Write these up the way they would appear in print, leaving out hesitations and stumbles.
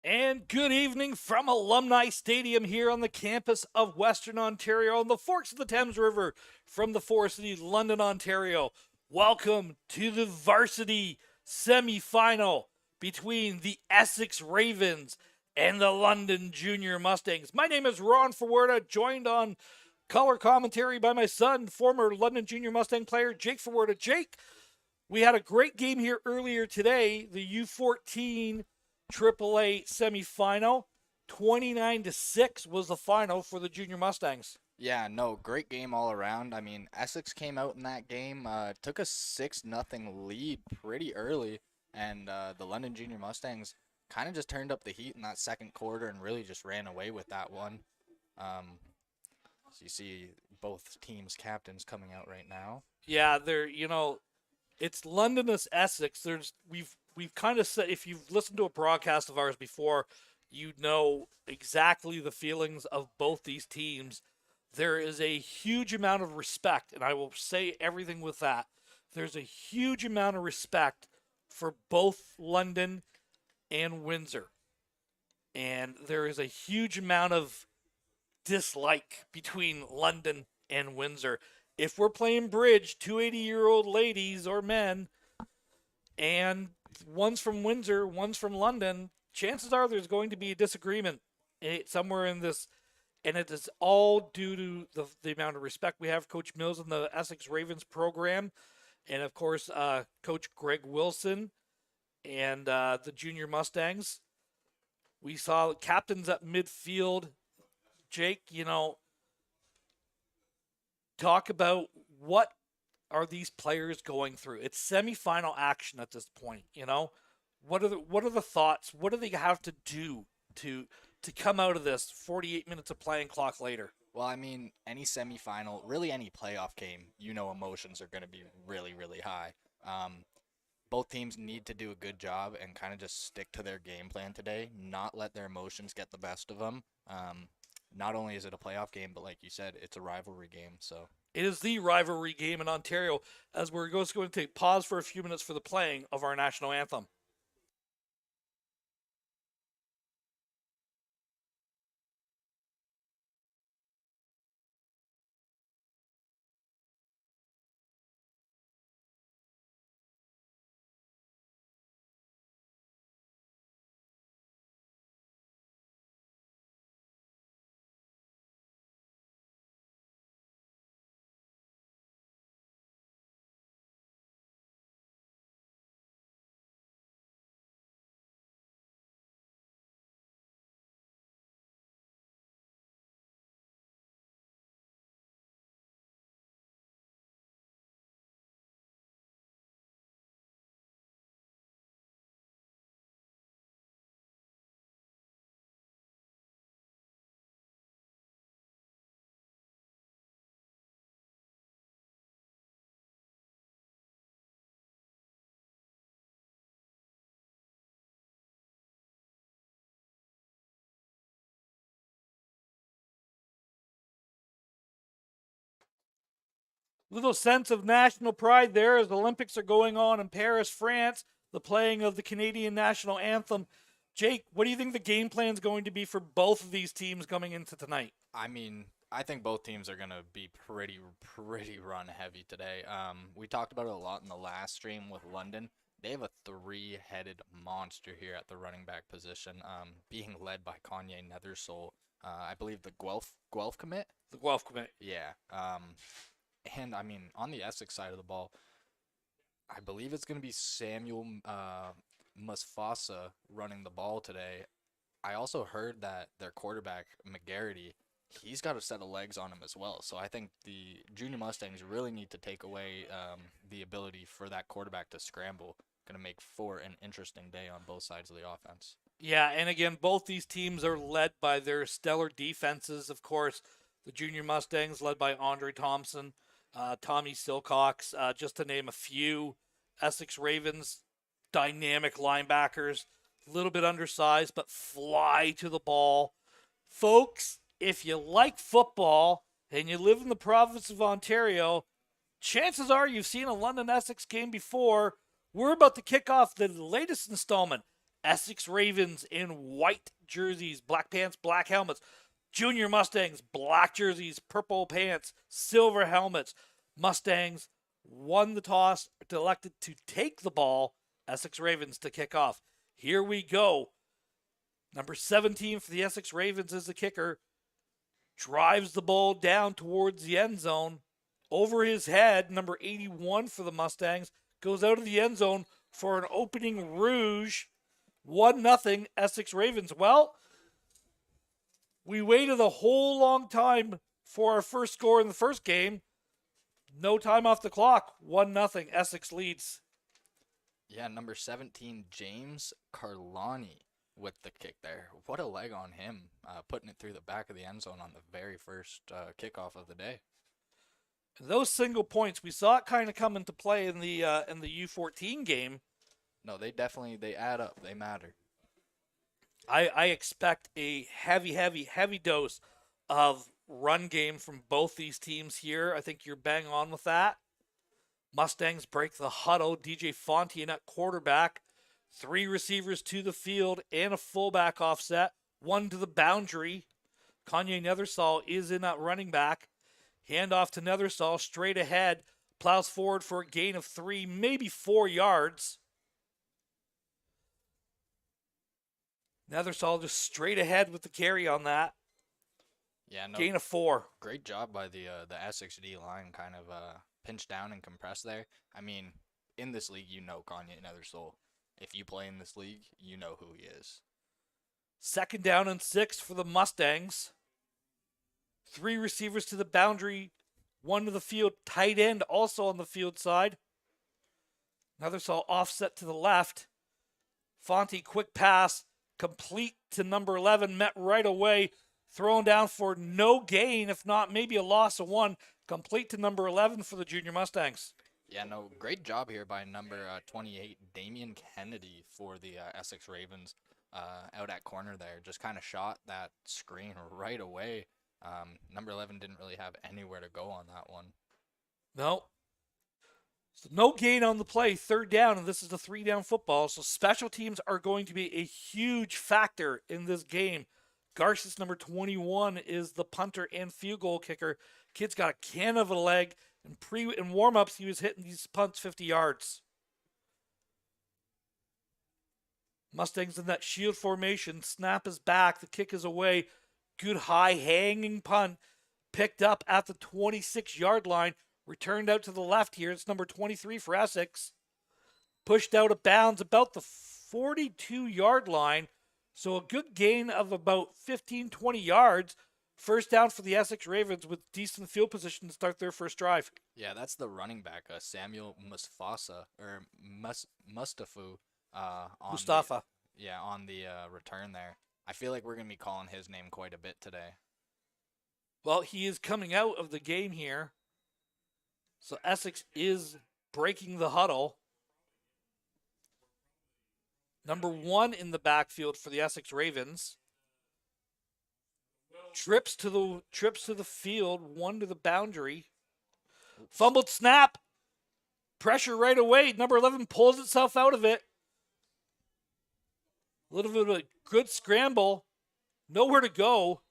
And good evening from Alumni Stadium here on the campus of Western Ontario on the Forks of the Thames River from the Forest City, London, Ontario. Welcome to the varsity semi-final between the Essex Ravens and the London Junior Mustangs. My name is Ron Fawerda, joined on color commentary by my son, former London Junior Mustang player Jake Fawerda. Jake, we had a great game here earlier today, the U14 AAA semifinal. 29-6 was the final for the Junior Mustangs. Yeah, no, great game all around. I mean, Essex came out in that game, took a 6-0 lead pretty early, and the London Junior Mustangs kind of just turned up the heat in that second quarter and really just ran away with that one. So you see both teams' captains coming out right now. Yeah, it's London as Essex. We've kind of said, if you've listened to a broadcast of ours before, you know exactly the feelings of both these teams. There is a huge amount of respect, and I will say everything with that. There's a huge amount of respect for both London and Windsor. And there is a huge amount of dislike between London and Windsor. If we're playing bridge, 280-year-old ladies or men, and one's from Windsor, one's from London, chances are there's going to be a disagreement somewhere in this. And it is all due to the amount of respect we have Coach Mills in the Essex Ravens program. And, of course, Coach Greg Wilson and the Junior Mustangs. We saw captains at midfield. Jake, talk about what are these players going through? It's semifinal action at this point, What are the thoughts? What do they have to do to come out of this 48 minutes of playing clock later? Well, I mean, any semifinal, really any playoff game, emotions are going to be really, really high. Both teams need to do a good job and kind of just stick to their game plan today, not let their emotions get the best of them. Not only is it a playoff game, but like you said, it's a rivalry game. So it is the rivalry game in Ontario, as we're just going to take pause for a few minutes for the playing of our national anthem. Little sense of national pride there as the Olympics are going on in Paris, France, the playing of the Canadian national anthem. Jake, what do you think the game plan is going to be for both of these teams coming into tonight? I mean, I think both teams are going to be pretty run heavy today. We talked about it a lot in the last stream with London. They have a three-headed monster here at the running back position, being led by Kanye Nethersoul. I believe the Guelph commit? The Guelph commit. Yeah. And, I mean, on the Essex side of the ball, I believe it's going to be Samuel Musfasa running the ball today. I also heard that their quarterback, McGarity, he's got a set of legs on him as well. So I think the Junior Mustangs really need to take away the ability for that quarterback to scramble. Going to make for an interesting day on both sides of the offense. Yeah, and again, both these teams are led by their stellar defenses. Of course, the Junior Mustangs led by Andre Thompson, Tommy Silcox, just to name a few. Essex Ravens, dynamic linebackers, a little bit undersized, but fly to the ball. Folks, if you like football and you live in the province of Ontario, chances are you've seen a London Essex game before. We're about to kick off the latest installment, Essex Ravens in white jerseys, black pants, black helmets. Junior Mustangs, black jerseys, purple pants, silver helmets. Mustangs won the toss, elected to take the ball. Essex Ravens to kick off. Here we go. Number 17 for the Essex Ravens is the kicker. Drives the ball down towards the end zone. Over his head, number 81 for the Mustangs goes out of the end zone for an opening rouge. 1-0 Essex Ravens. Well, we waited a whole long time for our first score in the first game. No time off the clock. 1-0 Essex leads. Yeah, number 17, James Carlani with the kick there. What a leg on him, putting it through the back of the end zone on the very first kickoff of the day. Those single points, we saw it kind of come into play in the U14 game. No, they add up. They matter. I expect a heavy dose of run game from both these teams here. I think you're bang on with that. Mustangs break the huddle. DJ Fontaine at quarterback. 3 receivers to the field and a fullback offset. 1 to the boundary. Kanye Nethersall is in at running back. Handoff to Nethersall straight ahead. Plows forward for a gain of 3, maybe 4 yards. Nethersall just straight ahead with the carry on that. Yeah, no. Gain of 4. Great job by the Essex D line, kind of pinch down and compress there. I mean, in this league, you know Kanye Nethersall. If you play in this league, you know who he is. 2nd down and 6 for the Mustangs. 3 receivers to the boundary, 1 to the field. Tight end also on the field side. Nethersall offset to the left. Fonte quick pass, complete to number 11, met right away. Thrown down for no gain, if not maybe a loss of 1. Complete to number 11 for the Junior Mustangs. Yeah, no, great job here by number 28, Damian Kennedy for the Essex Ravens out at corner there. Just kind of shot that screen right away. Number 11 didn't really have anywhere to go on that one. No. So no gain on the play, 3rd down, and this is a 3-down football. So special teams are going to be a huge factor in this game. Garces, number 21, is the punter and field goal kicker. Kid's got a can of a leg. In warm-ups, he was hitting these punts 50 yards. Mustangs in that shield formation. Snap is back. The kick is away. Good high hanging punt. Picked up at the 26-yard line. Returned out to the left here. It's number 23 for Essex. Pushed out of bounds about the 42-yard line. So a good gain of about 15, 20 yards. First down for the Essex Ravens with decent field position to start their first drive. Yeah, that's the running back, Samuel Mustafa. Mustafa. On the return there. I feel like we're going to be calling his name quite a bit today. Well, he is coming out of the game here. So Essex is breaking the huddle. Number 1 in the backfield for the Essex Ravens. Trips to the field, 1 to the boundary. Fumbled snap. Pressure right away. Number 11 pulls itself out of it. A little bit of a good scramble. Nowhere to go.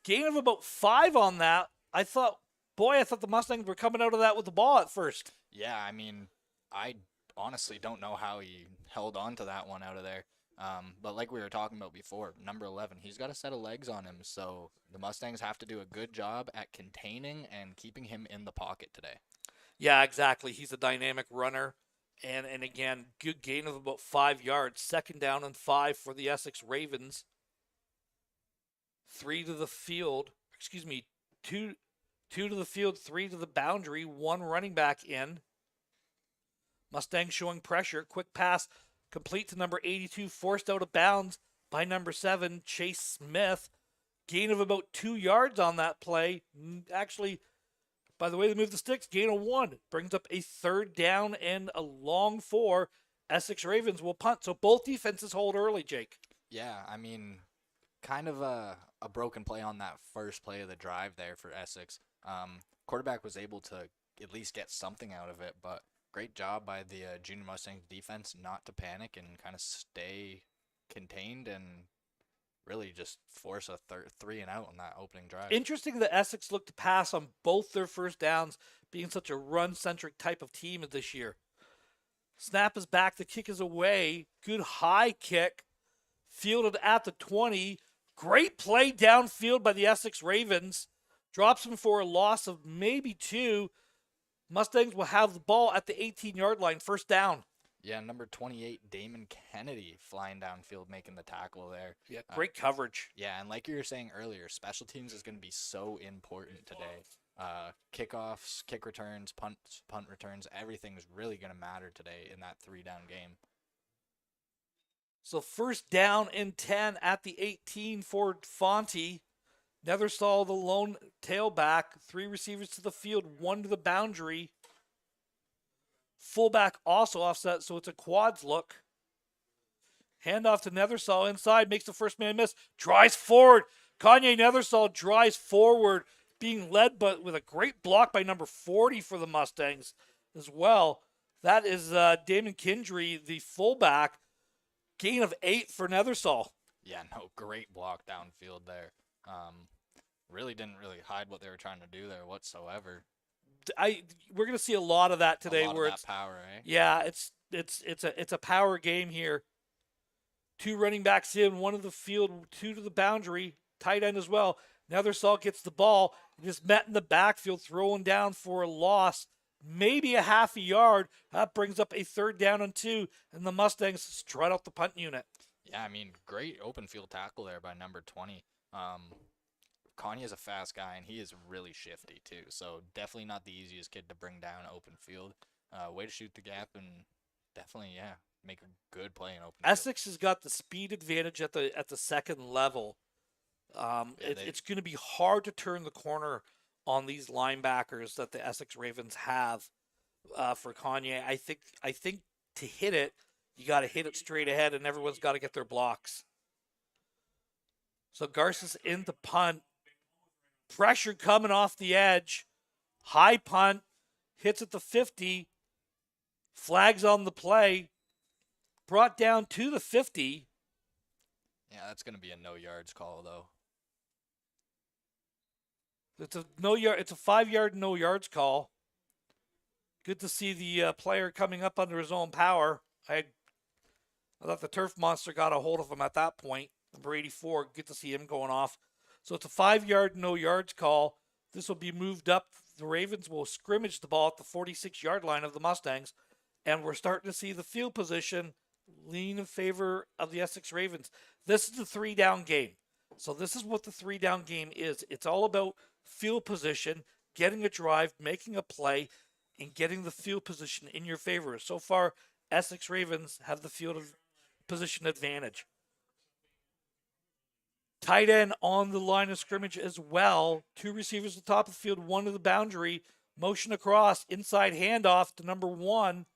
Gain of about 5 on that. I thought the Mustangs were coming out of that with the ball at first. Yeah, I mean, I honestly don't know how he held on to that one out of there. But like we were talking about before, number 11, he's got a set of legs on him, so the Mustangs have to do a good job at containing and keeping him in the pocket today. Yeah, exactly. He's a dynamic runner. And again, good gain of about 5 yards. 2nd down and 5 for the Essex Ravens. 3 to the field. 2 to the field, 3 to the boundary. 1 running back in. Mustangs showing pressure. Quick pass. Complete to number 82, forced out of bounds by number 7, Chase Smith. Gain of about 2 yards on that play. Actually, by the way they move the sticks, gain of 1. Brings up a 3rd down and a long 4. Essex Ravens will punt. So both defenses hold early, Jake. Yeah, I mean, kind of a broken play on that first play of the drive there for Essex. Quarterback was able to at least get something out of it, but great job by the Junior Mustangs defense not to panic and kind of stay contained and really just force a 3-and-out on that opening drive. Interesting that Essex looked to pass on both their first downs, being such a run-centric type of team this year. Snap is back. The kick is away. Good high kick. Fielded at the 20. Great play downfield by the Essex Ravens. Drops him for a loss of maybe 2. Mustangs will have the ball at the 18-yard line. First down. Yeah, number 28, Damon Kennedy, flying downfield, making the tackle there. Yeah, great coverage. Yeah, and like you were saying earlier, special teams is going to be so important today. Kickoffs, kick returns, punt returns, everything is really going to matter today in that 3-down game. So first down and 10 at the 18 for Fonte. Nethersall, the lone tailback. 3 receivers to the field, 1 to the boundary. Fullback also offset, so it's a quads look. Handoff to Nethersall inside, makes the first man miss. Drives forward. Kanye Nethersall drives forward, being led but with a great block by number 40 for the Mustangs as well. That is Damon Kindry, the fullback. Gain of 8 for Nethersall. Yeah, no, great block downfield there. Really didn't hide what they were trying to do there whatsoever. We're gonna see a lot of that today, a lot where of that it's power, eh? Yeah, it's a power game here. 2 running backs in, 1 to the field, 2 to the boundary, tight end as well. Nethersall gets the ball, just met in the backfield, throwing down for a loss, maybe a half a yard. That brings up a 3rd down and 2, and the Mustangs strut out the punt unit. Yeah, I mean, great open field tackle there by number 20. Kanye's a fast guy, and he is really shifty, too. So definitely not the easiest kid to bring down open field. Way to shoot the gap, and definitely, yeah, make a good play in open field. Essex has got the speed advantage at the second level. It's going to be hard to turn the corner on these linebackers that the Essex Ravens have for Kanye. I think to hit it, you got to hit it straight ahead, and everyone's got to get their blocks. So Garces in the punt. Pressure coming off the edge. High punt. Hits at the 50. Flags on the play. Brought down to the 50. Yeah, that's going to be a no yards call, though. It's a 5-yard no yards call. Good to see the player coming up under his own power. I thought the turf monster got a hold of him at that point. Number 84, good to see him going off. So it's a 5-yard no yards call. This will be moved up. The Ravens will scrimmage the ball at the 46-yard line of the Mustangs. And we're starting to see the field position lean in favor of the Essex Ravens. This is the 3-down game. So this is what the 3-down game is. It's all about field position, getting a drive, making a play, and getting the field position in your favor. So far, Essex Ravens have the field position advantage. Tight end on the line of scrimmage as well. 2 receivers at the top of the field, 1 to the boundary. Motion across, inside handoff to number 1.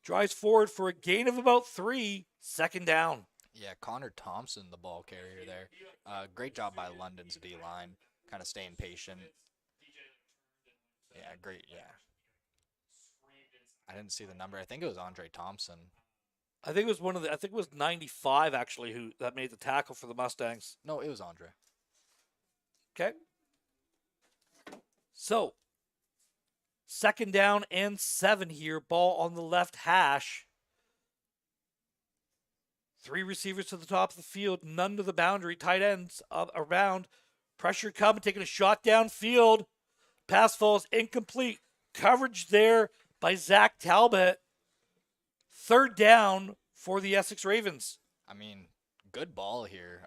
Drives forward for a gain of about 3. 2nd down. Yeah, Connor Thompson, the ball carrier there. Great job by London's D-line, kind of staying patient. Yeah, great, yeah. I didn't see the number. I think it was Andre Thompson. I think it was 95 actually that made the tackle for the Mustangs. No, it was Andre. Okay. So, 2nd down and 7 here. Ball on the left hash. 3 receivers to the top of the field. None to the boundary. Tight ends around. Pressure coming. Taking a shot downfield. Pass falls incomplete. Coverage there by Zach Talbot. 3rd down for the Essex Ravens. I mean, good ball here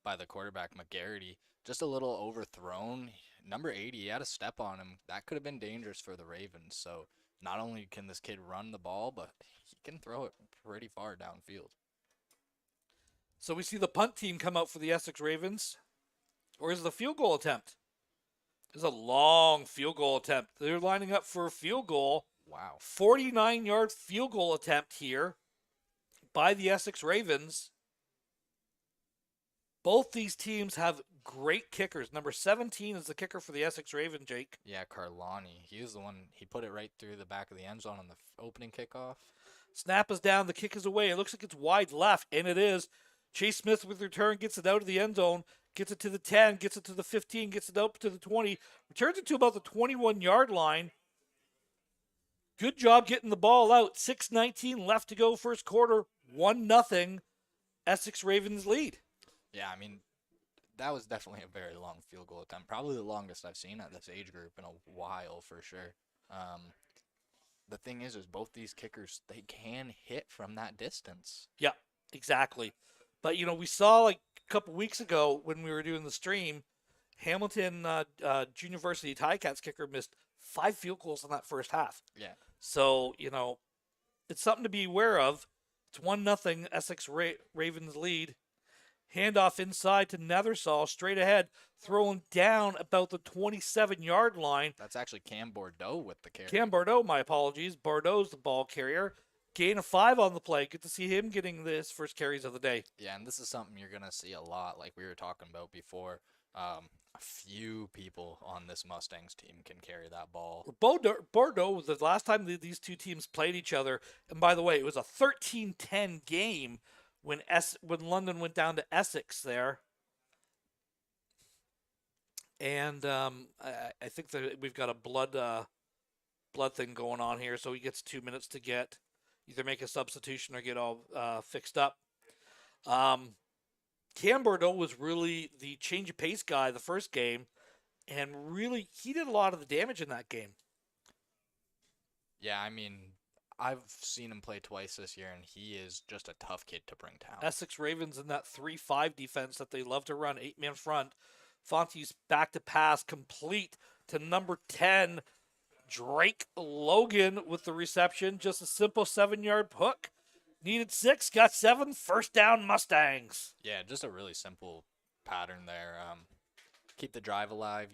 by the quarterback, McGarity. Just a little overthrown. Number 80, he had a step on him. That could have been dangerous for the Ravens. So not only can this kid run the ball, but he can throw it pretty far downfield. So we see the punt team come out for the Essex Ravens. Or is it a field goal attempt? It's a long field goal attempt. They're lining up for a field goal. Wow. 49-yard field goal attempt here by the Essex Ravens. Both these teams have great kickers. Number 17 is the kicker for the Essex Ravens, Jake. Yeah, Carlani. He was the one. He put it right through the back of the end zone on the opening kickoff. Snap is down. The kick is away. It looks like it's wide left, and it is. Chase Smith with return gets it out of the end zone, gets it to the 10, gets it to the 15, gets it out to the 20, returns it to about the 21-yard line. Good job getting the ball out. 6:19 left to go first quarter. 1-0 Essex Ravens lead. Yeah, I mean, that was definitely a very long field goal attempt. Probably the longest I've seen at this age group in a while for sure. The thing is both these kickers, they can hit from that distance. Yeah, exactly. But, we saw like a couple weeks ago when we were doing the stream, Hamilton Junior Varsity Ticats kicker missed 5 field goals in that first half. Yeah. So, it's something to be aware of. It's 1-0 Essex Ravens lead. Handoff inside to Nethersall, straight ahead, throwing down about the 27-yard line. That's actually Cam Bordeaux with the carry. Cam Bordeaux, my apologies. Bordeaux's the ball carrier. Gain of 5 on the play. Good to see him getting his first carries of the day. Yeah, and this is something you're going to see a lot, like we were talking about before. A few people on this Mustangs team can carry that ball. Bordeaux was the last time these two teams played each other. And by the way, it was a 13-10 game when London went down to Essex there. And I think that we've got a blood thing going on here, so he gets 2 minutes to get either make a substitution or get all fixed up. Cam Bordeaux was really the change of pace guy the first game, and really he did a lot of the damage in that game. Yeah, I mean, I've seen him play twice this year, and he is just a tough kid to bring down. Essex Ravens in that 3-5 defense that they love to run, 8-man front. Fonte's back to pass, complete to number 10, Drake Logan with the reception. Just a simple 7-yard hook. Needed 6, got 7. First down, Mustangs. Yeah, just a really simple pattern there. Keep the drive alive,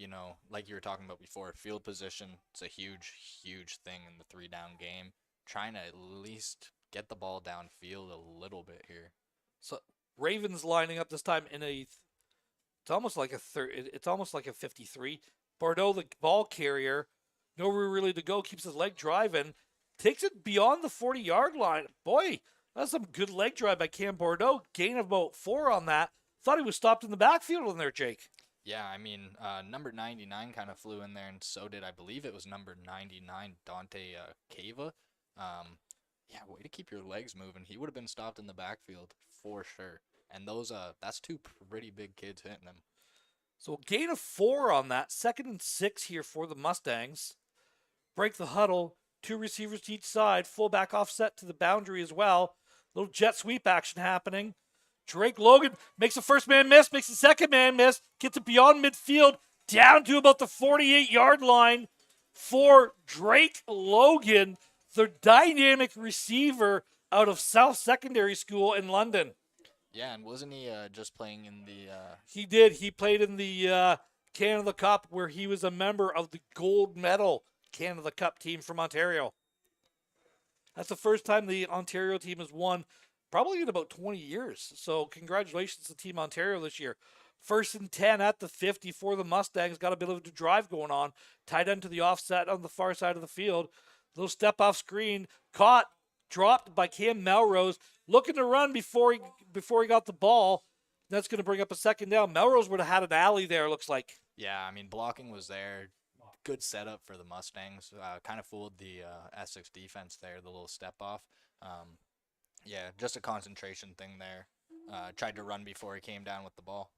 like you were talking about before. Field position, it's a huge, huge thing in the 3-down game. Trying to at least get the ball downfield a little bit here. So Ravens lining up this time in it's almost like a 53. Bordeaux, the ball carrier, nowhere really to go, keeps his leg driving, takes it beyond the 40-yard line. Boy, that's some good leg drive by Cam Bordeaux. Gain of about 4 on that. Thought he was stopped in the backfield in there, Jake. Yeah, I mean, number 99 kind of flew in there, and so did, I believe it was number 99, Dante Cava. Yeah, way to keep your legs moving. He would have been stopped in the backfield for sure. And that's 2 pretty big kids hitting him. So gain of 4 on that. 2nd and 6 here for the Mustangs. Break the huddle. 2 receivers to each side. Fullback offset to the boundary as well. Little jet sweep action happening. Drake Logan makes the first man miss, makes the second man miss, gets it beyond midfield, down to about the 48-yard line for Drake Logan, the dynamic receiver out of South Secondary School in London. Yeah, and wasn't he just playing in the... He did. He played in the Canada Cup, where he was a member of the gold medal Canada Cup team from Ontario. That's the first time the Ontario team has won probably in about 20 years. So congratulations to Team Ontario this year. 1st and 10 at the 50 for the Mustangs. Got a bit of a drive going on. Tied into the offset on the far side of the field. Little step off screen. Caught. Dropped by Cam Melrose. Looking to run before he got the ball. That's going to bring up a 2nd down. Melrose would have had an alley there, looks like. Yeah, I mean, blocking was there. Good setup for the Mustangs. Kind of fooled the Essex defense there, the little step off. Yeah, just a concentration thing there. Tried to run before he came down with the ball.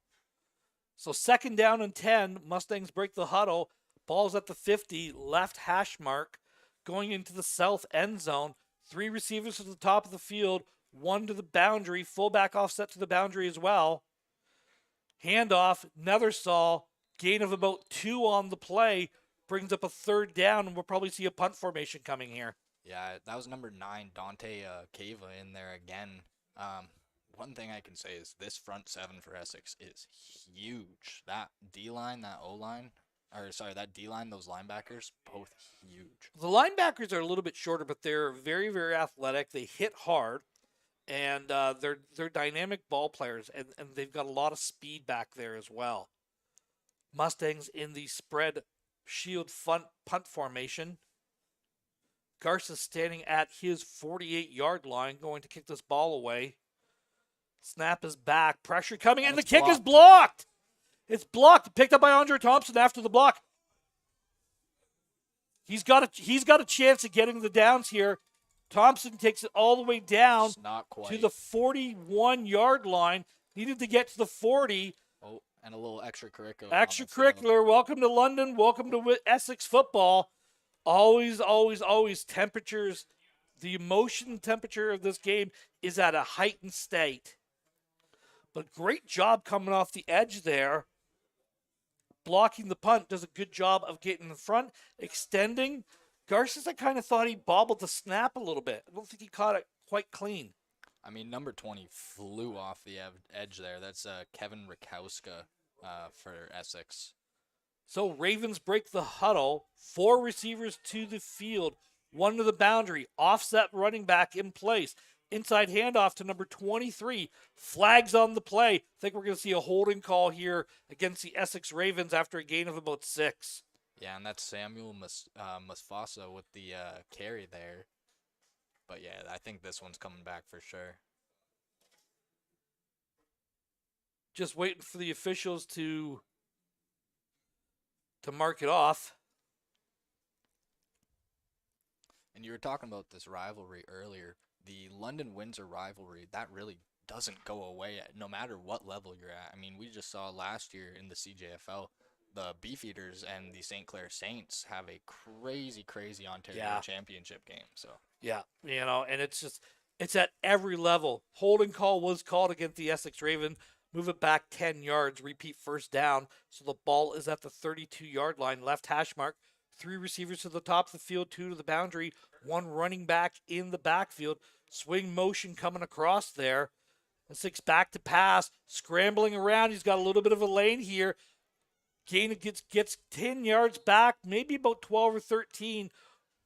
So 2nd down and 10. Mustangs break the huddle. Ball's at the 50, left hash mark. Going into the south end zone. 3 receivers to the top of the field. 1 to the boundary. Fullback offset to the boundary as well. Handoff. Nethersall. Gain of about 2 on the play. Brings up a 3rd down, and we'll probably see a punt formation coming here. Yeah, that was number 9, Dante Cava, in there again. One thing I can say is this front 7 for Essex is huge. That D-line, that O-line, that D-line, those linebackers, both huge. The linebackers are a little bit shorter, but they're very, very athletic. They hit hard, and they're dynamic ball players, and they've got a lot of speed back there as well. Mustangs in the spread shield punt formation. Garza standing at his 48-yard line, going to kick this ball away. Snap is back. Pressure coming in. And The it's kick is blocked. blocked. It's blocked. Picked up by Andre Thompson after the block. He's got a chance of getting the downs here. Thompson takes it all the way down It's not quite. to the 41-yard line. Needed to get to the 40. Oh, and a little extracurricular. Extracurricular. Welcome to London. Welcome to Essex football. Always, always, always temperatures. The emotion temperature of this game is at a heightened state. But great job coming off the edge there. Blocking the punt, does a good job of getting in front, extending. Garces, I kind of thought he bobbled the snap a little bit. I don't think he caught it quite clean. I mean, number 20 flew off the edge there. That's Kevin Rakowska for Essex. So Ravens break the huddle. 4 receivers to the field. 1 to the boundary. Offset running back in place. Inside handoff to number 23. Flags on the play. I think we're going to see a holding call here against the Essex Ravens after a gain of about 6. Yeah, and that's Samuel Musfasa with the carry there. But yeah, I think this one's coming back for sure. Just waiting for the officials to mark it off. And you were talking about this rivalry earlier. The London-Windsor rivalry, that really doesn't go away no matter what level you're at. I mean, we just saw last year in the CJFL, the Beefeaters and the St. Clair Saints have a crazy Ontario championship game. So yeah, and it's at every level. Holding call was called against the Essex Raven. Move it back 10 yards, repeat first down. So the ball is at the 32-yard line, left hash mark. 3 receivers to the top of the field, 2 to the boundary, 1 running back in the backfield. Swing motion coming across there. Essex back to pass, scrambling around. He's got a little bit of a lane here. Gain gets 10 yards back, maybe about 12 or 13.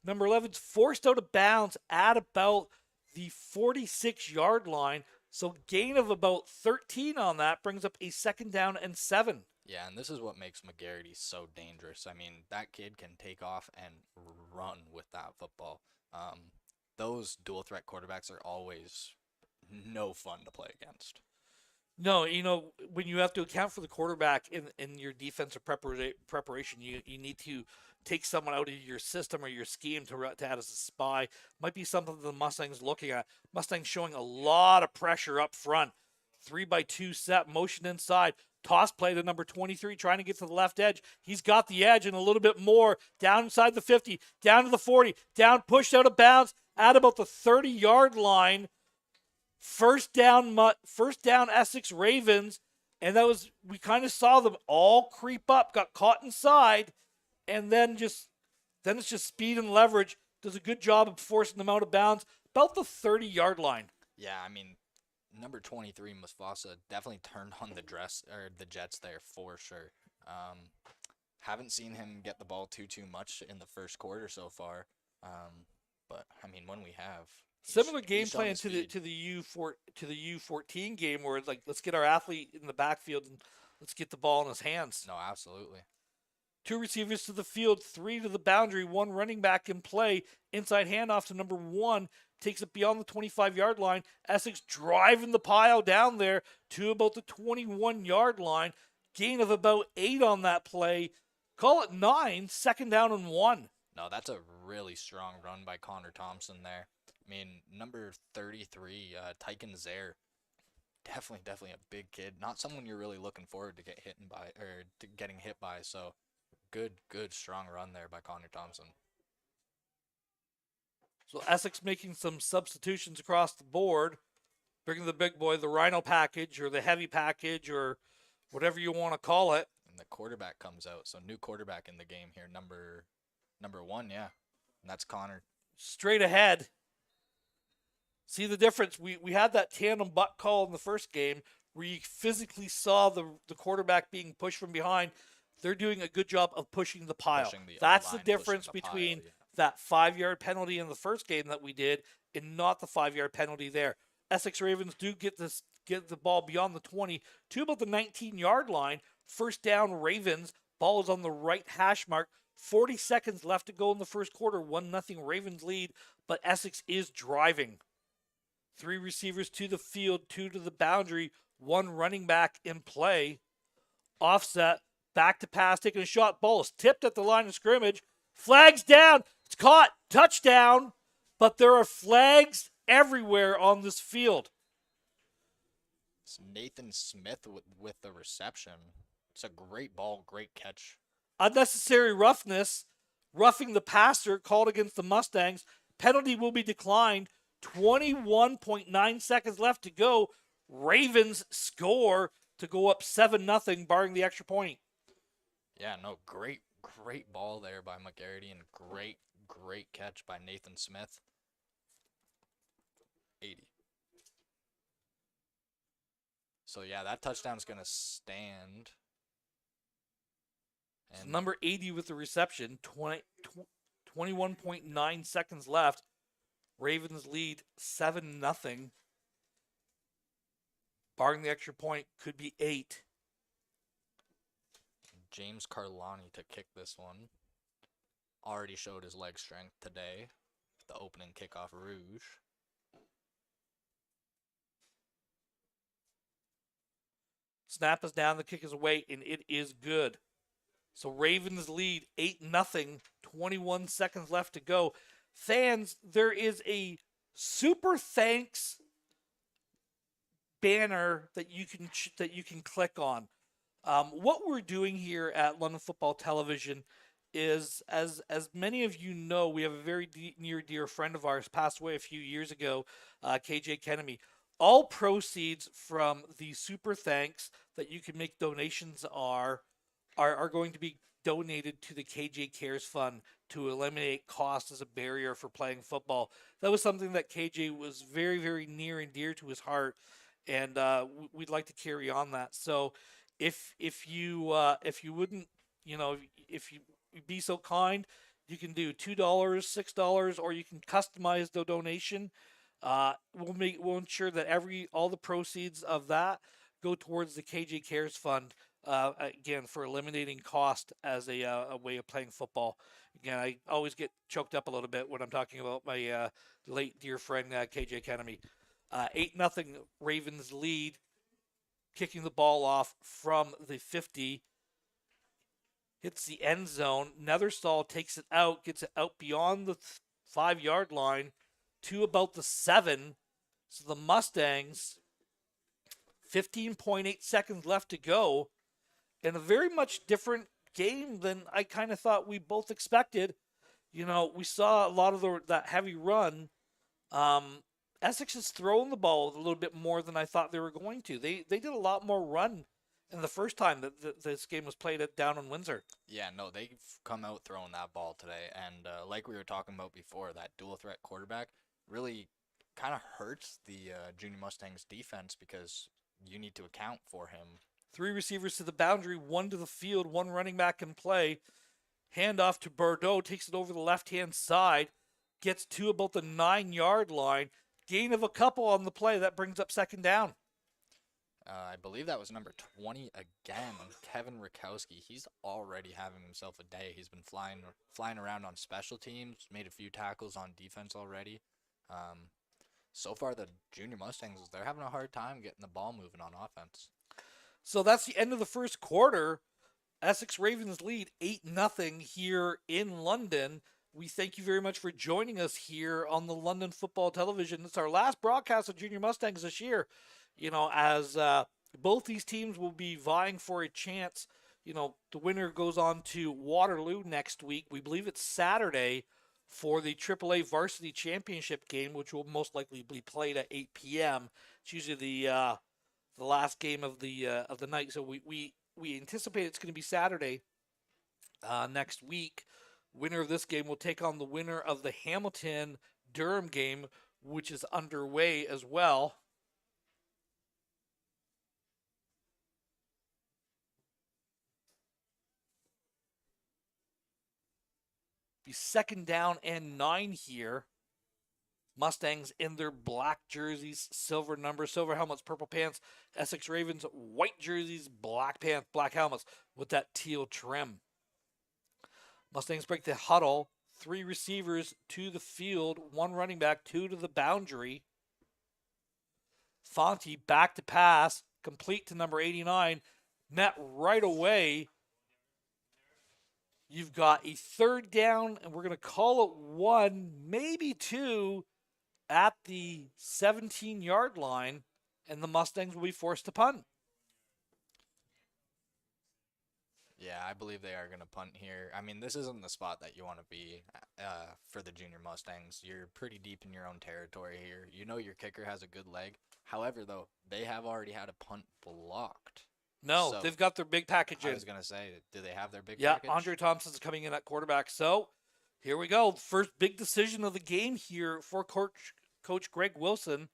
Number 11's forced out of bounds at about the 46-yard line. So gain of about 13 on that brings up a 2nd down and 7. yeah, and this is what makes McGarity so dangerous. I mean, that kid can take off and run with that football. Those dual threat quarterbacks are always no fun to play against. No, when you have to account for the quarterback in your defensive preparation, you need to take someone out of your system or your scheme to add as a spy. Might be something the Mustangs looking at. Mustangs showing a lot of pressure up front. 3-by-2 set, motion inside. Toss play to number 23, trying to get to the left edge. He's got the edge and a little bit more. Down inside the 50, down to the 40, down, pushed out of bounds at about the 30-yard line. First down Essex Ravens. And we kind of saw them all creep up, got caught inside, and then it's just speed and leverage. Does a good job of forcing them out of bounds about the 30-yard line. Yeah, I mean, number 23, Musfasa, definitely turned on the Jets there for sure. Haven't seen him get the ball too much in the first quarter so far. But I mean, when we have similar game plan to the U14 game where it's like, let's get our athlete in the backfield and let's get the ball in his hands. No, absolutely. 2 receivers to the field, 3 to the boundary, 1 running back in play. Inside handoff to number 1. Takes it beyond the 25-yard line. Essex driving the pile down there to about the 21-yard line. Gain of about 8 on that play. Call it 9, 2nd down and 1. No, that's a really strong run by Connor Thompson there. I mean, number 33, Tyken Zaire, definitely a big kid. Not someone you're really looking forward to getting hit by. So good, strong run there by Connor Thompson. So Essex making some substitutions across the board, bringing the big boy, the Rhino package or the heavy package or whatever you want to call it. And the quarterback comes out. So new quarterback in the game here, number 1, yeah. And that's Connor. Straight ahead. See the difference? We had that tandem butt call in the first game where you physically saw the quarterback being pushed from behind. They're doing a good job of pushing the pile. That's the difference between that 5-yard penalty in the first game that we did and not the 5-yard penalty there. Essex Ravens do get the ball beyond the 20 to about the 19-yard line. First down Ravens. Ball is on the right hash mark. 40 seconds left to go in the first quarter. 1-0 Ravens lead, but Essex is driving. 3 receivers to the field, 2 to the boundary, 1 running back in play. Offset, back to pass, taking a shot. Ball is tipped at the line of scrimmage. Flags down. It's caught. Touchdown. But there are flags everywhere on this field. It's Nathan Smith with the reception. It's a great ball, great catch. Unnecessary roughness, roughing the passer, called against the Mustangs. Penalty will be declined. 21.9 seconds left to go. Ravens score to go up 7-0, barring the extra point. Yeah, no, great ball there by McGarity, and great catch by Nathan Smith. 80. So yeah, that touchdown's gonna stand. And so number 80 with the reception. 21.9 seconds left. Ravens lead 7-0. Barring the extra point, could be 8. James Carlani to kick this one. Already showed his leg strength today. The opening kickoff rouge. Snap is down, the kick is away, and it is good. So Ravens lead 8-0, 21 seconds left to go. Fans, there is a super thanks banner that you can click on. What we're doing here at London Football Television is, as many of you know, we have a very near dear friend of ours, passed away a few years ago, KJ Kennedy. All proceeds from the super thanks that you can make donations are going to be donated to the KJ Cares Fund to eliminate cost as a barrier for playing football. That was something that KJ was very, very near and dear to his heart, and we'd like to carry on that. So if you wouldn't, if you be so kind, you can do $2, $6, or you can customize the donation. We'll ensure that all the proceeds of that go towards the KJ Cares Fund. Again, for eliminating cost as a way of playing football. Again, I always get choked up a little bit when I'm talking about my late dear friend KJ Kennedy. 8-0 Ravens lead, kicking the ball off from the 50. Hits the end zone. Netherstall takes it out, gets it out beyond the 5-yard line to about the 7. So the Mustangs, 15.8 seconds left to go. In a very much different game than I kind of thought we both expected. We saw a lot of that heavy run. Essex is throwing the ball a little bit more than I thought they were going to. They did a lot more run in the first time that this game was played down in Windsor. Yeah, no, they've come out throwing that ball today. And like we were talking about before, that dual threat quarterback really kind of hurts the Junior Mustangs defense because you need to account for him. 3 receivers to the boundary, 1 to the field, 1 running back in play. Handoff to Bordeaux, takes it over the left-hand side, gets to about the 9-yard line. Gain of a couple on the play. That brings up second down. I believe that was number 20 again, Kevin Rakowski. He's already having himself a day. He's been flying around on special teams, made a few tackles on defense already. So far, the Junior Mustangs, they're having a hard time getting the ball moving on offense. So that's the end of the first quarter. Essex Ravens lead 8-0 here in London. We thank you very much for joining us here on the London Football Television. It's our last broadcast of Junior Mustangs this year. As both these teams will be vying for a chance. The winner goes on to Waterloo next week. We believe it's Saturday for the AAA Varsity Championship game, which will most likely be played at 8 p.m. It's usually the last game of the night. So we anticipate it's going to be Saturday next week. Winner of this game will take on the winner of the Hamilton-Durham game, which is underway as well. Be second down and 9 here. Mustangs in their black jerseys, silver numbers, silver helmets, purple pants. Essex Ravens, white jerseys, black pants, black helmets with that teal trim. Mustangs break the huddle. 3 receivers to the field, 1 running back, 2 to the boundary. Fonte back to pass, complete to number 89, met right away. You've got a third down, and we're going to call it 1, maybe 2, at the 17-yard line, and the Mustangs will be forced to punt. Yeah, I believe they are going to punt here. I mean, this isn't the spot that you want to be for the Junior Mustangs. You're pretty deep in your own territory here. You know your kicker has a good leg. However, though, they have already had a punt blocked. No, So, they've got their big package in. I was going to say, do they have their big Yeah, package? Andre Thompson's coming in at quarterback. So here we go. First big decision of the game here for Coach Greg Wilson.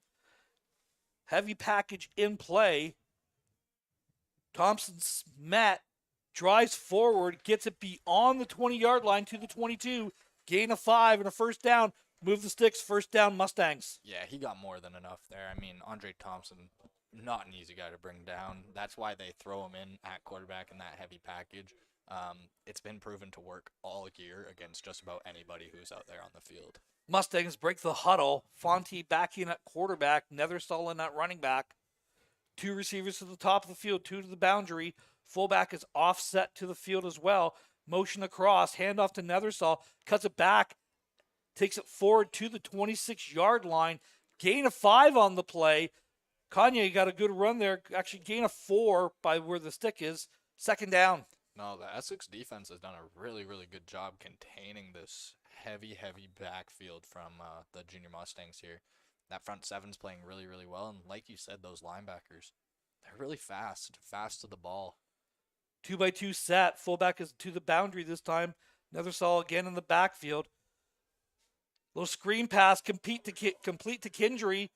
Heavy package in play. Thompson's met, drives forward, gets it beyond the 20-yard line to the 22. Gain of 5 and a first down. Move the sticks, first down, Mustangs. Yeah, he got more than enough there. I mean, Andre Thompson, not an easy guy to bring down. That's why they throw him in at quarterback in that heavy package. It's been proven to work all year against just about anybody who's out there on the field. Mustangs break the huddle. Fonte back in at quarterback. Nethersall in at running back. 2 receivers to the top of the field, 2 to the boundary. Fullback is offset to the field as well. Motion across, handoff to Nethersall, cuts it back, takes it forward to the 26-yard line. Gain of 5 on the play. Kanye got a good run there. Actually, gain of 4 by where the stick is. Second down. No, the Essex defense has done a really, really good job containing this heavy backfield from the Junior Mustangs here. That front seven's playing really, really well. And like you said, those linebackers, they're really fast to the ball. 2-by-2 set. Fullback is to the boundary this time. Nethersall again in the backfield. Little screen pass, complete to Kindry.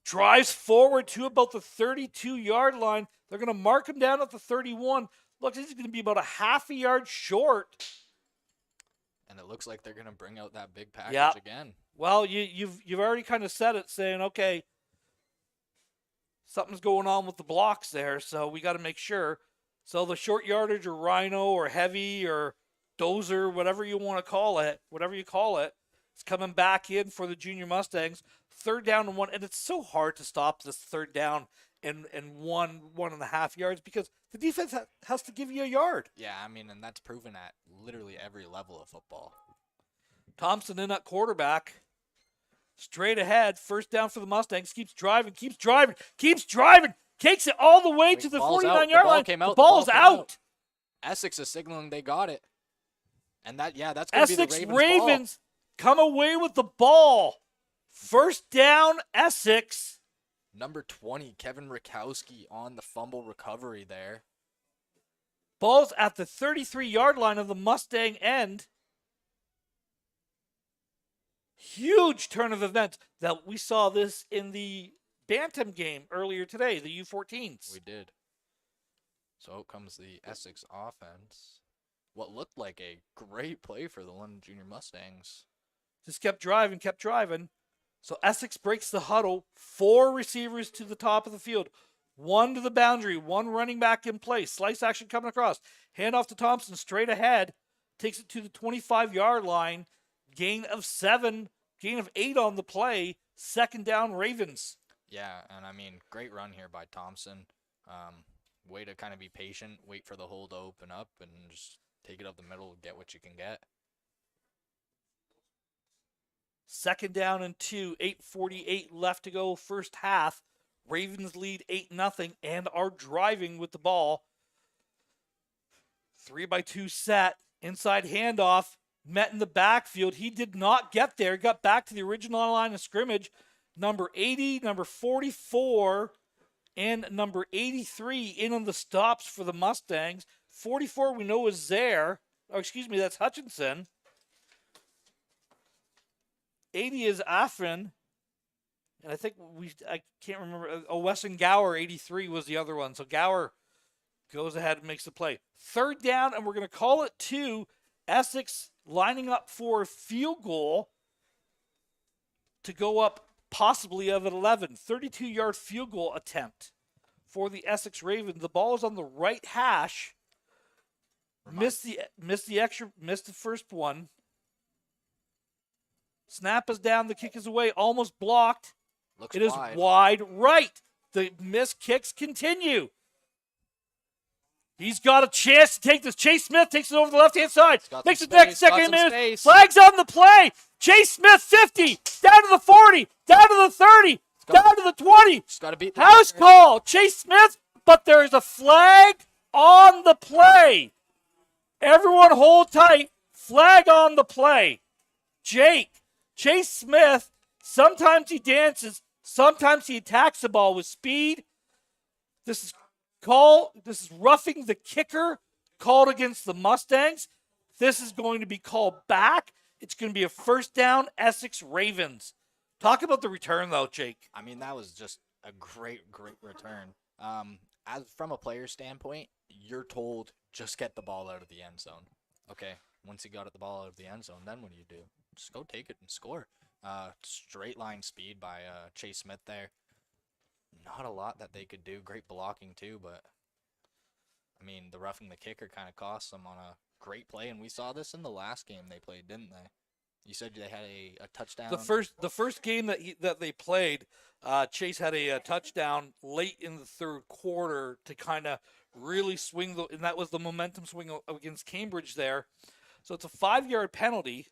Drives forward to about the 32-yard line. They're going to mark him down at the 31. Looks like he's going to be about a half a yard short. And it looks like they're going to bring out that big package again. Well, you've already kind of said it, saying, okay, something's going on with the blocks there, so we got to make sure. So the short yardage or rhino or heavy or dozer, whatever you want to call it, it's coming back in for the Junior Mustangs. Third down and 1, and it's so hard to stop this third down and 1.5 yards because the defense has to give you a yard. Yeah, I mean, and that's proven at literally every level of football. Thompson in at quarterback. Straight ahead, first down for the Mustangs. Keeps driving. Takes it all the way to the 49-yard line. The ball's out. Essex is signaling they got it. And that's going to be the Essex Ravens come away with the ball. First down, Essex. Number 20, Kevin Rakowski on the fumble recovery there. Ball's at the 33-yard line of the Mustang end. Huge turn of events that we saw this in the Bantam game earlier today, the U14s. We did. So out comes the Essex offense. What looked like a great play for the London Junior Mustangs. Just kept driving. So Essex breaks the huddle. 4 receivers to the top of the field. 1 to the boundary. 1 running back in place. Slice action coming across. Handoff to Thompson straight ahead. Takes it to the 25-yard line. Gain of 7. Gain of 8 on the play. Second down, Ravens. Yeah, and I mean, great run here by Thompson. Way to kind of be patient. Wait for the hole to open up and just take it up the middle. Get what you can get. Second down and 2, 8:48 left to go, first half. Ravens lead 8-0 and are driving with the ball. 3-by-2 set, inside handoff, met in the backfield. He did not get there, got back to the original line of scrimmage. Number 80, number 44, and number 83 in on the stops for the Mustangs. 44 we know is there. Oh, excuse me, that's Hutchinson. 80 is Affin. And I think I can't remember. Wesson Gower, 83 was the other one. So Gower goes ahead and makes the play. Third down, and we're going to call it 2. Essex lining up for a field goal to go up possibly of an 11. 32-yard field goal attempt for the Essex Ravens. The ball is on the right hash. Missed the first one. Snap is down, the kick is away, almost blocked. Looks It is wide. wide right. The missed kicks continue. He's got a chance to take this. Chase Smith takes it over the left-hand side. Got Makes some it next space, got second some minute. space. Flags on the play. Chase Smith 50. Down to the 40. Down to the 30. Down to the 20. Just got to beat the House kicker. call. Chase Smith, but there's a flag on the play. Everyone hold tight. Flag on the play. Chase Smith, sometimes he dances, sometimes he attacks the ball with speed. This is roughing the kicker called against the Mustangs. This is going to be called back. It's going to be a first down, Essex Ravens. Talk about the return, though, Jake. I mean, that was just a great return. As from a player standpoint, you're told just get the ball out of the end zone. Okay, once you got the ball out of the end zone, then what do? Just go take it and score. Straight line speed by Chase Smith there. Not a lot that they could do. Great blocking too, but I mean, the roughing the kicker kind of cost them on a great play, and we saw this in the last game they played, didn't they? You said they had a touchdown. The first game that they played, Chase had a touchdown late in the third quarter to kind of really swing and that was the momentum swing against Cambridge there. So it's a 5-yard penalty.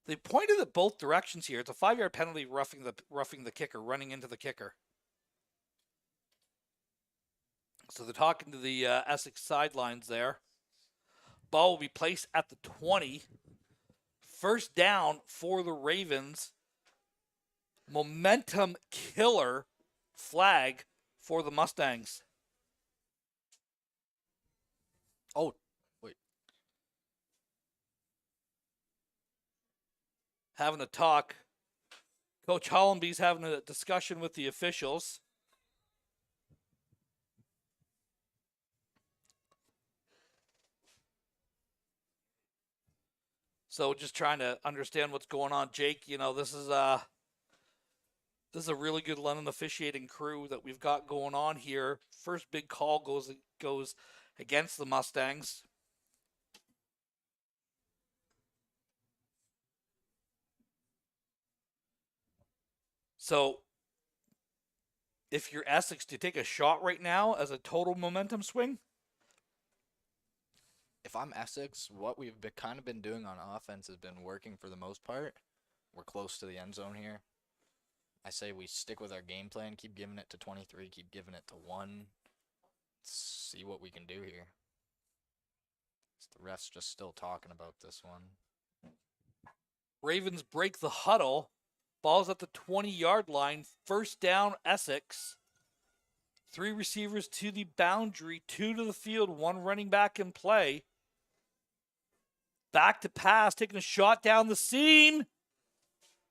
They pointed at both directions here. It's a 5-yard penalty roughing the kicker, running into the kicker. So they're talking to the Essex sidelines there. Ball will be placed at the 20. First down for the Ravens. Momentum killer flag for the Mustangs. Oh, wait. Having a talk. Coach Hollenby's having a discussion with the officials. So just trying to understand what's going on. Jake, this is a really good London officiating crew that we've got going on here. First big call goes against the Mustangs. So if you're Essex, do you take a shot right now as a total momentum swing? If I'm Essex, what we've kind of been doing on offense has been working for the most part. We're close to the end zone here. I say we stick with our game plan, keep giving it to 23, keep giving it to 1. See what we can do here. The ref's just still talking about this one. Ravens break the huddle. Ball's at the 20-yard line. First down, Essex. 3 receivers to the boundary, 2 to the field, 1 running back in play. Back to pass, taking a shot down the seam.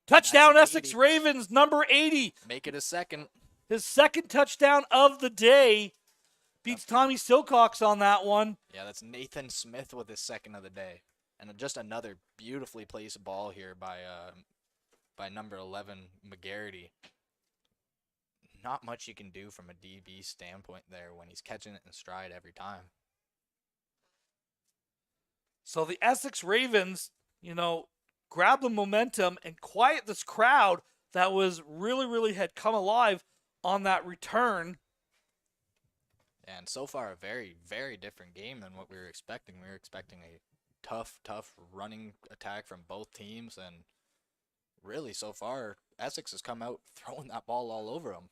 Touchdown, Essex Ravens, number 80. Make it a second. His second touchdown of the day. Beats Tommy Silcox on that one. Yeah, that's Nathan Smith with his second of the day. And just another beautifully placed ball here by number 11, McGarity. Not much you can do from a DB standpoint there when he's catching it in stride every time. So the Essex Ravens, grab the momentum and quiet this crowd that was really had come alive on that return. And so far, a very, very different game than what we were expecting. We were expecting a tough running attack from both teams. And really, so far, Essex has come out throwing that ball all over them.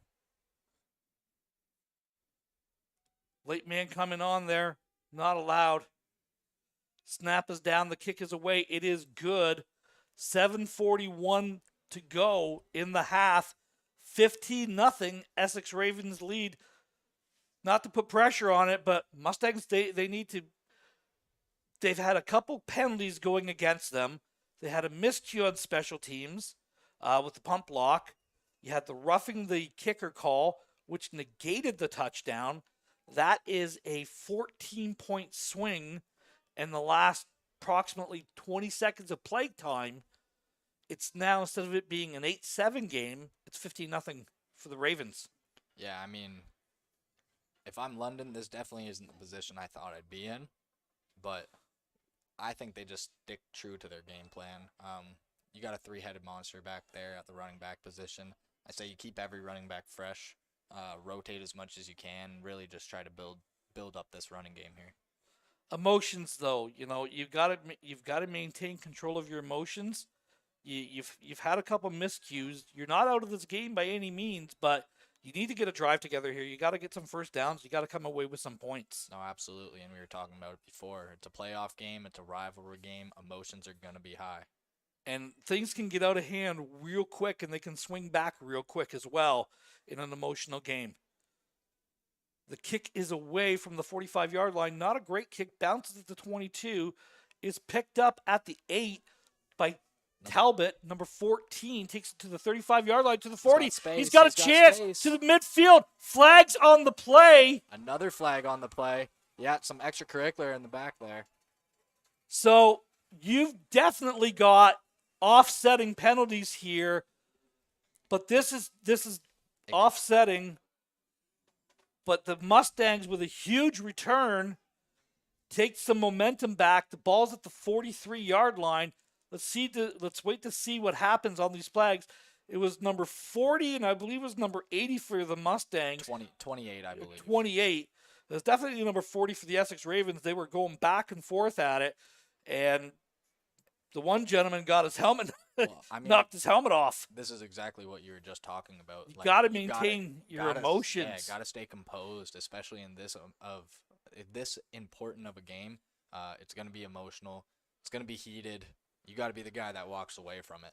Late man coming on there. Not allowed. Snap is down. The kick is away. It is good. 7:41 to go in the half. 15-0 Essex Ravens lead. Not to put pressure on it, but Mustangs, they need to. They've had a couple penalties going against them. They had a miscue on special teams with the pump block. You had the roughing the kicker call, which negated the touchdown. That is a 14-point swing in the last approximately 20 seconds of play time. It's now, instead of it being an 8-7 game, it's 15-0 for the Ravens. Yeah, I mean, if I'm London, this definitely isn't the position I thought I'd be in. But I think they just stick true to their game plan. you got a three-headed monster back there at the running back position. I say you keep every running back fresh, rotate as much as you can, really just try to build up this running game here. Emotions, though, you've got to maintain control of your emotions. You've had a couple miscues. You're not out of this game by any means, but you need to get a drive together here. You got to get some first downs. You got to come away with some points. No, absolutely, and we were talking about it before. It's a playoff game. It's a rivalry game. Emotions are going to be high. And things can get out of hand real quick, and they can swing back real quick as well in an emotional game. The kick is away from the 45-yard line. Not a great kick. Bounces at the 22. Is picked up at the 8 by Talbot. Number 14 takes it to the 35-yard line to the 40. He's got a chance to the midfield. Flags on the play. Another flag on the play. Yeah, some extracurricular in the back there. So you've definitely got offsetting penalties here, but this is offsetting. But the Mustangs, with a huge return, take some momentum back. The ball's at the 43-yard line. Let's wait to see what happens on these flags. It was number 40, and I believe it was number 80 for the Mustangs. 28, I believe. 28. It was definitely number 40 for the Essex Ravens. They were going back and forth at it, and the one gentleman got his helmet, knocked his helmet off. This is exactly what you were just talking about. You got to maintain your emotions. Yeah, got to stay composed, especially in this important of a game. It's going to be emotional. It's going to be heated. You got to be the guy that walks away from it.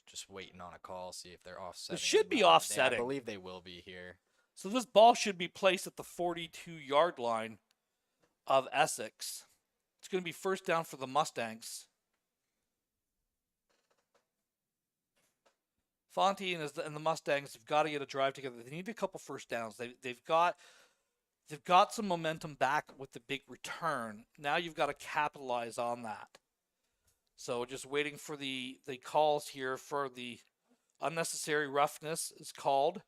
Just waiting on a call, see if they're offsetting. It should be offsetting. I believe they will be here. So this ball should be placed at the 42-yard line of Essex. It's going to be first down for the Mustangs. Fontaine and the Mustangs have got to get a drive together. They need a couple first downs. They've got some momentum back with the big return. Now you've got to capitalize on that. So just waiting for the calls here for the unnecessary roughness is called.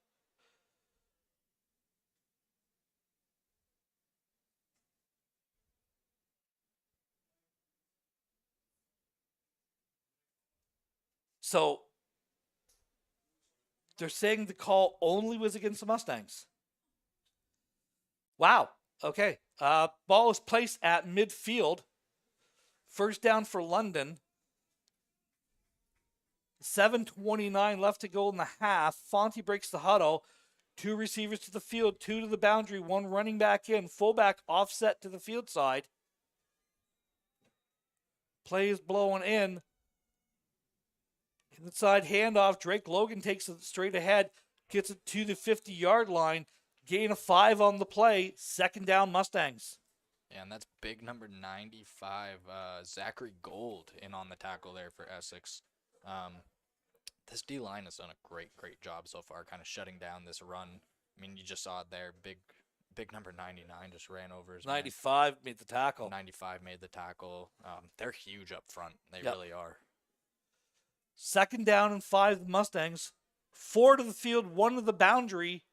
So they're saying the call only was against the Mustangs. Wow. Okay. Ball is placed at midfield. First down for London. 7:29 left to go in the half. Fonte breaks the huddle. 2 receivers to the field, 2 to the boundary, 1 running back in. Fullback offset to the field side. Play is blowing in. Inside handoff. Drake Logan takes it straight ahead. Gets it to the 50-yard line. Gain of 5 on the play. Second down, Mustangs. Yeah, and that's big number 95, Zachary Gold, in on the tackle there for Essex. This D-line has done a great job so far, kind of shutting down this run. I mean, you just saw it there. Big number 99 just ran over his 95 made the tackle. 95 made the tackle. They're huge up front. They really are. Second down and 5, the Mustangs. 4 to the field, 1 to the boundary.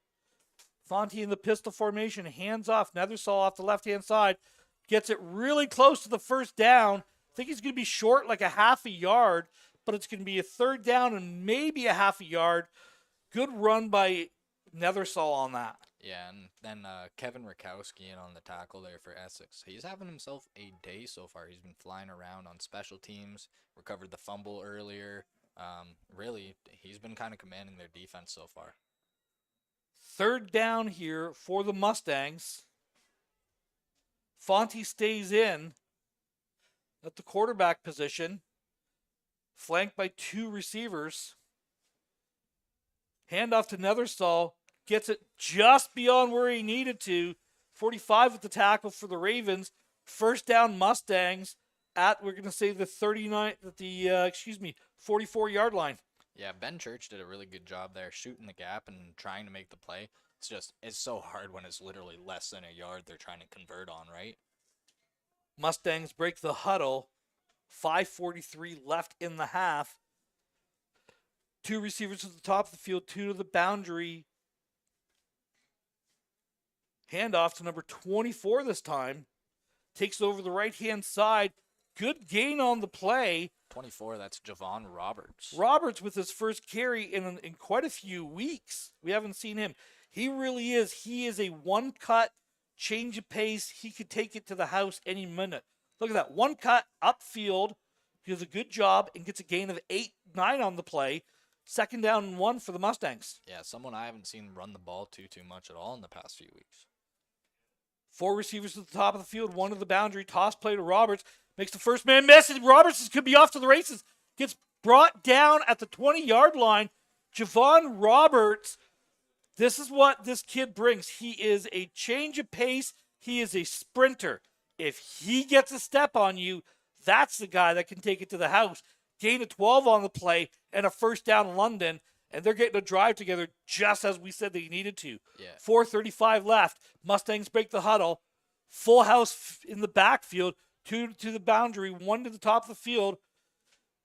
Fonte in the pistol formation, hands off. Nethersall off the left-hand side. Gets it really close to the first down. I think he's going to be short like a half a yard, but it's going to be a third down and maybe a half a yard. Good run by Nethersall on that. Yeah, and then Kevin Rakowski in on the tackle there for Essex. He's having himself a day so far. He's been flying around on special teams, recovered the fumble earlier. Really, he's been kind of commanding their defense so far. Third down here for the Mustangs. Fonte stays in at the quarterback position, flanked by 2 receivers. Handoff to Nethersall. Gets it just beyond where he needed to. 45 with the tackle for the Ravens. First down, Mustangs at, we're going to say, the 44-yard line. Yeah, Ben Church did a really good job there, shooting the gap and trying to make the play. It's so hard when it's literally less than a yard they're trying to convert on, right? Mustangs break the huddle. 5:43 left in the half. 2 receivers at the top of the field, 2 to the boundary. Handoff to number 24 this time. Takes it over the right-hand side. good gain on the play. 24, that's Javon Roberts. Roberts with his first carry in quite a few weeks. We haven't seen him. He really is. He is a one-cut, change of pace. He could take it to the house any minute. Look at that. One cut, upfield. He does a good job and gets a gain of 8-9 on the play. 2nd down and 1 for the Mustangs. Yeah, someone I haven't seen run the ball too much at all in the past few weeks. 4 receivers at the top of the field, 1 to the boundary. Toss play to Roberts. Makes the first man miss, and Roberts could be off to the races. Gets brought down at the 20-yard line. Javon Roberts, this is what this kid brings. He is a change of pace. He is a sprinter. If he gets a step on you, that's the guy that can take it to the house. Gain of 12 on the play and a first down in London, and they're getting a drive together just as we said they needed to. Yeah. 4:35 left. Mustangs break the huddle. Full house in the backfield. 2 to the boundary, 1 to the top of the field.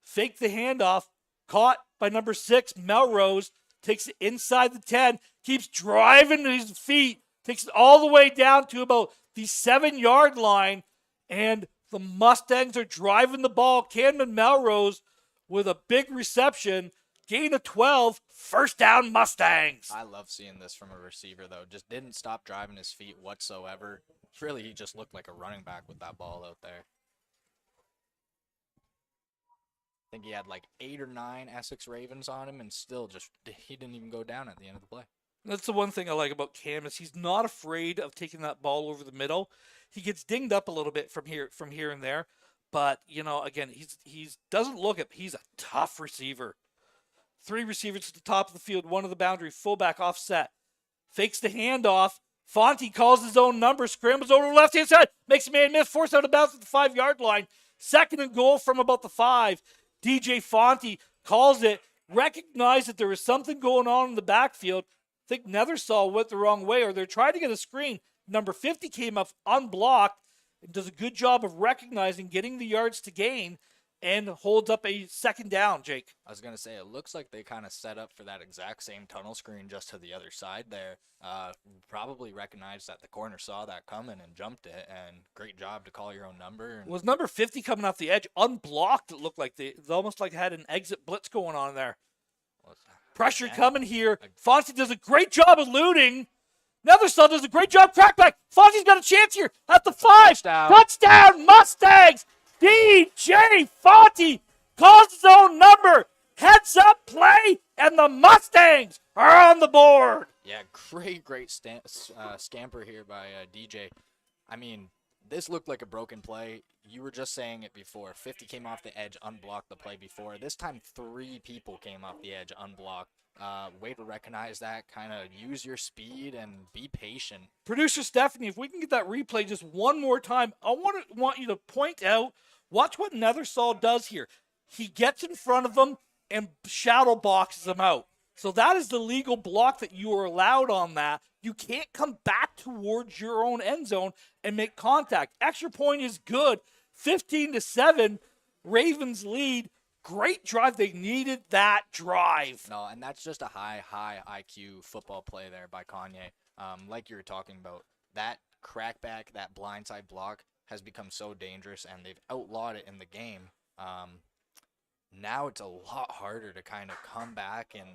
Fake the handoff. Caught by number 6, Melrose. Takes it inside the 10. Keeps driving his feet. Takes it all the way down to about the 7-yard line. And the Mustangs are driving the ball. Camden Melrose with a big reception. Gain of 12. First down, Mustangs. I love seeing this from a receiver, though. Just didn't stop driving his feet whatsoever. Really, he just looked like a running back with that ball out there. I think he had like 8 or 9 Essex Ravens on him, and still he didn't even go down at the end of the play. That's the one thing I like about Cam is he's not afraid of taking that ball over the middle. He gets dinged up a little bit from here and there, but again, he's doesn't look it. He's a tough receiver. 3 receivers at the top of the field, 1 to the boundary, fullback offset, fakes the handoff. Fonte calls his own number, scrambles over the left-hand side, makes a man miss, forced out of bounds at the 5-yard line. 2nd and goal from about the 5. DJ Fonte calls it, recognized that there was something going on in the backfield. I think Nethersall went the wrong way, or they're trying to get a screen. Number 50 came up unblocked and does a good job of recognizing, getting the yards to gain, and holds up a 2nd down, Jake. I was going to say, it looks like they kind of set up for that exact same tunnel screen just to the other side there. Probably recognized that the corner saw that coming and jumped it, and great job to call your own number. Was number 50 coming off the edge unblocked? It looked like they almost like had an exit blitz going on there. Pressure coming here. Fonte does a great job eluding. Nethersall does a great job crackback. Fonte's got a chance here at the 5. Touchdown Mustangs! DJ Fonte calls his own number. Heads up play, and the Mustangs are on the board. Yeah, great scamper here by DJ. I mean, this looked like a broken play. You were just saying it before. 50 came off the edge, unblocked the play before. This time, 3 people came off the edge, unblocked. Way to recognize that. Kind of use your speed and be patient. Producer Stephanie, if we can get that replay just one more time, I want you to point out, watch what Nethersall does here. He gets in front of them and shadow boxes them out. So that is the legal block that you are allowed on that. You can't come back towards your own end zone and make contact. Extra point is good. 15-7, Ravens lead. Great drive. They needed that drive. No, and that's just a high IQ football play there by Kanye. Like you were talking about, that crackback, that blindside block has become so dangerous, and they've outlawed it in the game. Now it's a lot harder to kind of come back and,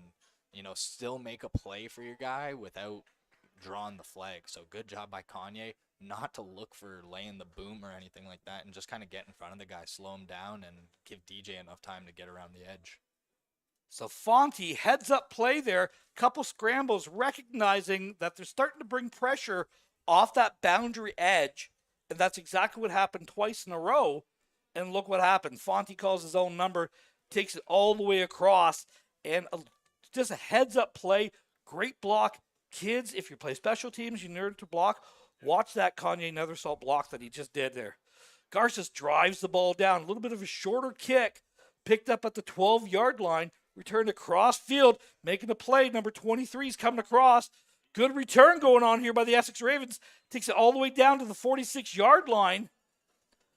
still make a play for your guy without drawing the flag. So good job by Kanye not to look for laying the boom or anything like that, and just kind of get in front of the guy, slow him down, and give DJ enough time to get around the edge. So Fonte heads up play there, couple scrambles, recognizing that they're starting to bring pressure off that boundary edge, and that's exactly what happened twice in a row. And look what happened. Fonte calls his own number, takes it all the way across, and just a heads up play. Great block. Kids, if you play special teams, you learn to block. Watch that Kanye Nethersall block that he just did there. Garces drives the ball down. A little bit of a shorter kick. Picked up at the 12-yard line. Returned across field. Making the play. Number 23 is coming across. Good return going on here by the Essex Ravens. Takes it all the way down to the 46-yard line.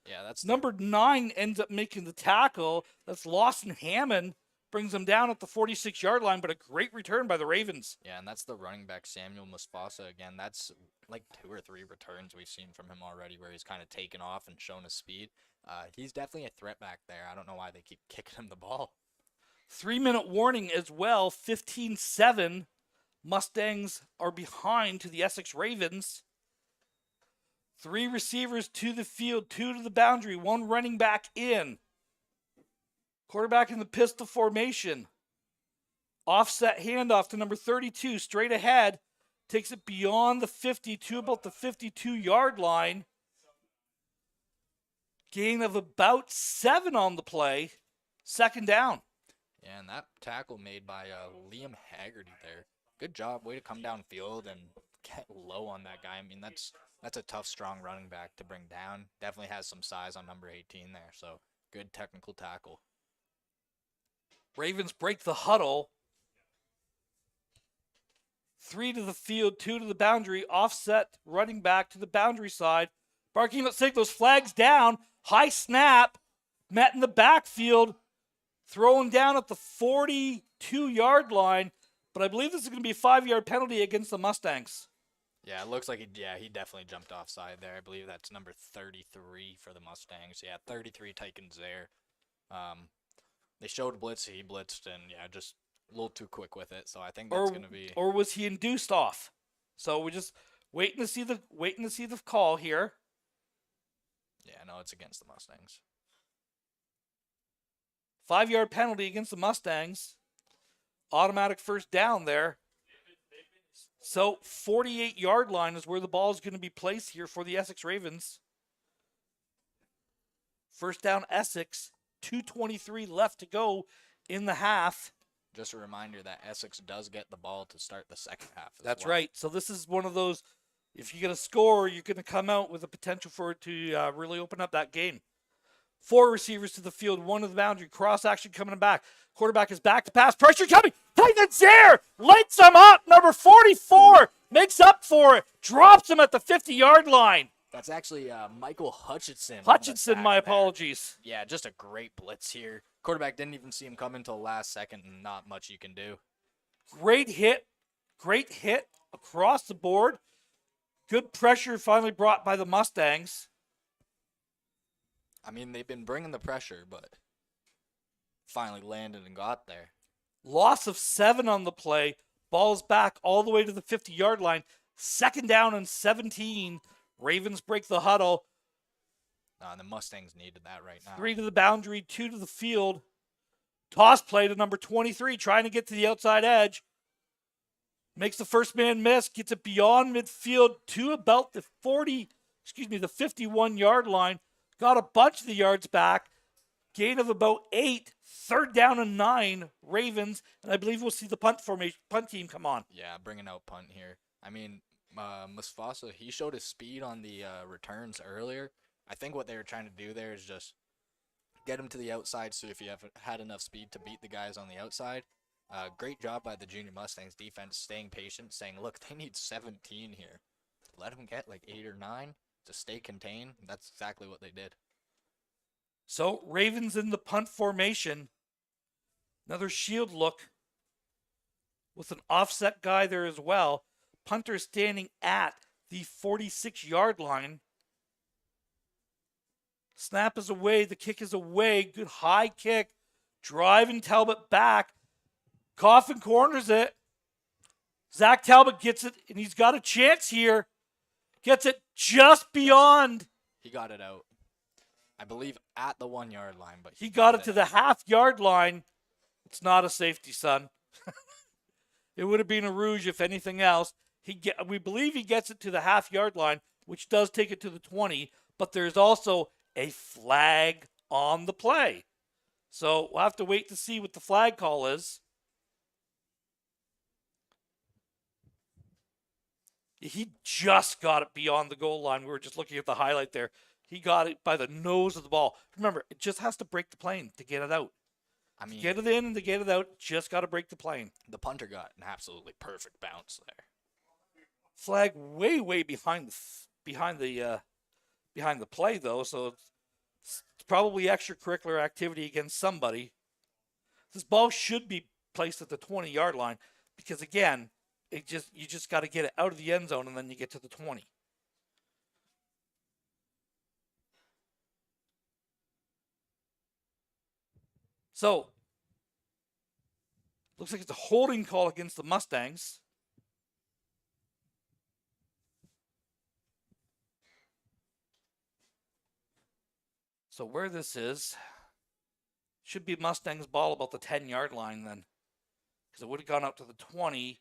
Yeah, that's number 9 ends up making the tackle. That's Lawson Hammond. brings them down at the 46-yard line, but a great return by the Ravens. Yeah, and that's the running back, Samuel Mustasa. Again, that's like 2 or 3 returns we've seen from him already where he's kind of taken off and shown his speed. He's definitely a threat back there. I don't know why they keep kicking him the ball. 3-minute warning as well, 15-7. Mustangs are behind to the Essex Ravens. 3 receivers to the field, 2 to the boundary, 1 running back in. Quarterback in the pistol formation. Offset handoff to number 32, straight ahead. Takes it beyond the 50 to about the 52-yard line. Gain of about 7 on the play. Second down. Yeah, and that tackle made by Liam Haggerty there. Good job. Way to come downfield and get low on that guy. I mean, that's a tough, strong running back to bring down. Definitely has some size on number 18 there, so good technical tackle. Ravens break the huddle. 3 to the field, 2 to the boundary. Offset running back to the boundary side. Barking out signals, flags down. High snap. Met in the backfield. Thrown down at the 42-yard line. But I believe this is going to be a 5-yard penalty against the Mustangs. Yeah, it looks like he definitely jumped offside there. I believe that's number 33 for the Mustangs. Yeah, 33 Titans there. They showed blitz, he blitzed, and yeah, just a little too quick with it. So I think that's going to be. Or was he induced off? So we're just waiting to see the call here. Yeah, no, it's against the Mustangs. 5-yard penalty against the Mustangs. Automatic first down there. So 48-yard line is where the ball is going to be placed here for the Essex Ravens. First down Essex. 2:23 left to go in the half. Just a reminder that Essex does get the ball to start the second half. That's right. So this is one of those, if you're going to score, you're going to come out with the potential for it to really open up that game. 4 receivers to the field, 1 to the boundary. Cross action coming back. Quarterback is back to pass. Pressure coming. Titans there. Lights him up. Number 44 makes up for it. Drops him at the 50-yard line. That's actually Michael Hutchinson. My apologies. Yeah, just a great blitz here. Quarterback didn't even see him come until last second, and not much you can do. Great hit across the board. Good pressure finally brought by the Mustangs. I mean, they've been bringing the pressure, but finally landed and got there. Loss of 7 on the play. Ball's back all the way to the 50-yard line. Second down and 17. Ravens break the huddle. The Mustangs needed that right now. 3 to the boundary, 2 to the field. Toss play to number 23, trying to get to the outside edge. Makes the first man miss, gets it beyond midfield to about the 51-yard line. Got a bunch of the yards back. Gain of about 8. Third down and 9, Ravens. And I believe we'll see the punt team come on. Yeah, bringing out punt here. I mean, Mustasa, he showed his speed on the returns earlier. I think what they were trying to do there is just get him to the outside, so if you have had enough speed to beat the guys on the outside. Great job by the Junior Mustangs defense, staying patient, saying, look, they need 17 here. Let them get like 8 or 9 to stay contained. That's exactly what they did. So Ravens in the punt formation. Another shield look with an offset guy there as well. Punter standing at the 46-yard line. Snap is away. The kick is away. Good high kick. Driving Talbot back. Coffin corners it. Zach Talbot gets it, and he's got a chance here. Gets it just beyond. He got it out. I believe at the 1-yard line, but he got it to the half-yard line. It's not a safety, son. It would have been a rouge if anything else. We believe he gets it to the half-yard line, which does take it to the 20, but there's also a flag on the play. So we'll have to wait to see what the flag call is. He just got it beyond the goal line. We were just looking at the highlight there. He got it by the nose of the ball. Remember, it just has to break the plane to get it out. I mean, to get it in and to get it out, just got to break the plane. The punter got an absolutely perfect bounce there. Flag way behind the play though, so it's probably extracurricular activity against somebody. This ball should be placed at the 20-yard line because, again, you just got to get it out of the end zone and then you get to the 20. So, looks like it's a holding call against the Mustangs. So where this is, should be Mustangs ball about the 10-yard line then. Because it would have gone up to the 20,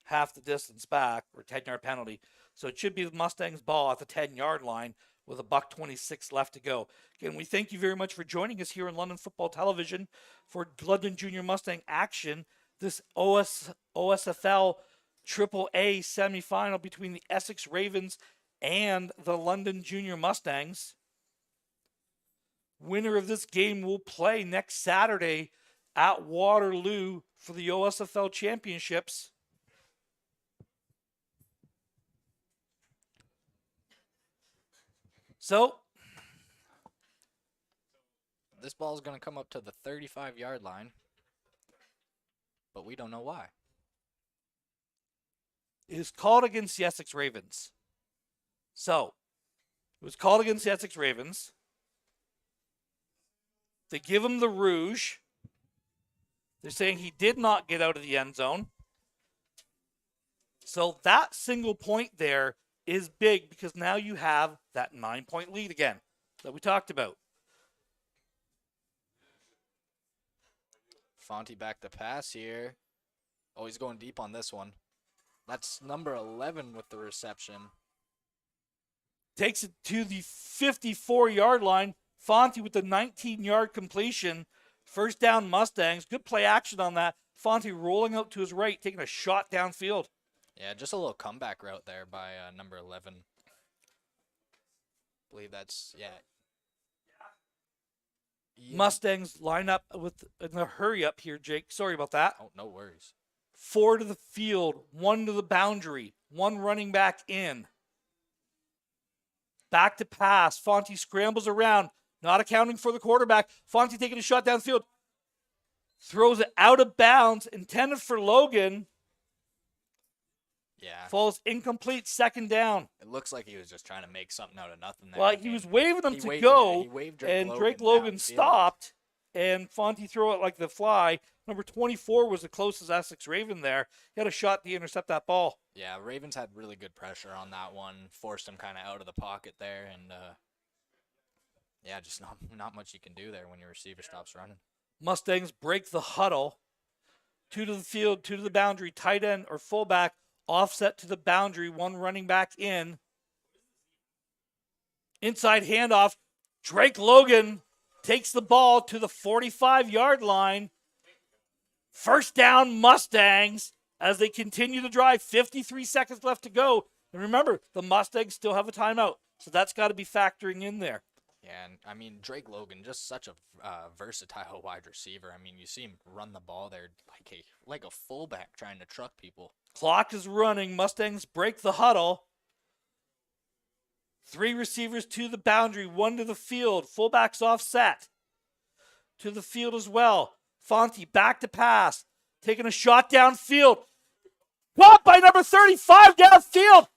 half the distance back, or 10-yard penalty. So it should be the Mustangs ball at the 10-yard line with a $1.26 left to go. Again, we thank you very much for joining us here on London Football Television for London Junior Mustang action. This OSFL-AAA semifinal between the Essex Ravens and the London Junior Mustangs. Winner of this game will play next Saturday at Waterloo for the OSFL Championships. So, this ball is going to come up to the 35-yard line, but we don't know why. It is called against the Essex Ravens. So, it was called against the Essex Ravens. They give him the rouge. They're saying he did not get out of the end zone. So that single point there is big because now you have that 9-point lead again that we talked about. Fonte back to pass here. Oh, he's going deep on this one. That's number 11 with the reception. Takes it to the 54-yard line. Fonte with the 19-yard completion. First down Mustangs. Good play action on that. Fonte rolling out to his right, taking a shot downfield. Yeah, just a little comeback route there by number 11. Believe that's, yeah. Mustangs line up in a hurry up here, Jake. Sorry about that. Oh, no worries. 4 to the field, 1 to the boundary, 1 running back in. Back to pass. Fonte scrambles around, not accounting for the quarterback. Fonte taking a shot downfield. Throws it out of bounds, intended for Logan. Yeah. Falls incomplete, second down. It looks like he was just trying to make something out of nothing there. Well, he was waving him to go, he waved and Drake Logan downfield. stopped, and Fonte threw it like the fly. Number 24 was the closest Essex Raven there. He had a shot to intercept that ball. Yeah, Ravens had really good pressure on that one. Forced him kind of out of the pocket there, and yeah, just not much you can do there when your receiver stops running. Mustangs break the huddle. 2 to the field, 2 to the boundary, tight end or fullback, offset to the boundary, 1 running back in. Inside handoff. Drake Logan takes the ball to the 45-yard line. First down Mustangs as they continue to drive. 53 seconds left to go. And remember, the Mustangs still have a timeout. So that's got to be factoring in there. Yeah, and I mean, Drake Logan, just such a versatile wide receiver. I mean, you see him run the ball there like a fullback trying to truck people. Clock is running. Mustangs break the huddle. 3 receivers to the boundary, 1 to the field. Fullbacks offset. To the field as well. Fonte back to pass. Taking a shot downfield. Caught by number 35 downfield.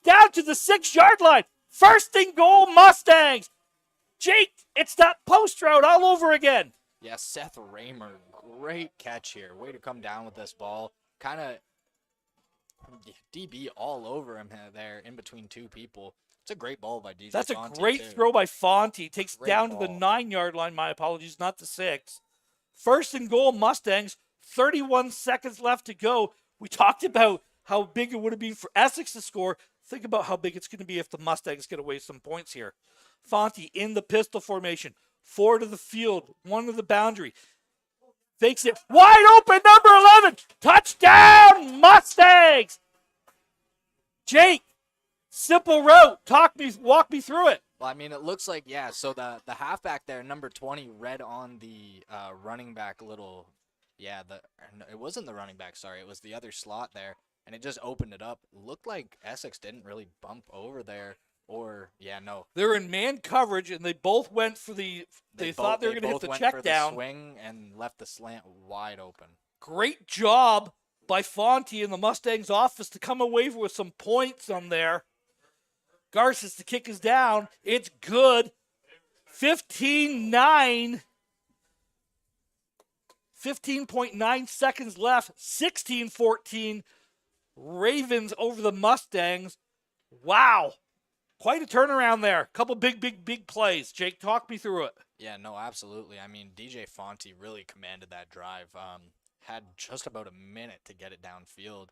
Down to the 6-yard line. First and goal, Mustangs. Jake, it's that post route all over again. Yeah, Seth Raymer, great catch here. Way to come down with this ball. Kind of DB all over him there in between 2 people. It's a great ball by DJ That's Fonte, a great too. throw by Fonte. Takes Great down ball. to the 9-yard line. My apologies, not the 6. First and goal, Mustangs. 31 seconds left to go. We talked about how big it would have been for Essex to score. Think about how big it's going to be if the Mustangs get away some points here. Fonte in the pistol formation. 4 to the field, 1 to the boundary. Fakes it. Wide open, number 11. Touchdown, Mustangs. Jake, simple route. Walk me through it. Well, I mean, it looks like, yeah, so the halfback there, number 20, read on the running back little, yeah, it wasn't the running back, sorry, it was the other slot there, and it just opened it up. Looked like Essex didn't really bump over there. Or yeah, no. They're in man coverage, and they both went for the. They thought they were going to hit the check down. The swing and left the slant wide open. Great job by Fonte in the Mustangs office to come away with some points on there. Garces, the kick is down. It's good. 15-9. 15.9 seconds left. 16-14. Ravens over the Mustangs. Wow. Quite a turnaround there. Couple big plays. Jake, talk me through it. Yeah, no, absolutely. I mean, DJ Fonte really commanded that drive. Had just about a minute to get it downfield.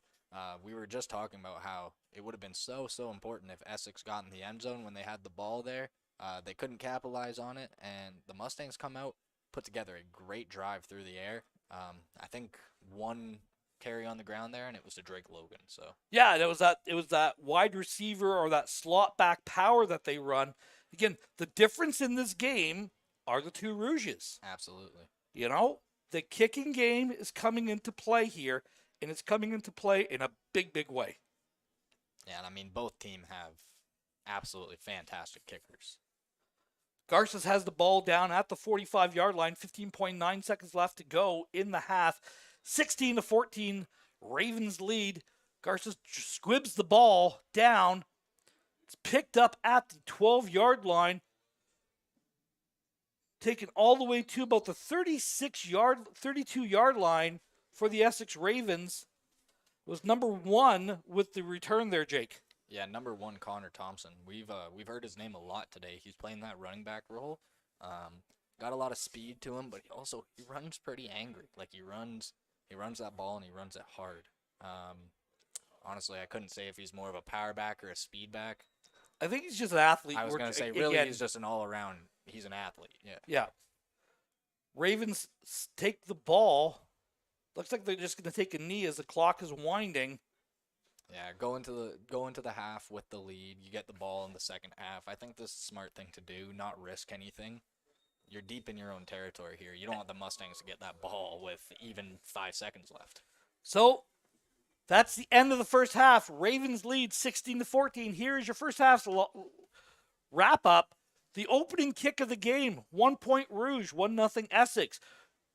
We were just talking about how it would have been so important if Essex got in the end zone when they had the ball there. They couldn't capitalize on it, and the Mustangs come out, put together a great drive through the air. I think one carry on the ground there, and it was to Drake Logan. So yeah, it was that wide receiver or that slot back power that they run. Again, the difference in this game are the two Rouges. Absolutely. You know, the kicking game is coming into play here, and it's coming into play in a big way. Yeah, and I mean, both teams have absolutely fantastic kickers. Garces has the ball down at the 45-yard line, 15.9 seconds left to go in the half. 16-14, Ravens lead. Garces squibs the ball down. It's picked up at the 12-yard line. Taken all the way to about the 32-yard line for the Essex Ravens. It was number 1 with the return there, Jake. Yeah, number 1, Connor Thompson. We've heard his name a lot today. He's playing that running back role. Got a lot of speed to him, but he runs pretty angry. Like he runs that ball and he runs it hard. Honestly, I couldn't say if he's more of a power back or a speed back. I think he's just an athlete. I was going to say, really, he's just an all-around. He's an athlete. Yeah. Ravens take the ball. Looks like they're just going to take a knee as the clock is winding. Yeah, go into the half with the lead. You get the ball in the second half. I think this is a smart thing to do, not risk anything. You're deep in your own territory here. You don't want the Mustangs to get that ball with even 5 seconds left. So that's the end of the first half. Ravens lead 16-14. Here is your first half's wrap up. The opening kick of the game, 1 point Rouge, 1-0 Essex.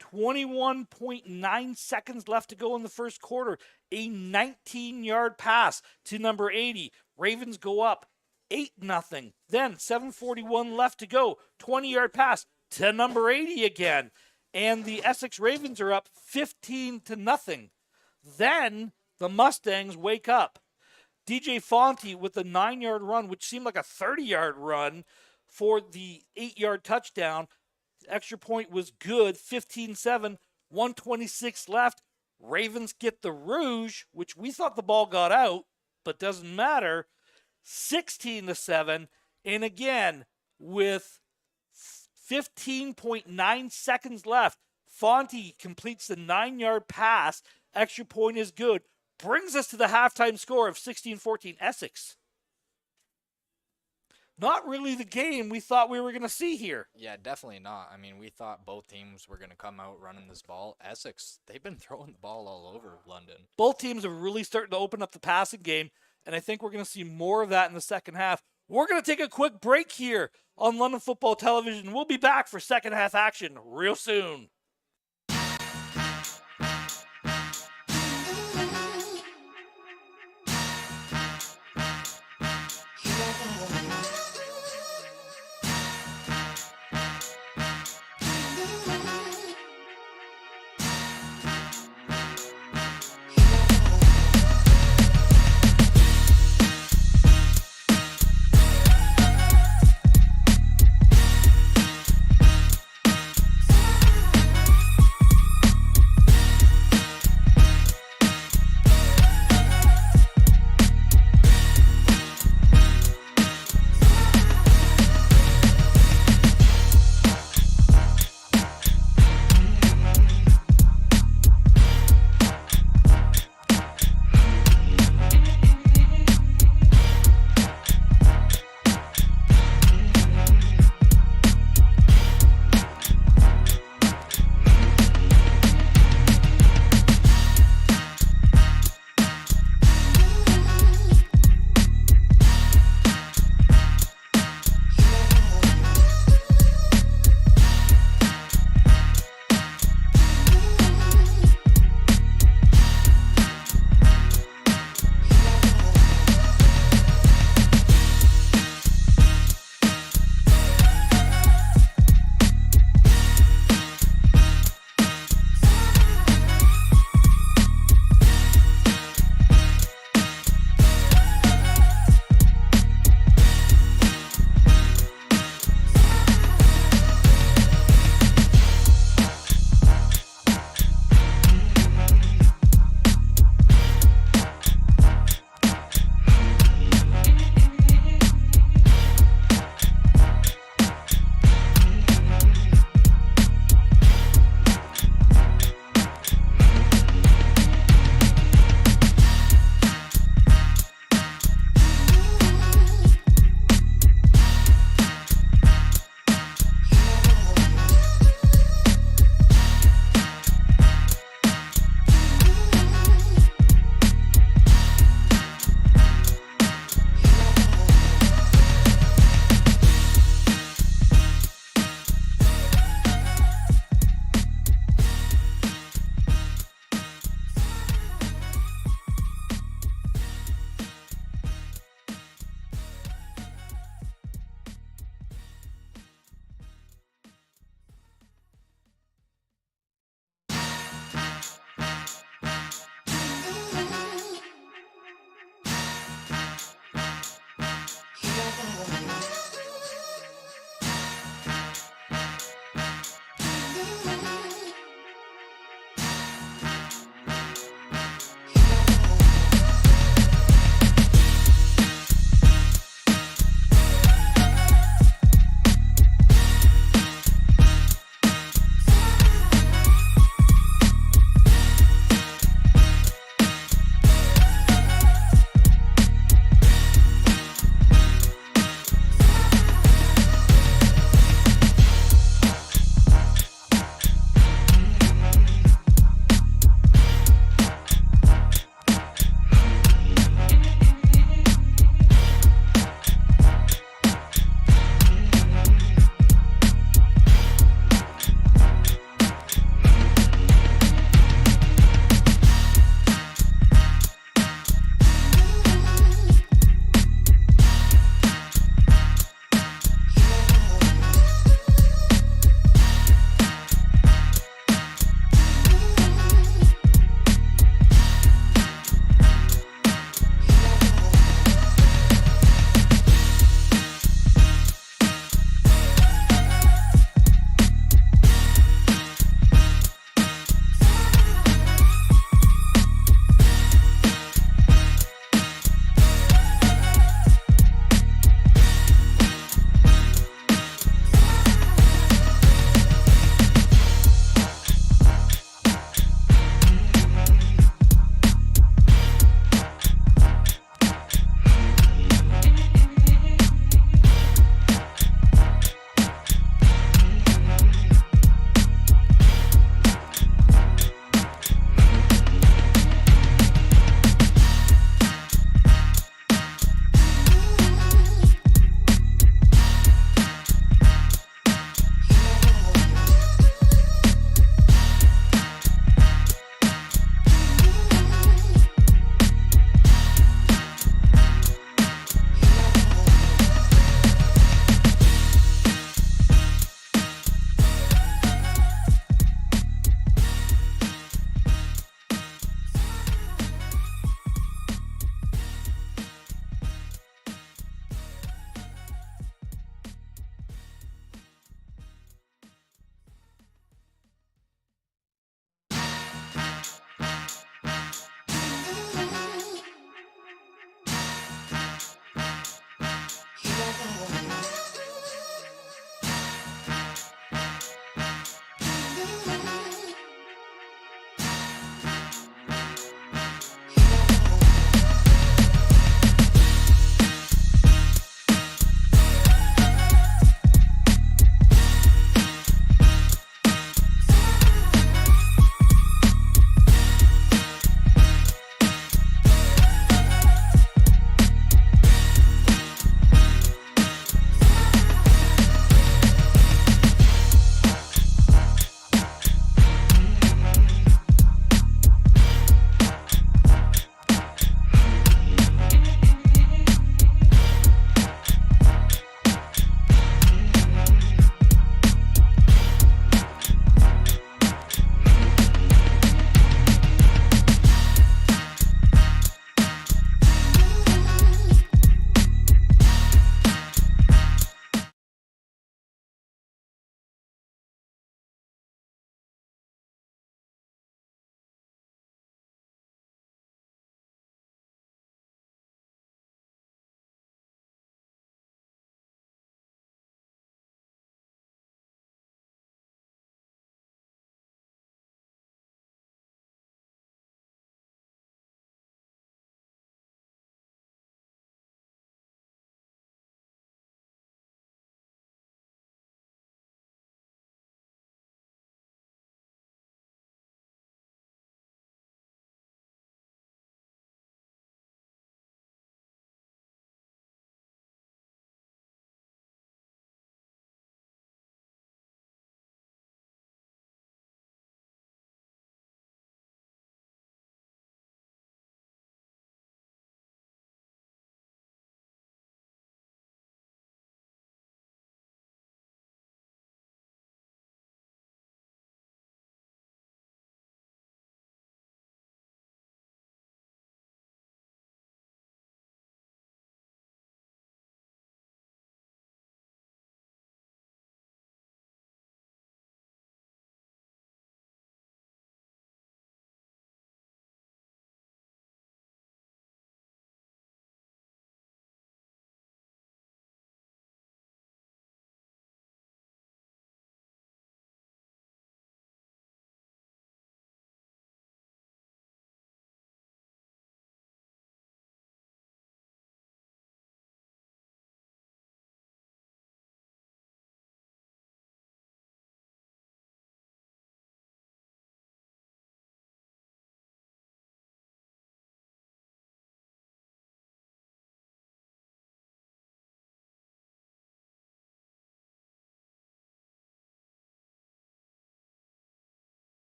21.9 seconds left to go in the first quarter. A 19-yard pass to number 80. Ravens go up 8-0. Then 7:41 left to go. 20-yard pass to number 80 again. And the Essex Ravens are up 15-0. Then the Mustangs wake up. DJ Fonte with a 9-yard run, which seemed like a 30-yard run for the 8-yard touchdown. Extra point was good, 15-7, 1:26 left. Ravens get the Rouge, which we thought the ball got out, but doesn't matter, 16-7. And again, with 15.9 seconds left, Fonte completes the 9-yard pass. Extra point is good. Brings us to the halftime score of 16-14 Essex. Not really the game we thought we were going to see here. Yeah, definitely not. I mean, we thought both teams were going to come out running this ball. Essex, they've been throwing the ball all over London. Both teams are really starting to open up the passing game, and I think we're going to see more of that in the second half. We're going to take a quick break here on London Football Television. We'll be back for second half action real soon.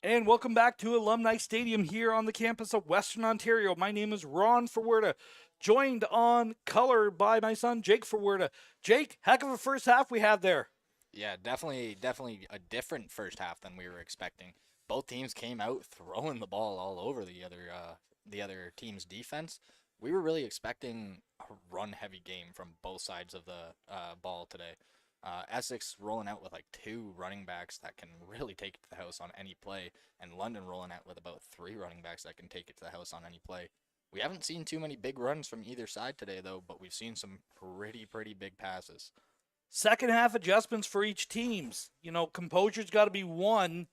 And welcome back to Alumni Stadium here on the campus of Western Ontario. My name is Ron Ferwerda, joined on color by my son Jake Ferwerda. Jake, heck of a first half we had there. Yeah, definitely a different first half than we were expecting. Both teams came out throwing the ball all over the other team's defense. We were really expecting a run-heavy game from both sides of the ball today. Essex rolling out with like 2 running backs that can really take it to the house on any play, and London rolling out with about 3 running backs that can take it to the house on any play. We haven't seen too many big runs from either side today, though, but we've seen some pretty big passes. Second half adjustments for each teams. Composure's got to be one.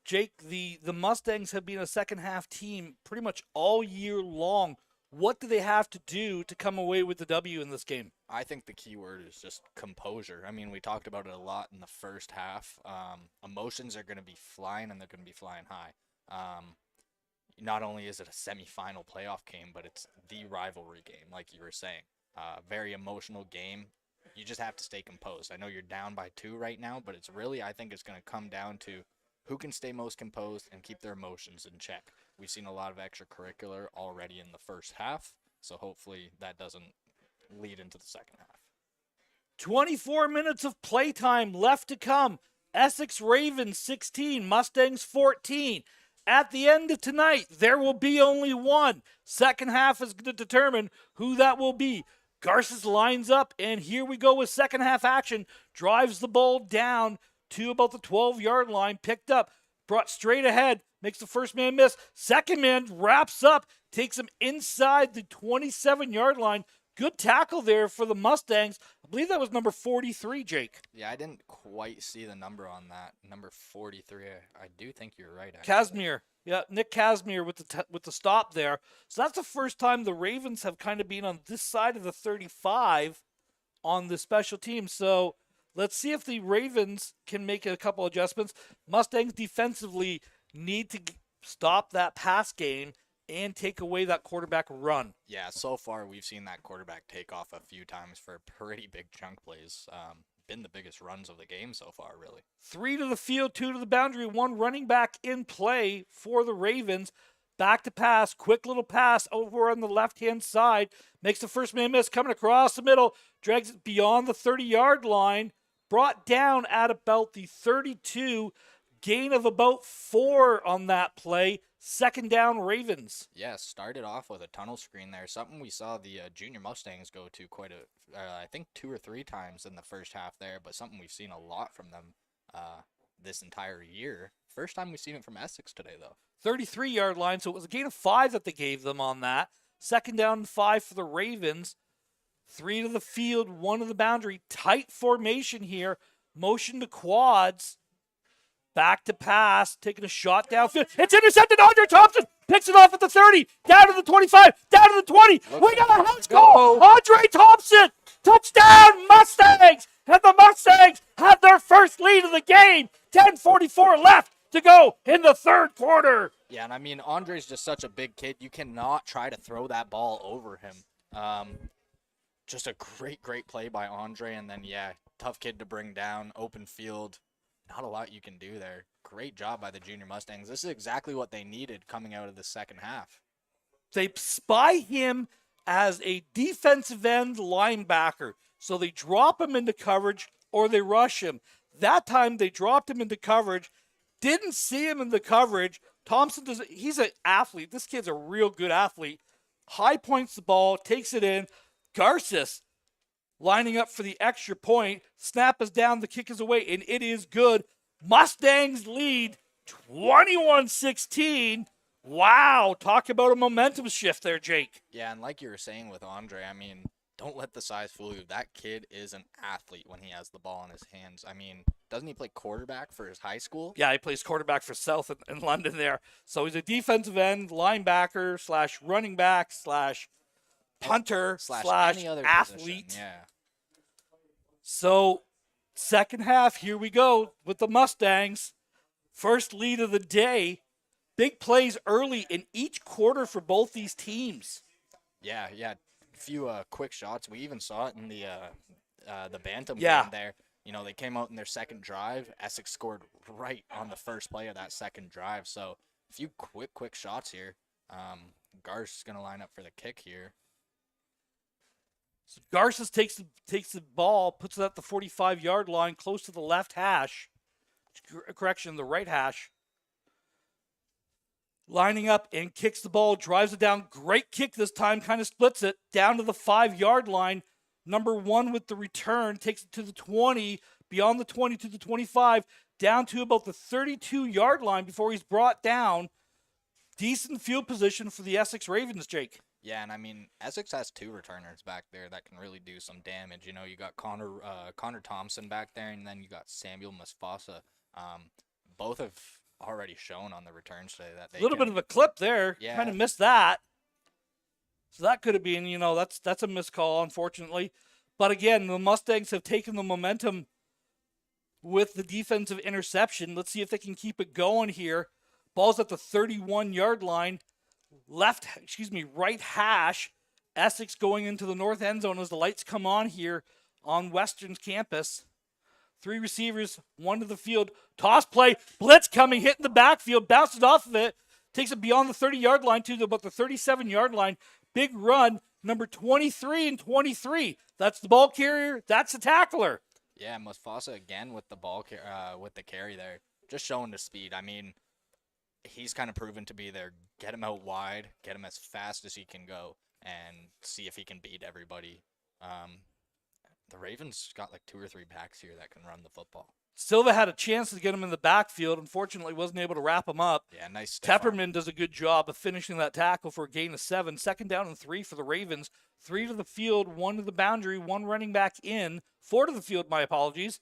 Jake, the Mustangs have been a second half team pretty much all year long. What do they have to do to come away with the W in this game? I think the key word is just composure. I mean, we talked about it a lot in the first half. Emotions are going to be flying, and they're going to be flying high. Not only is it a semifinal playoff game, but it's the rivalry game, like you were saying. Very emotional game. You just have to stay composed. I know you're down by 2 right now, but I think it's going to come down to who can stay most composed and keep their emotions in check. We've seen a lot of extracurricular already in the first half, so hopefully that doesn't lead into the second half. 24 minutes of playtime left to come. Essex Ravens 16, Mustangs 14. At the end of tonight, there will be only one. Second half is going to determine who that will be. Garces lines up, and here we go with second half action. Drives the ball down to about the 12-yard line, picked up, brought straight ahead, makes the first man miss. Second man wraps up, takes him inside the 27-yard line. Good tackle there for the Mustangs. I believe that was number 43, Jake. Yeah, I didn't quite see the number on that. Number 43. I do think you're right, actually. Casimir. Yeah, Nick Casimir with the stop there. So that's the first time the Ravens have kind of been on this side of the 35 on the special team. So let's see if the Ravens can make a couple adjustments. Mustangs defensively need to stop that pass game and take away that quarterback run. Yeah, so far we've seen that quarterback take off a few times for pretty big chunk plays. Been the biggest runs of the game so far, really. 3 to the field, 2 to the boundary, 1 running back in play for the Ravens. Back to pass, quick little pass over on the left-hand side. Makes the first man miss, coming across the middle, drags it beyond the 30-yard line. Brought down at about the 32, gain of about 4 on that play. Second down, Ravens. Yeah, started off with a tunnel screen there. Something we saw the junior Mustangs go to I think 2 or 3 times in the first half there, but something we've seen a lot from them this entire year. First time we've seen it from Essex today, though. 33-yard line, so it was a gain of 5 that they gave them on that. Second down and 5 for the Ravens. 3 to the field, 1 to the boundary. Tight formation here. Motion to quads. Back to pass, taking a shot downfield. It's intercepted. Andre Thompson picks it off at the 30, down to the 25, down to the 20. We got a house goal. Andre Thompson, touchdown Mustangs. And the Mustangs have their first lead of the game. 10:44 left to go in the third quarter. Yeah, and I mean, Andre's just such a big kid. You cannot try to throw that ball over him. Just a great play by Andre. And then, yeah, tough kid to bring down, open field. Not a lot you can do there. Great job by the junior Mustangs. This is exactly what they needed coming out of the second half. They spy him as a defensive end linebacker. So they drop him into coverage or they rush him. That time they dropped him into coverage. Didn't see him in the coverage. Thompson he's an athlete. This kid's a real good athlete. High points the ball, takes it in. Garces lining up for the extra point. Snap is down, the kick is away, and it is good. Mustangs lead 21-16. Wow, talk about a momentum shift there, Jake. Yeah, and like you were saying with Andre, I mean, don't let the size fool you. That kid is an athlete when he has the ball in his hands. I mean, doesn't he play quarterback for his high school? Yeah, he plays quarterback for South in London there. So he's a defensive end, linebacker, / running back, / punter, / any other athlete. position. Yeah. So, second half, here we go with the Mustangs. First lead of the day. Big plays early in each quarter for both these teams. Yeah. A few quick shots. We even saw it in the Bantam Yeah. game there. they came out in their second drive. Essex scored right on the first play of that second drive. So a few quick shots here. Garsh going to line up for the kick here. So Garces takes the ball, puts it at the 45-yard line, close to the left hash. Correction, the right hash. Lining up and kicks the ball, drives it down. Great kick this time, kind of splits it down to the 5-yard line. Number 1 with the return takes it to the 20, beyond the 20 to the 25, down to about the 32-yard line before he's brought down. Decent field position for the Essex Ravens, Jake. Yeah, and I mean, Essex has 2 returners back there that can really do some damage. You got Connor Thompson back there, and then you got Samuel Mufasa. Both have already shown on the returns today that they a little bit of a clip there. Yeah. Kind of missed that. So that could have been, that's a missed call, unfortunately. But again, the Mustangs have taken the momentum with the defensive interception. Let's see if they can keep it going here. Ball's at the 31-yard line. Right hash. Essex going into the north end zone as the lights come on here on Western's campus. 3 receivers, 1 to the field. Toss play, blitz coming, hitting the backfield, bounces off of it, takes it beyond the 30-yard line to about the 37-yard line. Big run, number 23 and 23. That's the ball carrier. That's the tackler. Yeah, Mufasa again with the ball, with the carry there, just showing the speed. I mean, he's kind of proven to be there. Get him out wide, get him as fast as he can go, and see if he can beat everybody. The Ravens got like 2 or 3 backs here that can run the football. Silva had a chance to get him in the backfield. Unfortunately, wasn't able to wrap him up. Yeah, nice. Tepperman does a good job of finishing that tackle for a gain of 7. 2nd down and 3 for the Ravens. 3 to the field, 1 to the boundary, 1 running back in. 4 to the field, my apologies.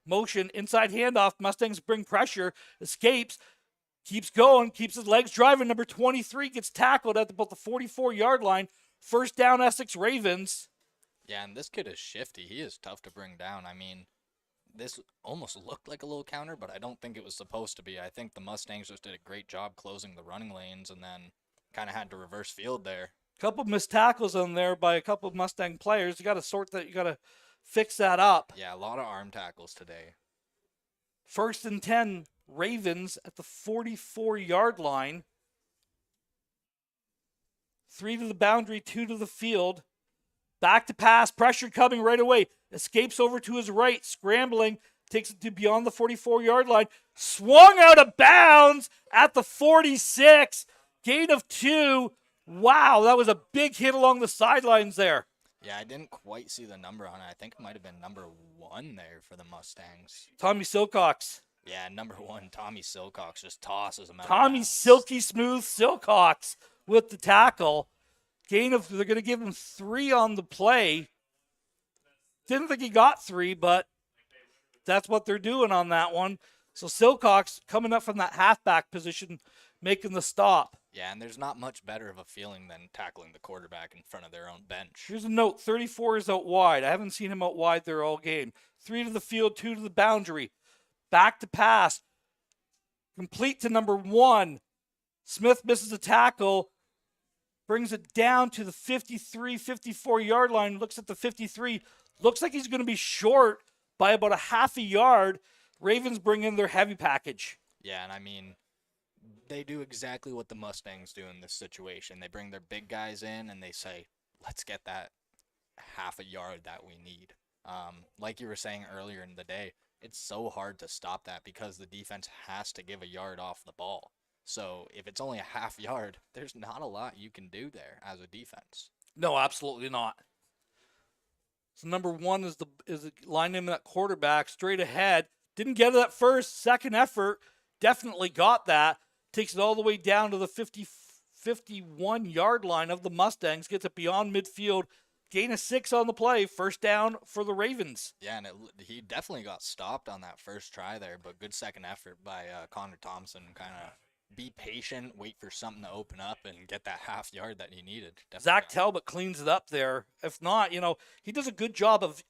Motion, inside handoff. Mustangs bring pressure. Escapes. Keeps going. Keeps his legs driving. Number 23 gets tackled at about the 44-yard line. 1st down, Essex Ravens. Yeah, and this kid is shifty. He is tough to bring down. I mean, this almost looked like a little counter, but I don't think it was supposed to be. I think the Mustangs just did a great job closing the running lanes and then kind of had to reverse field there. Couple missed tackles on there by a couple of Mustang players. You got to sort that. You got to fix that up. Yeah, a lot of arm tackles today. 1st and 10, Ravens at the 44-yard line. 3 to the boundary, 2 to the field. Back to pass, pressure coming right away. Escapes over to his right, scrambling, takes it to beyond the 44-yard line. Swung out of bounds at the 46. Gain of 2. Wow, that was a big hit along the sidelines there. Yeah, I didn't quite see the number on it. I think it might have been number 1 there for the Mustangs. Tommy Silcox. Yeah, number 1, Tommy Silcox just tosses him out. Tommy Silky Smooth Silcox with the tackle. Gain of, they're going to give him 3 on the play. Didn't think he got 3, but that's what they're doing on that one. So Silcox coming up from that halfback position, making the stop. Yeah, and there's not much better of a feeling than tackling the quarterback in front of their own bench. Here's a note, 34 is out wide. I haven't seen him out wide there all game. 3 to the field, 2 to the boundary. Back to pass. Complete to number 1. Smith misses a tackle. Brings it down to the 53, 54-yard line. Looks at the 53. Looks like he's going to be short by about a half a yard. Ravens bring in their heavy package. Yeah, and I mean, they do exactly what the Mustangs do in this situation. They bring their big guys in and they say, let's get that half a yard that we need. Like you were saying earlier in the day, it's so hard to stop that because the defense has to give a yard off the ball. So if it's only a half yard, there's not a lot you can do there as a defense. No, absolutely not. So number 1 is line him at quarterback straight ahead. Didn't get it at first, second effort. Definitely got that. Takes it all the way down to the 51-yard line of the Mustangs. Gets it beyond midfield. Gain of 6 on the play. 1st down for the Ravens. Yeah, and he definitely got stopped on that first try there, but good second effort by Connor Thompson. Kind of be patient, wait for something to open up, and get that half yard that he needed. Definitely. Zach Talbot cleans it up there. If not, he does a good job of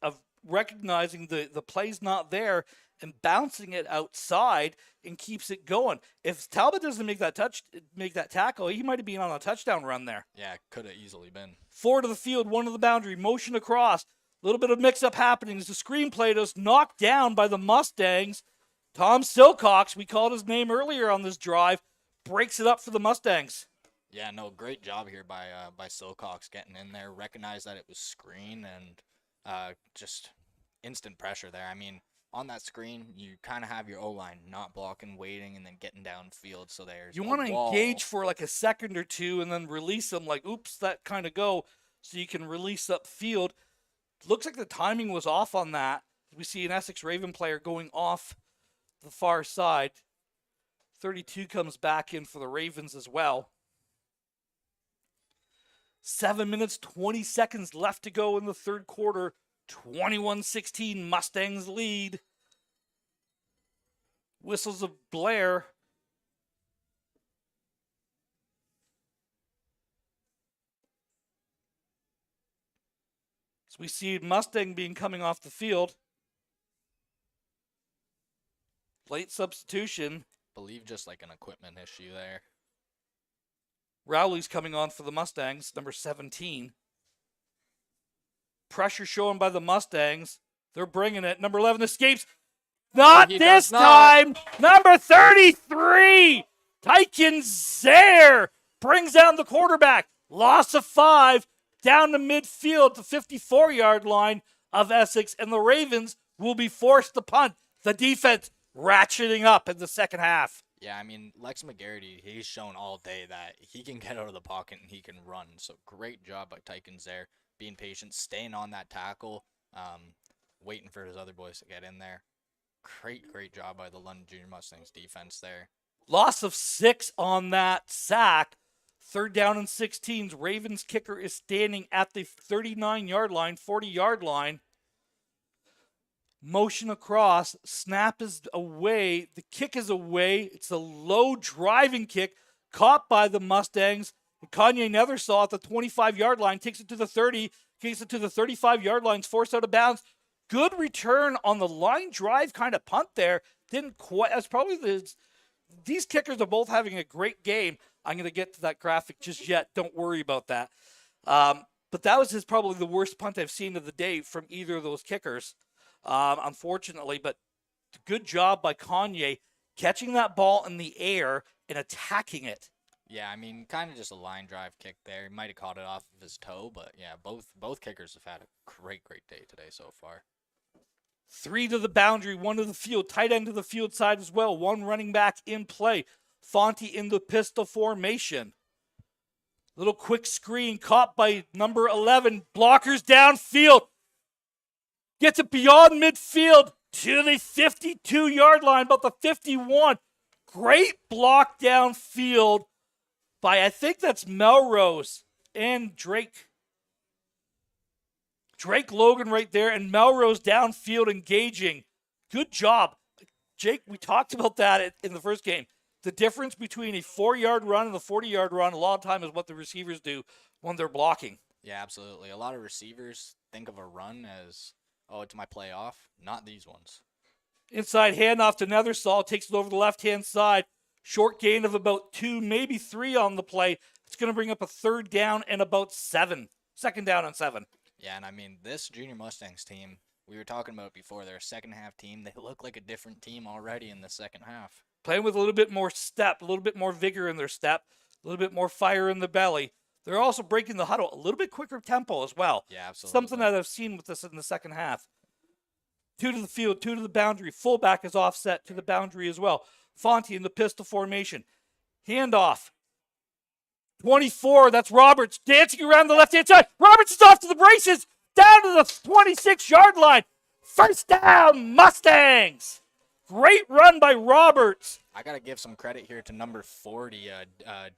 recognizing the play's not there and bouncing it outside and keeps it going. If Talbot doesn't make that tackle, he might have been on a touchdown run there. Yeah, could have easily been. 4 to the field, 1 to the boundary, motion across. A little bit of mix-up happening as the screen play is knocked down by the Mustangs. Tom Silcox, we called his name earlier on this drive, breaks it up for the Mustangs. Yeah, no, great job here by Silcox getting in there, recognized that it was screen, and just instant pressure there. I mean, on that screen, you kind of have your O-line not blocking, waiting, and then getting downfield. So there's you want to engage for like a second or two and then release them like, oops, that kind of go, so you can release upfield. Looks like the timing was off on that. We see an Essex Raven player going off the far side. 32 comes back in for the Ravens as well. 7 minutes, 20 seconds left to go in the third quarter. 21-16, Mustangs lead. Whistles of Blair. So we see Mustang being coming off the field. Late substitution. Believe just like an equipment issue there. Rowley's coming on for the Mustangs, number 17. Pressure shown by the Mustangs. They're bringing it. Number 11 escapes. Not this time. Number 33. Tyken Zaire brings down the quarterback. Loss of 5 down to midfield, the 54-yard line of Essex, and the Ravens will be forced to punt. The defense ratcheting up in the second half. Yeah, I mean, Lex McGarity, he's shown all day that he can get out of the pocket and he can run. So great job by Tykins there, being patient, staying on that tackle, waiting for his other boys to get in there. Great job by the London Junior Mustangs defense there. Loss of 6 on that sack. 3rd down and 16. Ravens kicker is standing at the 39-yard line, 40-yard line. Motion across. Snap is away. The kick is away. It's a low driving kick caught by the Mustangs. Kanye Nethersaw at the 25-yard line takes it to the 30, takes it to the 35-yard line, forced out of bounds. Good return on the line drive kind of punt there. Didn't quite. That's probably these kickers are both having a great game. I'm going to get to that graphic just yet. Don't worry about that. But that was probably the worst punt I've seen of the day from either of those kickers. Unfortunately, but good job by Kanye catching that ball in the air and attacking it. Yeah, I mean, kind of just a line drive kick there. He might have caught it off of his toe, but yeah, both kickers have had a great day today so far. 3 to the boundary, 1 to the field, tight end to the field side as well. 1 running back in play. Fonte in the pistol formation. Little quick screen caught by number 11. Blockers downfield. Gets it beyond midfield to the 52-yard line, about the 51. Great block downfield by, I think that's Melrose and Drake. Drake Logan right there, and Melrose downfield engaging. Good job. Jake, we talked about that in the first game. The difference between a 4-yard run and the 40-yard run a lot of time is what the receivers do when they're blocking. Yeah, absolutely. A lot of receivers think of a run as, oh, it's my play off. Not these ones. Inside handoff to Nethersaw, takes it over the left-hand side. Short gain of about 2, maybe 3 on the play. It's going to bring up a 3rd down and about 7. 2nd down and 7. Yeah, and I mean, this Junior Mustangs team, we were talking about before, they're a second-half team. They look like a different team already in the second half. Playing with a little bit more step, a little bit more vigor in their step, a little bit more fire in the belly. They're also breaking the huddle a little bit quicker tempo as well. Yeah, absolutely. Something that I've seen with this in the second half. 2 to the field, 2 to the boundary. Fullback is offset to the boundary as well. Fonte in the pistol formation. Handoff. 24, that's Roberts dancing around the left-hand side. Roberts is off to the braces, down to the 26-yard line. 1st down, Mustangs. Great run by Roberts. I got to give some credit here to number 40,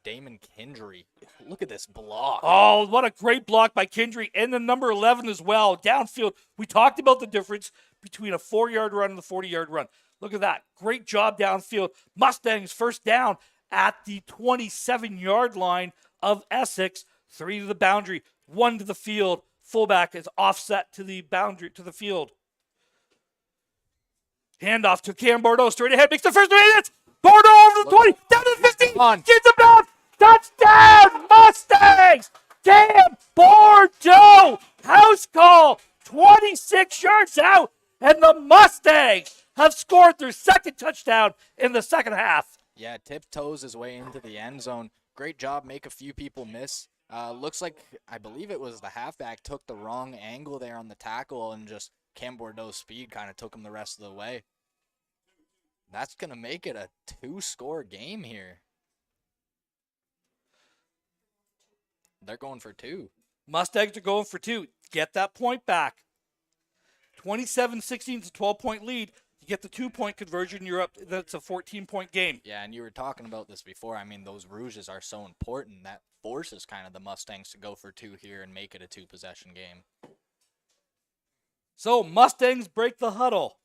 Damon Kindry. Look at this block. Oh, what a great block by Kindry. And the number 11 as well, downfield. We talked about the difference between a 4-yard run and the 40-yard run. Look at that. Great job downfield. Mustangs 1st down at the 27-yard line of Essex. 3 to the boundary, 1 to the field. Fullback is offset to the boundary, to the field. Handoff to Cam Bordeaux, straight ahead, makes the first minute. Bordeaux over the 20, down to the 15, gets him down. Touchdown, Mustangs! Cam Bordeaux, house call. 26 yards out, and the Mustangs have scored their second touchdown in the second half. Yeah, tiptoes his way into the end zone. Great job, make a few people miss. Looks like, I believe it was the halfback took the wrong angle there on the tackle, and just Cam Bordeaux's speed kind of took him the rest of the way. That's going to make it a 2-score game here. They're going for 2. Mustangs are going for 2. Get that point back. 27-16 is a 12-point lead. You get the 2-point conversion, you're up. That's a 14-point game. Yeah, and you were talking about this before. I mean, those rouges are so important. That forces kind of the Mustangs to go for 2 here and make it a 2-possession game. So Mustangs break the huddle.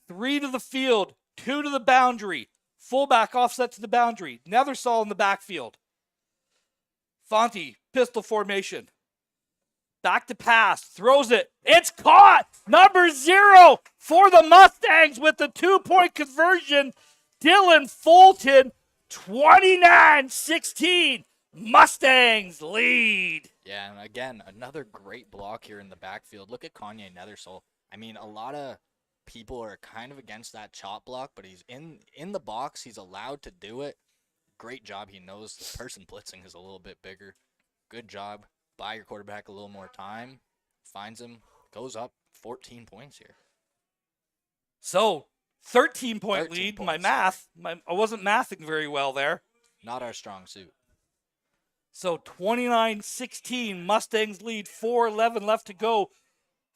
3 to the field, 2 to the boundary. Fullback offset to the boundary. Nethersall in the backfield. Fonte, pistol formation. Back to pass, throws it. It's caught! Number 0 for the Mustangs with the 2-point conversion. Dylan Fulton, 29-16. Mustangs lead. Yeah, and again, another great block here in the backfield. Look at Kanye Nethersall. I mean, a lot of people are kind of against that chop block, but he's in the box. He's allowed to do it. Great job. He knows the person blitzing is a little bit bigger. Good job. Buy your quarterback a little more time. Finds him. Goes up 14 points here. So, 13-point 13 lead. points. My math, I wasn't mathing very well there. Not our strong suit. So 29-16, Mustangs lead, 4:11 left to go.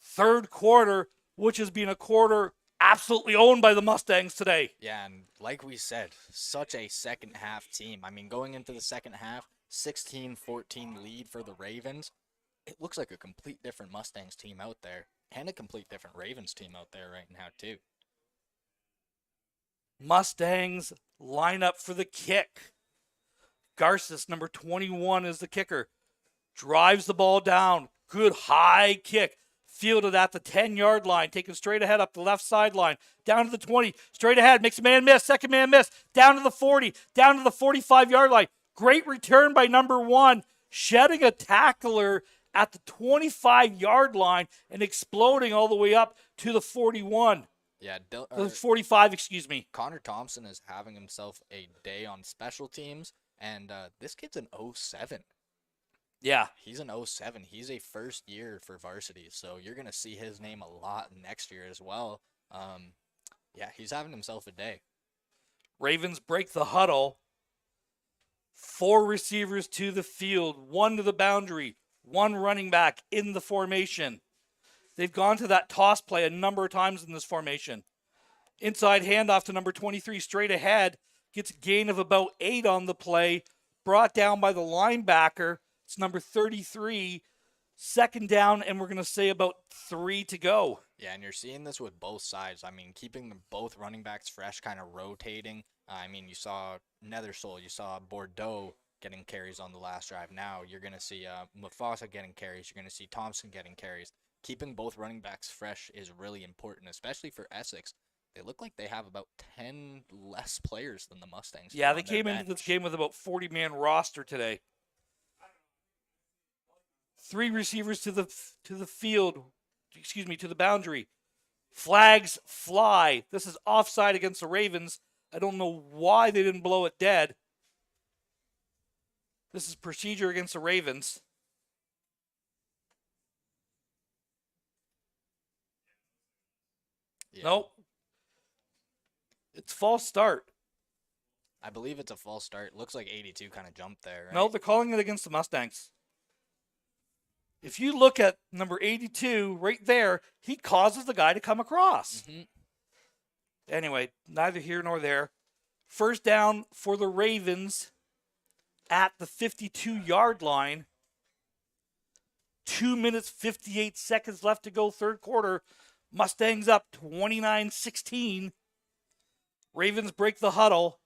Third quarter, which has been a quarter absolutely owned by the Mustangs today. Yeah, and like we said, such a second half team. I mean, going into the second half, 16-14 lead for the Ravens. It looks like a complete different Mustangs team out there, and a complete different Ravens team out there right now too. Mustangs line up for the kick. Garces, number 21, is the kicker. Drives the ball down. Good high kick. Fielded at the 10-yard line. Taken straight ahead up the left sideline. Down to the 20. Straight ahead. Makes a man miss. Second man miss. Down to the 40. Down to the 45-yard line. Great return by number 1. Shedding a tackler at the 25-yard line and exploding all the way up to the 41. Yeah, 45, excuse me. Connor Thompson is having himself a day on special teams, and this kid's an 07. Yeah. He's an 07. He's a first year for varsity, so you're going to see his name a lot next year as well. Yeah, he's having himself a day. Ravens break the huddle. 4 receivers to the field, 1 to the boundary, 1 running back in the formation. They've gone to that toss play a number of times in this formation. Inside handoff to number 23, straight ahead. Gets a gain of about 8 on the play. Brought down by the linebacker. It's number 33. Second down, and we're going to say about 3 to go. Yeah, and you're seeing this with both sides. I mean, keeping both running backs fresh, kind of rotating. I mean, you saw Nethersall, you saw Bordeaux getting carries on the last drive. Now you're going to see Mufasa getting carries. You're going to see Thompson getting carries. Keeping both running backs fresh is really important, especially for Essex. They look like they have about 10 less players than the Mustangs. Yeah, they came into this game with about 40-man roster today. 3 receivers to the field, to the boundary. Flags fly. This is offside against the Ravens. I don't know why they didn't blow it dead. This is procedure against the Ravens. Yeah. Nope. It's false start. I believe it's a false start. Looks like 82 kind of jumped there, right? No, they're calling it against the Mustangs. If you look at number 82 right there, he causes the guy to come across. Mm-hmm. Anyway, neither here nor there. First down for the Ravens at the 52-yard line. 2 minutes, 58 seconds left to go, third quarter. Mustangs up 29-16. Ravens break the huddle.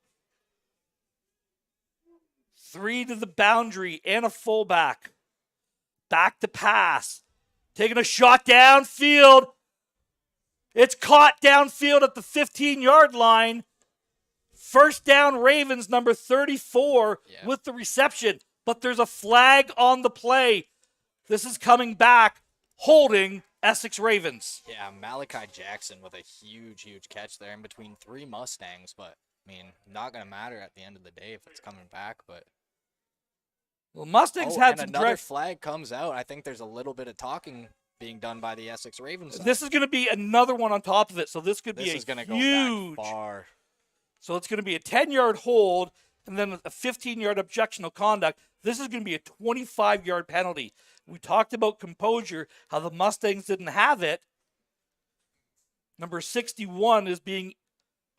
3 to the boundary and a fullback. Back to pass. Taking a shot downfield. It's caught downfield at the 15-yard line. First down, Ravens, number 34 with the reception. But there's a flag on the play. This is coming back, holding Essex Ravens. Yeah, Malachi Jackson with a huge, huge catch there in between 3 Mustangs, but I mean, not gonna matter at the end of the day if it's coming back. But Well, Mustangs oh, had and some another direct. flag comes out. I think there's a little bit of talking being done by the Essex Ravens side. This is going to be another one on top of it, so this could This be is gonna a go back huge. far. So it's going to be a 10-yard hold and then a 15-yard objectional conduct. This is going to be a 25-yard penalty. We talked about composure, how the Mustangs didn't have it. Number 61 is being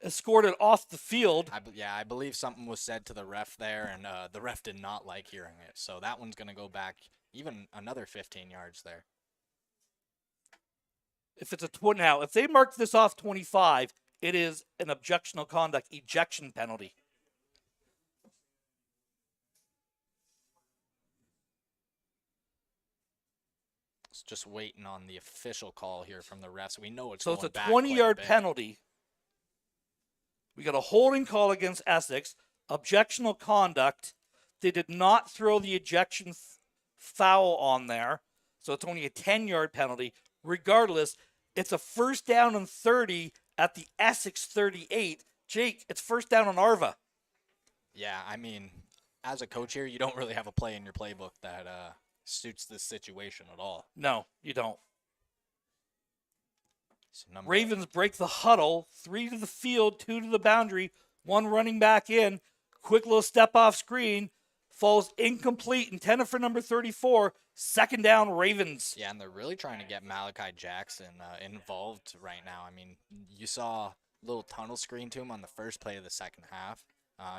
escorted off the field. I believe something was said to the ref there, and the ref did not like hearing it. So that one's gonna go back even another 15 yards there. If it's a now, if they mark this off 25, it is an objectional conduct ejection penalty. It's just waiting on the official call here from the refs. We know it's So going it's a back quite 20-yard bit. penalty. We got a holding call against Essex, objectional conduct. They did not throw the ejection foul on there, so it's only a 10-yard penalty. Regardless, it's a first down and 30 at the Essex 38. Jake, it's first down on Arva. Yeah, I mean, as a coach here, you don't really have a play in your playbook that suits this situation at all. No, you don't. So Ravens break the huddle, 3 to the field, 2 to the boundary, 1 running back in. Quick little step off screen, falls incomplete, intended for number 34. Second down, Ravens. Yeah, and they're really trying to get Malachi Jackson involved right now. I mean, you saw a little tunnel screen to him on the first play of the second half.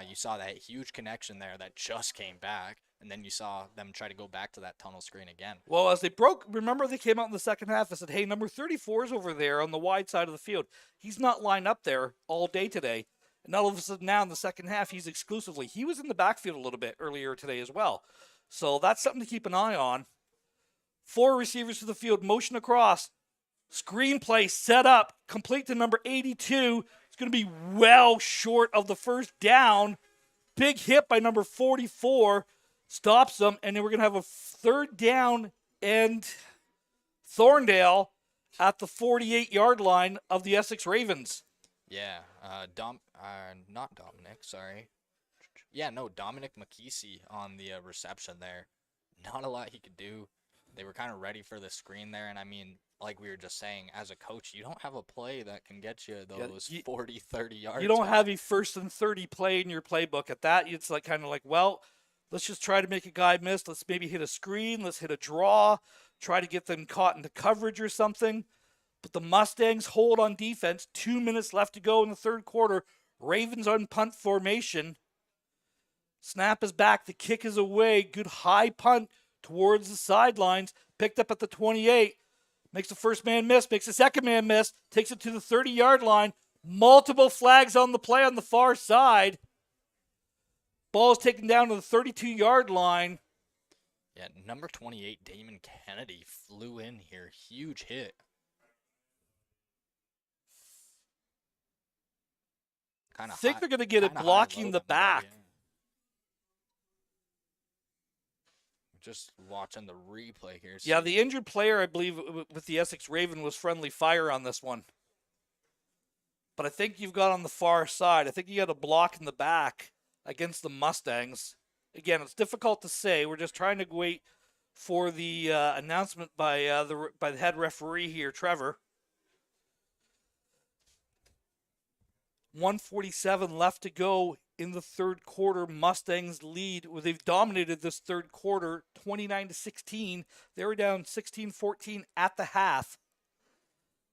You saw that huge connection there that just came back, and then you saw them try to go back to that tunnel screen again. Well, as they remember they came out in the second half and said, hey, number 34 is over there on the wide side of the field. He's not lined up there all day today. And all of a sudden now in the second half, he was in the backfield a little bit earlier today as well. So that's something to keep an eye on. 4 receivers to the field, motion across. Screenplay set up, complete to number 82. It's going to be well short of the first down. Big hit by number 44. Stops them, and then we're going to have a third down and Thorndale at the 48-yard line of the Essex Ravens. Yeah, not Dominic, sorry. Yeah, no, Dominic McKesey on the reception there. Not a lot he could do. They were kind of ready for the screen there, and I mean, like we were just saying, as a coach, you don't have a play that can get you those 40, 30 yards. You don't have a first and 30 play in your playbook. At that, it's like kind of like, well, let's just try to make a guy miss. Let's maybe hit a screen. Let's hit a draw. Try to get them caught into coverage or something. But the Mustangs hold on defense. 2 minutes left to go in the third quarter. Ravens on punt formation. Snap is back. The kick is away. Good high punt towards the sidelines. Picked up at the 28. Makes the first man miss. Makes the second man miss. Takes it to the 30-yard line. Multiple flags on the play on the far side. Ball is taken down to the 32-yard line. Yeah, number 28, Damon Kennedy, flew in here. Huge hit. I think they're going to get it blocking the back. Just watching the replay here. Yeah, the injured player, I believe, with the Essex Raven was friendly fire on this one. But I think you've got on the far side. I think you got a block in the back against the Mustangs. Again, it's difficult to say. We're just trying to wait for the announcement by the head referee here, Trevor. 1:47 left to go in the third quarter. Mustangs lead. They've dominated this third quarter, 29-16. They were down 16-14 at the half.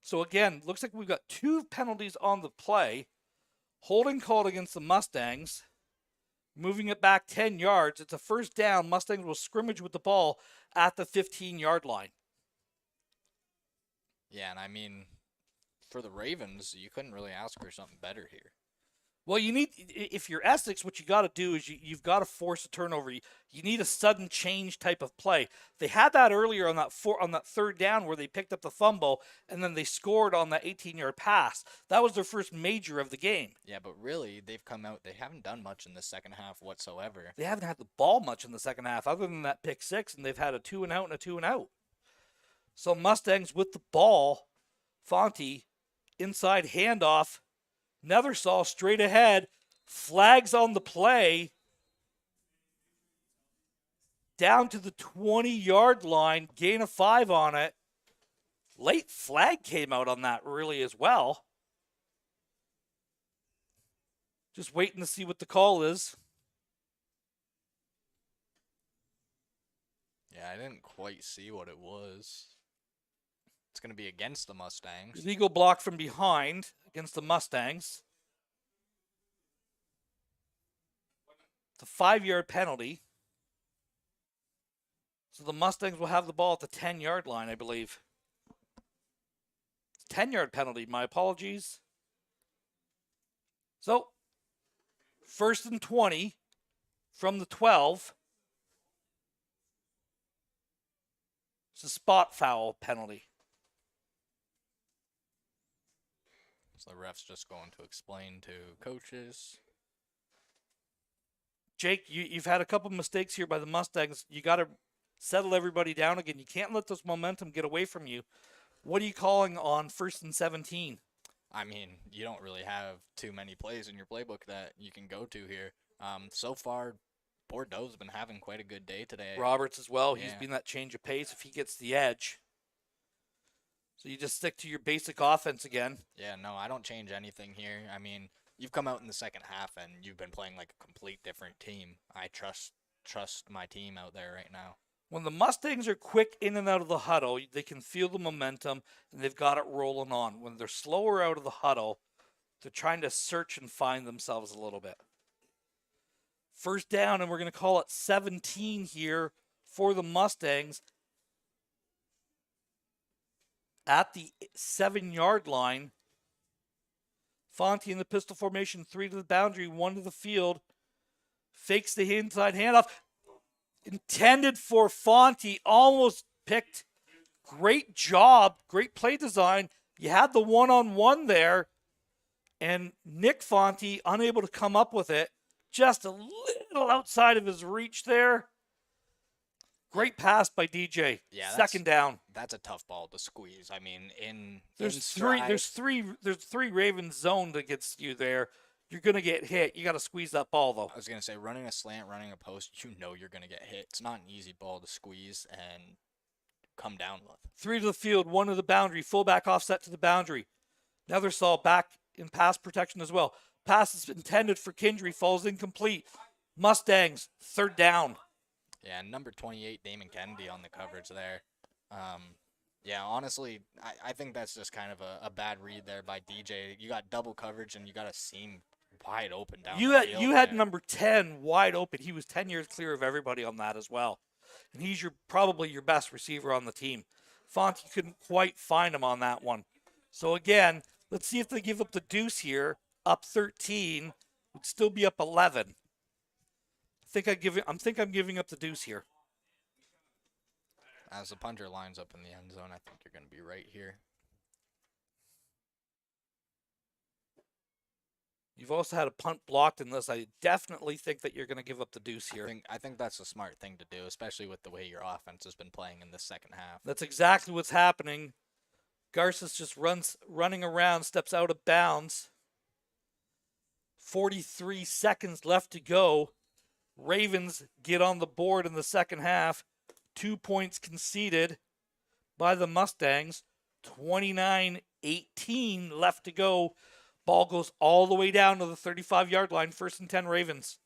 So again, looks like we've got 2 penalties on the play. Holding called against the Mustangs. Moving it back 10 yards. It's a first down. Mustangs will scrimmage with the ball at the 15-yard line. Yeah, and I mean, for the Ravens, you couldn't really ask for something better here. Well, you need if you're Essex, what you got to do is you've got to force a turnover. You need a sudden change type of play. They had that earlier on that third down where they picked up the fumble and then they scored on that 18-yard pass. That was their first major of the game. Yeah, but really, they've come out. They haven't done much in the second half whatsoever. They haven't had the ball much in the second half, other than that pick six, and they've had a 2-and-out and a 2-and-out. So Mustangs with the ball, Fonte inside handoff. Neversaw straight ahead, flags on the play, down to the 20-yard line, gain of 5 on it. Late flag came out on that really as well. Just waiting to see what the call is. Yeah, I didn't quite see what it was. It's going to be against the Mustangs. Legal block from behind against the Mustangs. It's a 5-yard penalty. So the Mustangs will have the ball at the 10-yard line, I believe. 10-yard penalty, my apologies. So, 1st and 20 from the 12. It's a spot foul penalty. So the ref's just going to explain to coaches. Jake, you've had a couple mistakes here by the Mustangs. You got to settle everybody down again. You can't let this momentum get away from you. What are you calling on 1st and 17? I mean, you don't really have too many plays in your playbook that you can go to here. So far, Bordeaux's been having quite a good day today. Roberts as well. He's Yeah. been that change of pace if he gets the edge. So you just stick to your basic offense again. Yeah, no, I don't change anything here. I mean, you've come out in the second half and you've been playing like a complete different team. I trust my team out there right now. When the Mustangs are quick in and out of the huddle, they can feel the momentum and they've got it rolling on. When they're slower out of the huddle, they're trying to search and find themselves a little bit. First down, and we're going to call it 17 here for the Mustangs at the 7-yard line. Fonte in the pistol formation, 3 to the boundary, 1 to the field. Fakes the inside handoff. Intended for Fonte, almost picked. Great job, great play design. You had the one-on-one there, and Nick Fonte unable to come up with it. Just a little outside of his reach there. Great pass by DJ. Yeah, second down. That's a tough ball to squeeze. I mean, There's in three Ravens zoned against you there. You're gonna get hit. You got to squeeze that ball though. I was gonna say, running a slant, running a post, you know you're gonna get hit. It's not an easy ball to squeeze and come down with. 3 to the field, 1 to the boundary. Fullback offset to the boundary. Neversaw back in pass protection as well. Pass is intended for Kindry, falls incomplete. Mustangs, 3rd down. Yeah, number 28, Damon Kennedy on the coverage there. Yeah, honestly, I think that's just kind of a bad read there by DJ. You got double coverage and you got a seam wide open down the field You had there. number 10 wide open. He was 10 years clear of everybody on that as well. And he's probably your best receiver on the team. Fonte couldn't quite find him on that one. So again, let's see if they give up the deuce here. Up 13, would still be up 11. I'm giving up the deuce here. As the punter lines up in the end zone, I think you're going to be right here. You've also had a punt blocked in this. I definitely think that you're going to give up the deuce here. I think that's a smart thing to do, especially with the way your offense has been playing in the second half. That's exactly what's happening. Garces just running around, steps out of bounds. 43 seconds left to go. Ravens get on the board in the second half. 2 points conceded by the Mustangs. 29-18 left to go. Ball goes all the way down to the 35-yard line. 1st and 10 Ravens.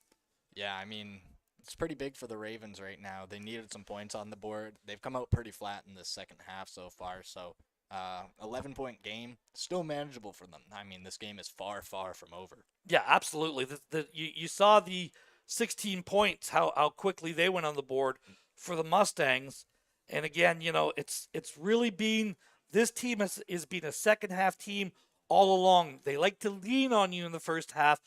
Yeah, I mean, it's pretty big for the Ravens right now. They needed some points on the board. They've come out pretty flat in the second half so far. So 11-point game, still manageable for them. I mean, this game is far, far from over. Yeah, absolutely. You saw the 16 points, how quickly they went on the board for the Mustangs. And again, it's really been, this team has been a second half team all along. They like to lean on you in the first half,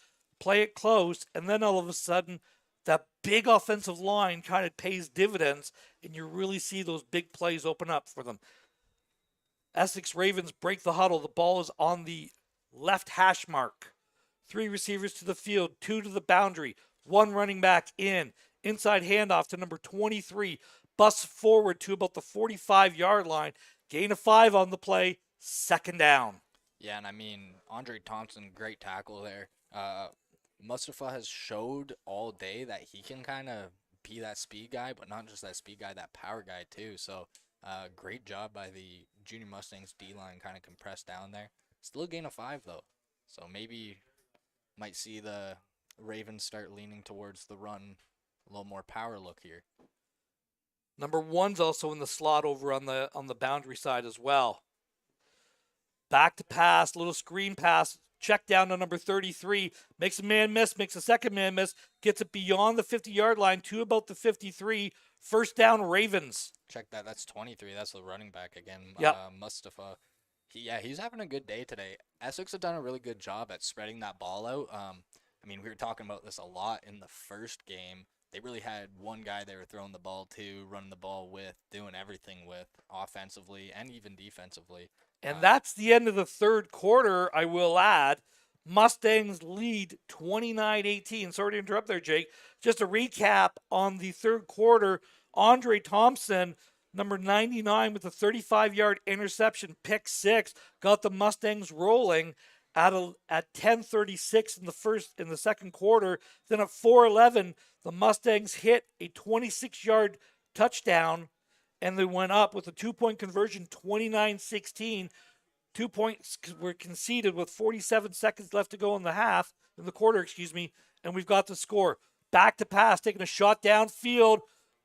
play it close, and then all of a sudden, that big offensive line kind of pays dividends, and you really see those big plays open up for them. Essex Ravens break the huddle. The ball is on the left hash mark. 3 receivers to the field, 2 to the boundary, 1 running back in. Inside handoff to number 23. Busts forward to about the 45-yard line. Gain of 5 on the play. 2nd down. Yeah, and I mean, Andre Thompson, great tackle there. Mustafa has showed all day that he can kind of be that speed guy, but not just that speed guy, that power guy too. So, great job by the Junior Mustangs D-line, kind of compressed down there. Still a gain of 5 though, so maybe might see the Ravens start leaning towards the run, a little more power look here. Number 1's also in the slot over on the boundary side as well. Back to pass, little screen pass, check down to number 33, makes a man miss, makes a second man miss, gets it beyond the 50-yard line to about the 53. 1st down, Ravens. Check that. That's 23. That's the running back again. Yep. Mustafa. He's having a good day today. Essex have done a really good job at spreading that ball out. I mean, we were talking about this a lot in the first game. They really had one guy they were throwing the ball to, running the ball with, doing everything with, offensively and even defensively. And that's the end of the 3rd quarter, I will add. Mustangs lead 29-18. Sorry to interrupt there, Jake. Just a recap on the 3rd quarter. Andre Thompson, number 99, with a 35-yard interception, pick 6, got the Mustangs rolling at 10:36 in the 2nd quarter. Then at 4:11, the Mustangs hit a 26-yard touchdown, and they went up with a 2-point conversion, 29-16. 2 points were conceded with 47 seconds left to go in the quarter, and we've got the score. Back to pass, taking a shot downfield.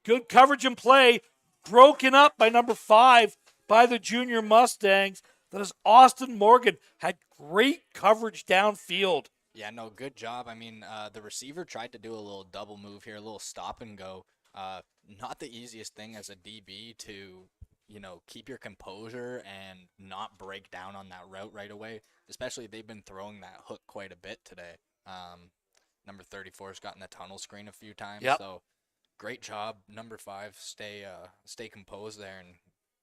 Good coverage and play. Broken up by number 5 by the Junior Mustangs. That is Austin Morgan. Had great coverage downfield. Yeah, no, good job. I mean, the receiver tried to do a little double move here, a little stop and go. Not the easiest thing as a DB to, keep your composure and not break down on that route right away. Especially they've been throwing that hook quite a bit today. Number 34's gotten the tunnel screen a few times. Yep. So great job, number 5. Stay composed there and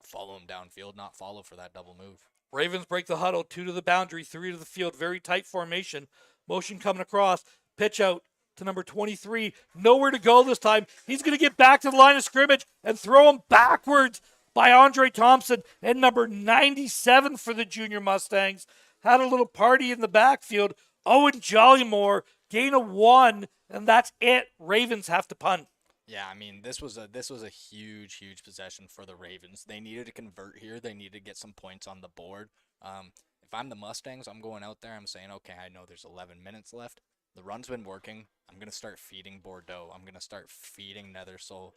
follow him downfield, not follow for that double move. Ravens break the huddle, 2 to the boundary, 3 to the field. Very tight formation. Motion coming across. Pitch out to number 23. Nowhere to go this time. He's going to get back to the line of scrimmage and throw him backwards by Andre Thompson. And number 97 for the Junior Mustangs had a little party in the backfield. Owen Jollymore, gain of 1, and that's it. Ravens have to punt. Yeah, I mean, this was a huge possession for the Ravens. They needed to convert here. They needed to get some points on the board. If I'm the Mustangs, I'm going out there. I'm saying, okay, I know there's 11 minutes left. The run's been working. I'm going to start feeding Bordeaux. I'm going to start feeding Nethersoul.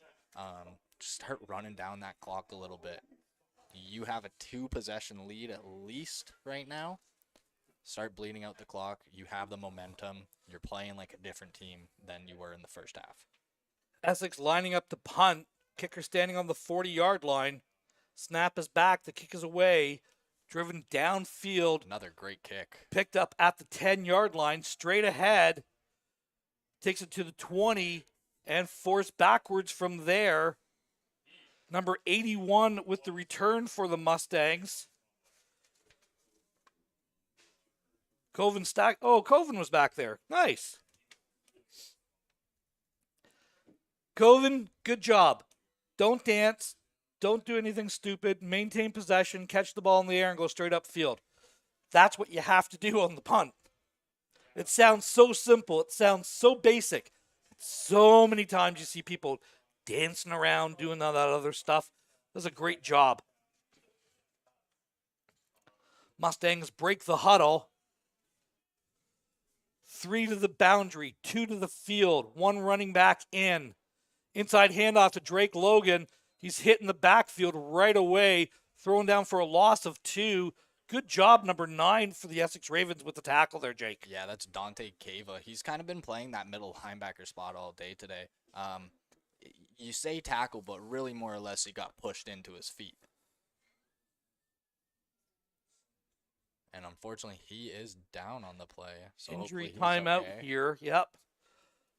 Just start running down that clock a little bit. You have a 2-possession lead at least right now. Start bleeding out the clock. You have the momentum. You're playing like a different team than you were in the first half. Essex lining up to punt. Kicker standing on the 40-yard line. Snap is back. The kick is away. Driven downfield. Another great kick. Picked up at the 10-yard line. Straight ahead. Takes it to the 20 and forced backwards from there. Number 81 with the return for the Mustangs. Coven was back there. Nice. Coven, good job. Don't dance. Don't do anything stupid. Maintain possession. Catch the ball in the air and go straight up field. That's what you have to do on the punt. It sounds so simple. It sounds so basic. So many times you see people dancing around, doing all that other stuff. That's a great job. Mustangs break the huddle. 3 to the boundary, 2 to the field, 1 running back in. Inside handoff to Drake Logan. He's hitting the backfield right away, throwing down for a loss of 2. Good job, number 9 for the Essex Ravens with the tackle there, Jake. Yeah, that's Dante Cava. He's kind of been playing that middle linebacker spot all day today. You say tackle, but really more or less he got pushed into his feet. And unfortunately, he is down on the play. So Injury hopefully he's timeout okay. here. Yep.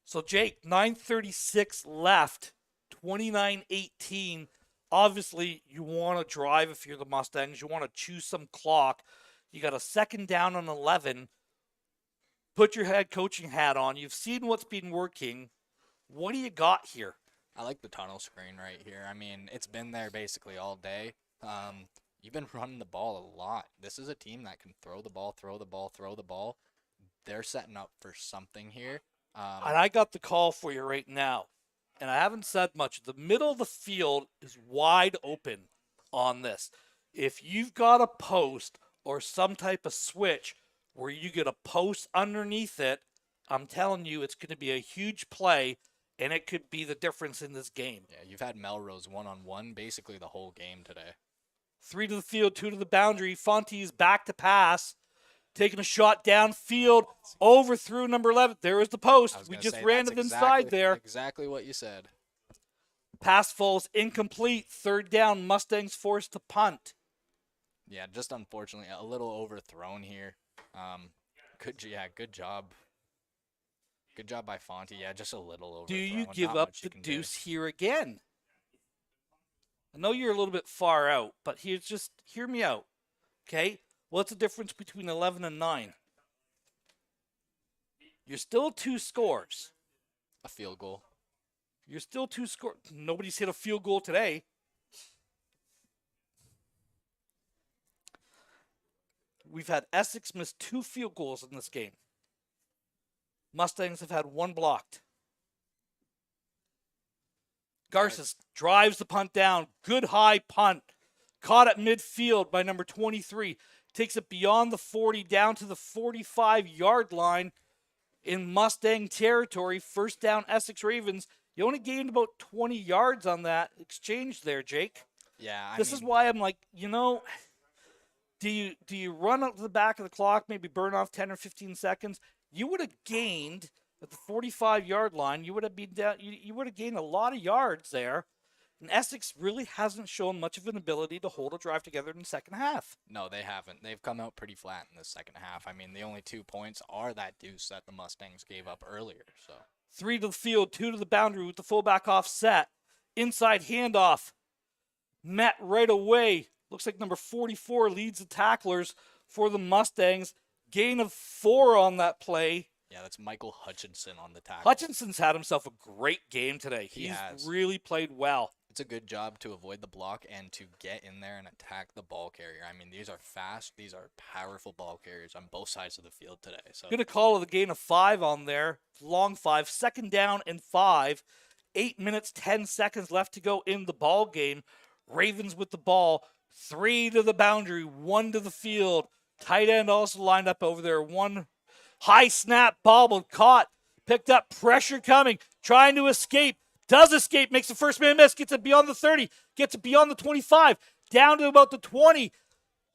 So, Jake, 9:36 left, 29-18. Obviously, you want to drive if you're the Mustangs. You want to choose some clock. You got a second down on 11. Put your head coaching hat on. You've seen what's been working. What do you got here? I like the tunnel screen right here. I mean, it's been there basically all day. You've been running the ball a lot. This is a team that can throw the ball, throw the ball, throw the ball. They're setting up for something here. And I got the call for you right now. And I haven't said much. The middle of the field is wide open on this. If you've got a post or some type of switch where you get a post underneath it, I'm telling you, it's going to be a huge play, and it could be the difference in this game. Yeah, you've had Melrose one-on-one basically the whole game today. 3 to the field, 2 to the boundary. Fonte's back to pass. Taking a shot downfield, overthrew number 11. There is the post. We just ran it inside there. Exactly what you said. Pass falls incomplete. Third down. Mustangs forced to punt. Yeah, just unfortunately a little overthrown here. Good job. Good job by Fonte. Yeah, just a little overthrown. Do you give Not up much you the can do. deuce here again? I know you're a little bit far out, but just hear me out. Okay? What's the difference between 11 and 9? You're still 2 scores. A field goal. You're still 2 scores. Nobody's hit a field goal today. We've had Essex miss 2 field goals in this game. Mustangs have had 1 blocked. Garces drives the punt down. Good high punt. Caught at midfield by number 23. Takes it beyond the 40 down to the 45-yard line in Mustang territory. First down, Essex Ravens. You only gained about 20 yards on that exchange there, Jake. Yeah, This is why I'm like, do you run up to the back of the clock, maybe burn off 10 or 15 seconds? You would have gained at the 45-yard line. You would have been down. You would have gained a lot of yards there. And Essex really hasn't shown much of an ability to hold a drive together in the second half. No, they haven't. They've come out pretty flat in the second half. I mean, the only 2 points are that deuce that the Mustangs gave up earlier. So 3 to the field, 2 to the boundary with the fullback offset. Inside handoff. Met right away. Looks like number 44 leads the tacklers for the Mustangs. Gain of 4 on that play. yeah, that's Michael Hutchinson on the tackle. Hutchinson's had himself a great game today. He has. Really played well. It's a good job to avoid the block and to get in there and attack the ball carrier. I mean, these are fast. These are powerful ball carriers on both sides of the field today. So Going to call it a gain of 5 on there. Long 5. Second down and 5. 8 minutes, 10 seconds left to go in the ball game. Ravens with the ball. 3 to the boundary. 1 to the field. Tight end also lined up over there. 1 high snap, bobbled, caught, picked up, pressure coming, trying to escape. Does escape, makes the first man miss, gets it beyond the 30, gets it beyond the 25, down to about the 20,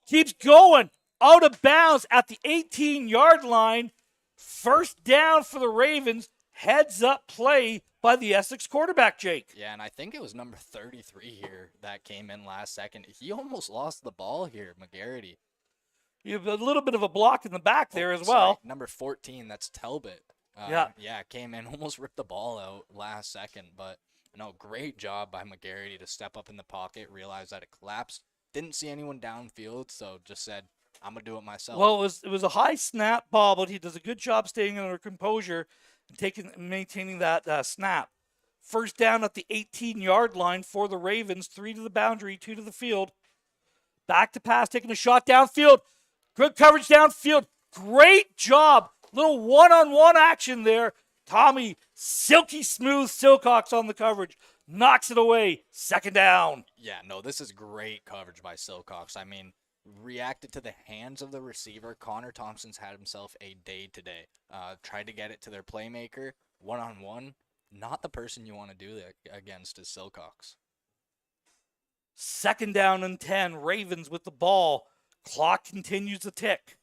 keeps going, out of bounds at the 18-yard line. First down for the Ravens, heads up play by the Essex quarterback, Jake. yeah, and I think it was number 33 here that came in last second. He almost lost the ball here, McGarity. You have a little bit of a block in the back there as Sorry, well. number 14, that's Talbot. Yeah, came in, almost ripped the ball out last second, but no, great job by McGarity to step up in the pocket, realize that it collapsed. Didn't see anyone downfield, so just said, I'm going to do it myself. Well, it was a high snap bobbled. He does a good job staying under composure and maintaining that snap. First down at the 18-yard line for the Ravens. 3 to the boundary, 2 to the field. Back to pass, taking a shot downfield. Good coverage downfield. Great job. Little one-on-one action there. Tommy, silky smooth Silcox on the coverage. Knocks it away. Second down. Yeah, no, this is great coverage by Silcox. I mean, reacted to the hands of the receiver. Connor Thompson's had himself a day today. Tried to get it to their playmaker. One-on-one. Not the person you want to do that against is Silcox. Second down and 10. Ravens with the ball. Clock continues to tick.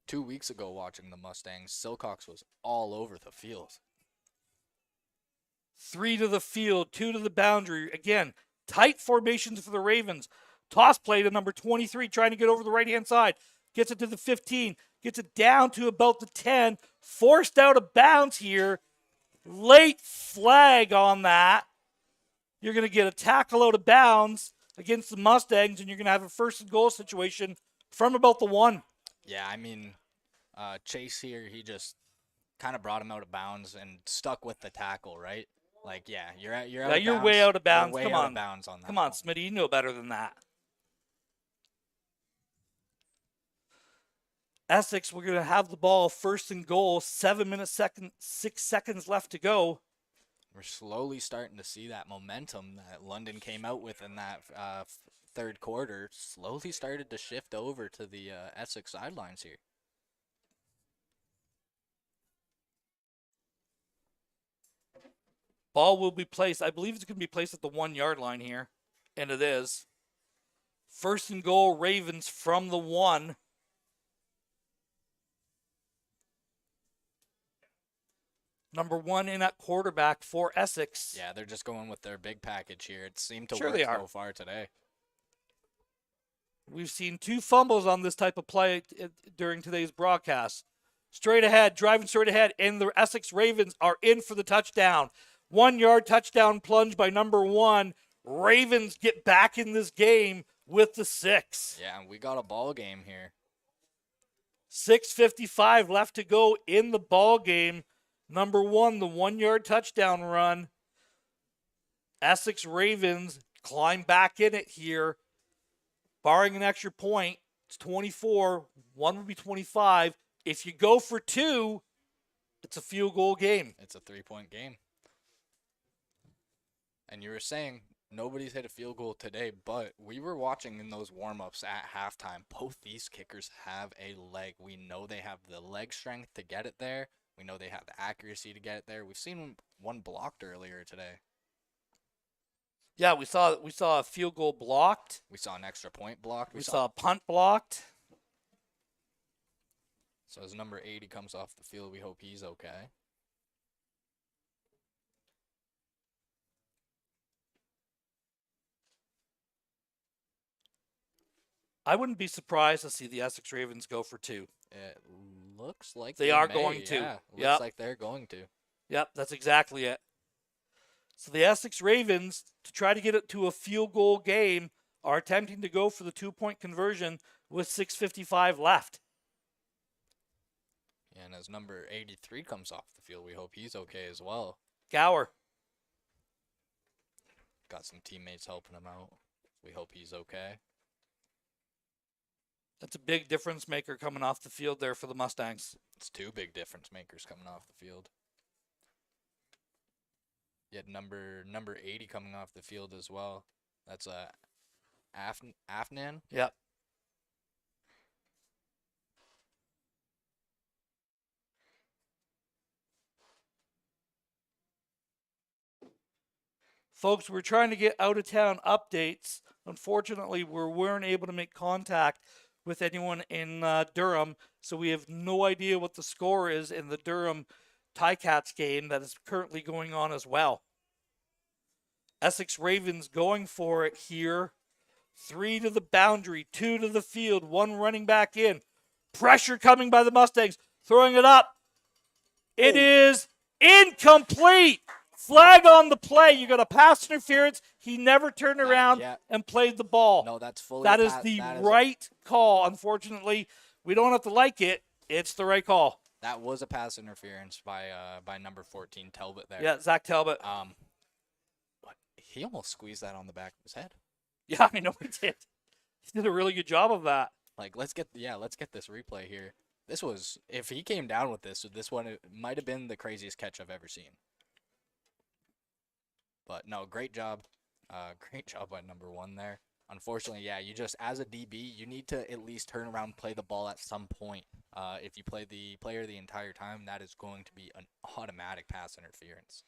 2 weeks ago watching the Mustangs, Silcox was all over the field. 3 to the field, 2 to the boundary. Again, tight formations for the Ravens. Toss play to number 23, trying to get over the right-hand side. Gets it to the 15. Gets it down to about the 10. Forced out of bounds here. Late flag on that. You're going to get a tackle out of bounds against the Mustangs, and you're going to have a first and goal situation from about the 1. Yeah, I mean, Chase here, he just kind of brought him out of bounds and stuck with the tackle, right? Like, yeah, you're out Yeah, of you're bounds. way out of bounds. You're way Come out on. of bounds on that. Come on, one. Smitty. You know better than that. Essex, we're going to have the ball first and goal. 7 minutes, 6 seconds left to go. We're slowly starting to see that momentum that London came out with in that third quarter. Slowly started to shift over to the Essex sidelines here. Ball will be placed. I believe it's going to be placed at the 1 yard line here. And it is. First and goal, Ravens from the 1. Number 1 in at quarterback for Essex. Yeah, they're just going with their big package here. It seemed to Sure work they are. so far today. We've seen 2 fumbles on this type of play during today's broadcast. Straight ahead, driving straight ahead, and the Essex Ravens are in for the touchdown. 1 yard touchdown plunge by number 1. Ravens get back in this game with the 6. Yeah, we got a ball game here. 6:55 left to go in the ball game. Number 1, the 1 yard touchdown run. Essex Ravens climb back in it here. Barring an extra point, it's 24. 1 would be 25. If you go for 2, it's a field goal game. It's a 3-point game. And you were saying nobody's hit a field goal today, but we were watching in those warm-ups at halftime. Both these kickers have a leg. We know they have the leg strength to get it there. We know they have the accuracy to get it there. We've seen one blocked earlier today. Yeah, we saw a field goal blocked. We saw an extra point blocked. We saw a punt blocked. So as number 80 comes off the field, we hope he's okay. I wouldn't be surprised to see the Essex Ravens go for 2. It looks like They are may. going to. Yeah, looks Yep. like they're going to. Yep, that's exactly it. So the Essex Ravens, to try to get it to a field goal game, are attempting to go for the 2-point conversion with 6:55 left. And as number 83 comes off the field, we hope he's okay as well. Gower. Got some teammates helping him out. We hope he's okay. That's a big difference maker coming off the field there for the Mustangs. It's 2 big difference makers coming off the field. Yet number 80 coming off the field as well. That's Afnan. Yep. Folks, we're trying to get out-of-town updates. Unfortunately, we weren't able to make contact with anyone in Durham, so we have no idea what the score is in the Durham Ticats game that is currently going on as well. Essex Ravens going for it here. 3 to the boundary, 2 to the field, 1 running back in. Pressure coming by the Mustangs, throwing it up. It is incomplete. Flag on the play. You got a pass interference. He never turned around and played the ball. No, that's fully. That is the right call. Unfortunately, we don't have to like it. It's the right call. That was a pass interference by number 14 Talbot there. Yeah, Zach Talbot. But he almost squeezed that on the back of his head. Yeah, I know he did. He did a really good job of that. Like, let's get this replay here. This was, if he came down with this one, it might have been the craziest catch I've ever seen. But no, great job. Great job by number 1 there. Unfortunately, yeah, you just, as a DB, you need to at least turn around and play the ball at some point. If you play the player the entire time, that is going to be an automatic pass interference.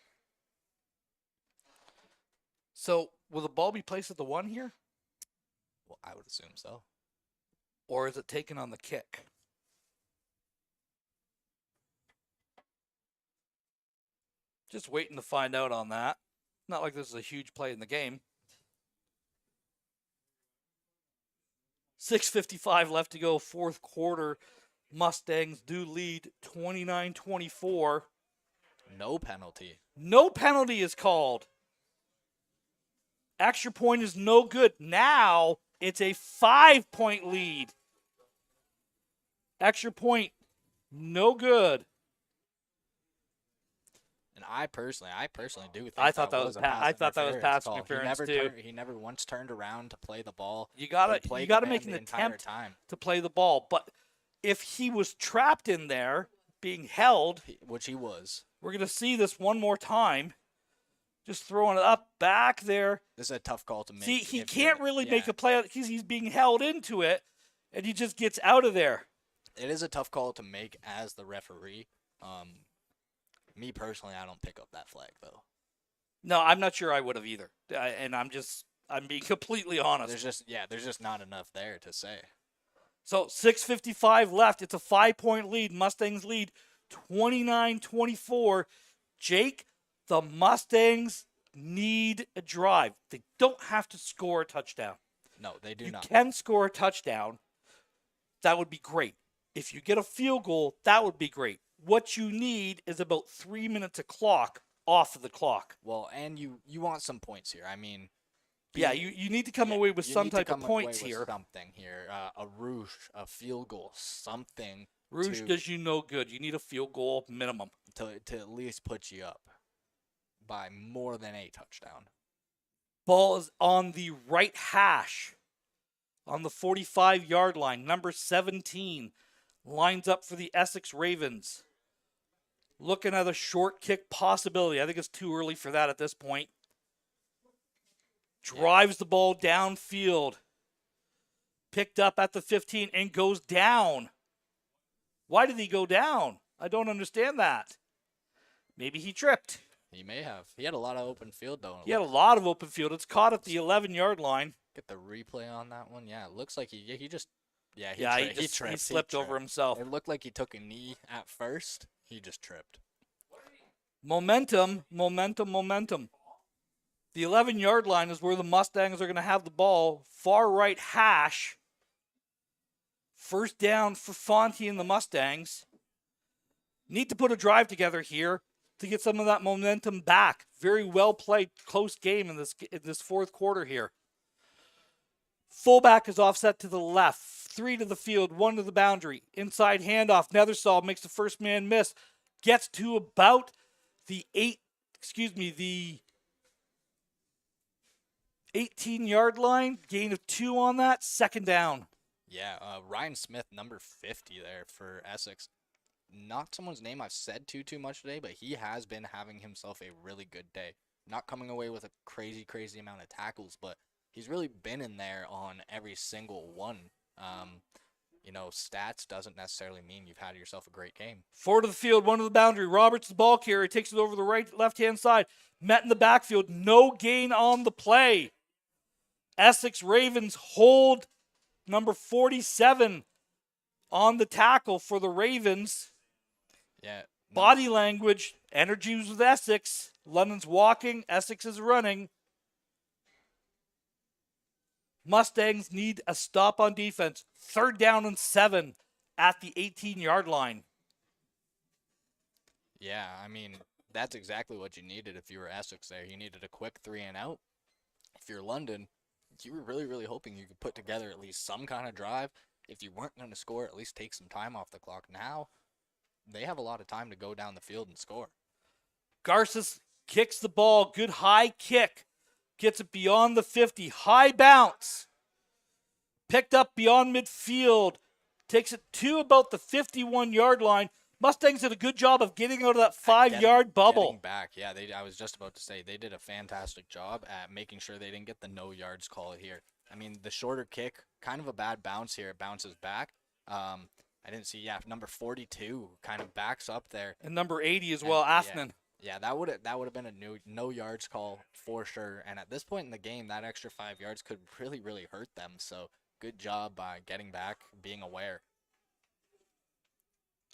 So, will the ball be placed at the 1 here? Well, I would assume so. Or is it taken on the kick? Just waiting to find out on that. Not like this is a huge play in the game. 6:55 left to go, fourth quarter. Mustangs do lead 29-24. No penalty. No penalty is called. Extra point is no good. Now it's a 5-point lead. Extra point, no good. And I personally do think I thought that was a pass interference call. interference too. He never once turned around to play the ball. You He gotta played the make man an the entire attempt time, to play the ball. But if he was trapped in there, being held, which he was. we're gonna see this one more time. Just throwing it up back there. This is a tough call to make. See, he can't really make a play because he's being held into it, and he just gets out of there. It is a tough call to make as the referee. Me personally, I don't pick up that flag though. No, I'm not sure I would have either. And I'm being completely honest. There's just not enough there to say. So 6:55 left. It's a 5-point lead. Mustangs lead 29-24. Jake, the Mustangs need a drive. They don't have to score a touchdown. No, they do not. You can score a touchdown. That would be great. If you get a field goal, that would be great. What you need is about 3 minutes of clock off of the clock. Well, and you want some points here. I mean, you need to come away with some type of points here. Something here, a rouge, a field goal, something. Rouge does you no good. You need a field goal minimum to at least put you up by more than a touchdown. Ball is on the right hash, on the 45-yard line. Number 17 lines up for the Essex Ravens. Looking at a short kick possibility. I think it's too early for that at this point. Drives the ball downfield. Picked up at the 15 and goes down. Why did he go down? I don't understand that. Maybe he tripped. He may have. He had a lot of open field, though. He had a lot of open field. It's caught at the 11-yard line. Get the replay on that one. Yeah, it looks like he tripped. He slipped over himself. It looked like he took a knee at first. He just tripped. Momentum. The 11-yard line is where the Mustangs are going to have the ball. Far right hash. First down for Fonte and the Mustangs. Need to put a drive together here to get some of that momentum back. Very well played, close game in this fourth quarter here. Fullback is offset to the left. 3 to the field, 1 to the boundary. Inside handoff. Nethersall makes the first man miss. Gets to about the 18-yard line. Gain of 2 on that. Second down. Yeah, Ryan Smith, number 50 there for Essex. Not someone's name I've said too much today, but he has been having himself a really good day. Not coming away with a crazy amount of tackles, but he's really been in there on every single one. Stats doesn't necessarily mean you've had yourself a great game. 4 to the field, 1 to the boundary. Roberts, the ball carrier, takes it over the left-hand side. Met in the backfield. No gain on the play. Essex Ravens hold number 47 on the tackle for the Ravens. Yeah. Body language, energy was with Essex. London's walking, Essex is running. Mustangs need a stop on defense. 3rd down and 7 at the 18-yard line. Yeah, I mean, that's exactly what you needed if you were Essex there. You needed a quick 3 and out. If you're London, you were really hoping you could put together at least some kind of drive. If you weren't going to score, at least take some time off the clock. Now, they have a lot of time to go down the field and score. Garces kicks the ball. Good high kick. Gets it beyond the 50. High bounce. Picked up beyond midfield. Takes it to about the 51-yard line. Mustangs did a good job of getting out of that 5-yard bubble. Getting back, yeah. I was just about to say, they did a fantastic job at making sure they didn't get the no yards call here. I mean, the shorter kick, kind of a bad bounce here. It bounces back. I didn't see, number 42 kind of backs up there. And number 80 as well, Athman. Yeah, that would have been a no yards call for sure. And at this point in the game, that extra 5 yards could really hurt them. So good job by getting back, being aware.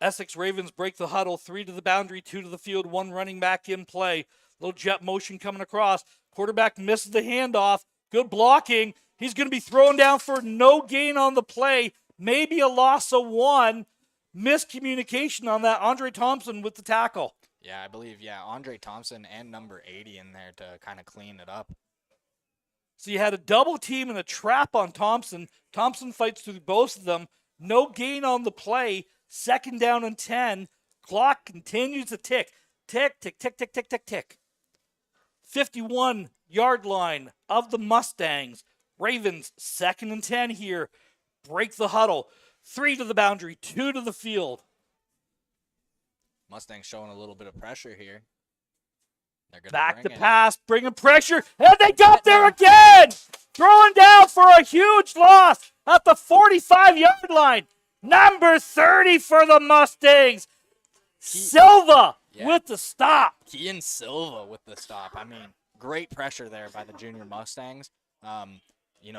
Essex Ravens break the huddle. 3 to the boundary, 2 to the field, 1 running back in play. Little jet motion coming across. Quarterback misses the handoff. Good blocking. He's going to be thrown down for no gain on the play, maybe a loss of 1. Miscommunication on that. Andre Thompson with the tackle. Yeah, I believe, Andre Thompson and number 80 in there to kind of clean it up. So you had a double team and a trap on Thompson. Thompson fights through both of them. No gain on the play. 2nd down and 10. Clock continues to tick. Tick, tick, tick, tick, tick, tick, tick. 51-yard line of the Mustangs. Ravens, 2nd and 10 here. Break the huddle. 3 to the boundary, 2 to the field. Mustangs showing a little bit of pressure here. They're gonna Back to bring it. pass, bringing pressure, and they got there again! Throwing down for a huge loss at the 45-yard line. Number 30 for the Mustangs. Silva with the stop. Kean Silva with the stop. I mean, great pressure there by the junior Mustangs.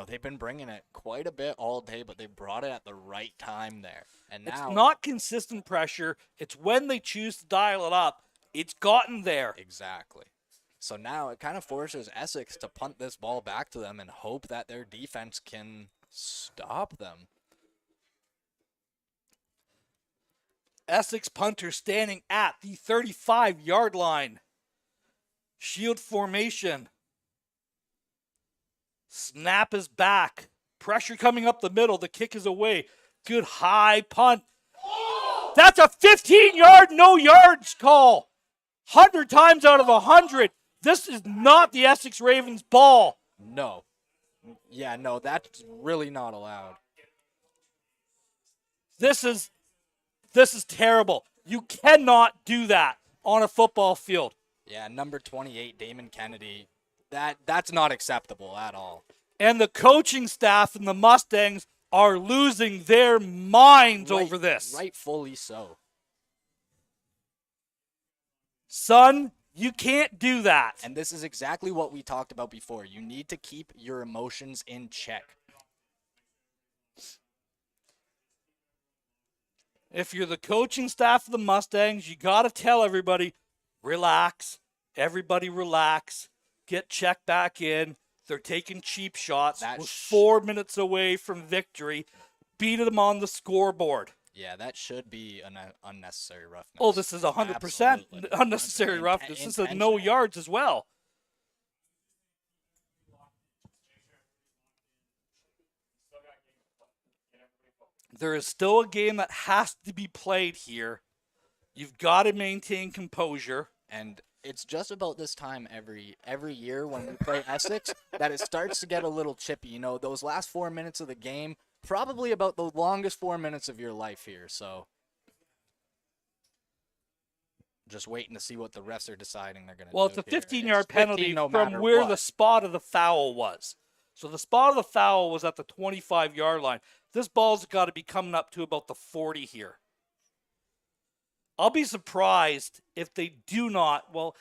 They've been bringing it quite a bit all day, but they brought it at the right time there. And now It's not consistent pressure. It's when they choose to dial it up. It's gotten there. Exactly. So now it kind of forces Essex to punt this ball back to them and hope that their defense can stop them. Essex punter standing at the 35-yard line. Shield formation. Snap is back. Pressure coming up the middle. The kick is away. Good high punt. That's a 15-yard no yards call. 100 times out of 100. This is not the Essex Ravens ball. No. Yeah, no, that's really not allowed. This is terrible. You cannot do that on a football field. Yeah, number 28, Damon Kennedy. That's not acceptable at all. And the coaching staff and the Mustangs are losing their minds over this. Rightfully so. Son, you can't do that. And this is exactly what we talked about before. You need to keep your emotions in check. If you're the coaching staff of the Mustangs, you got to tell everybody, relax. Everybody relax. Get checked back in. They're taking cheap shots. We're 4 minutes away from victory. Beat them on the scoreboard. Yeah, that should be an unnecessary roughness. Oh, this is 100% Absolutely. unnecessary roughness. This is no yards as well. There is still a game that has to be played here. You've got to maintain composure. And it's just about this time every year when we play Essex that it starts to get a little chippy. You know, those last 4 minutes of the game, probably about the longest 4 minutes of your life here. So just waiting to see what the refs are deciding they're going to do. Well, it's a 15-yard penalty no from matter where what. the spot of the foul was. So the spot of the foul was at the 25-yard line. This ball's got to be coming up to about the 40 here. I'll be surprised if they do not. Well,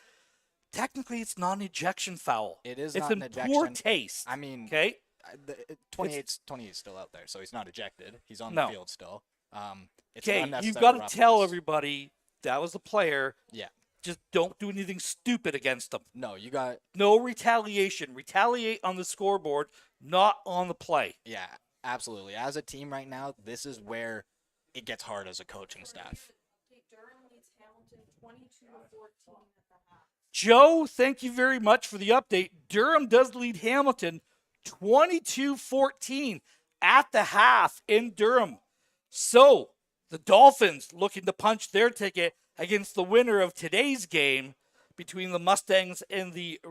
technically, it's not an ejection foul. It is it's not an in ejection. poor taste. I mean, okay, 28's still out there, so he's not ejected. He's on No. the field still. It's okay. an You've unnecessary got to tell roughness. everybody that was the player. Yeah. Just don't do anything stupid against them. No, you got. No retaliation. Retaliate on the scoreboard, not on the play. Yeah, absolutely. As a team right now, this is where it gets hard as a coaching staff. Joe, thank you very much for the update. Durham does lead Hamilton 22-14 at the half in Durham. So, the Dolphins looking to punch their ticket against the winner of today's game between the Mustangs and the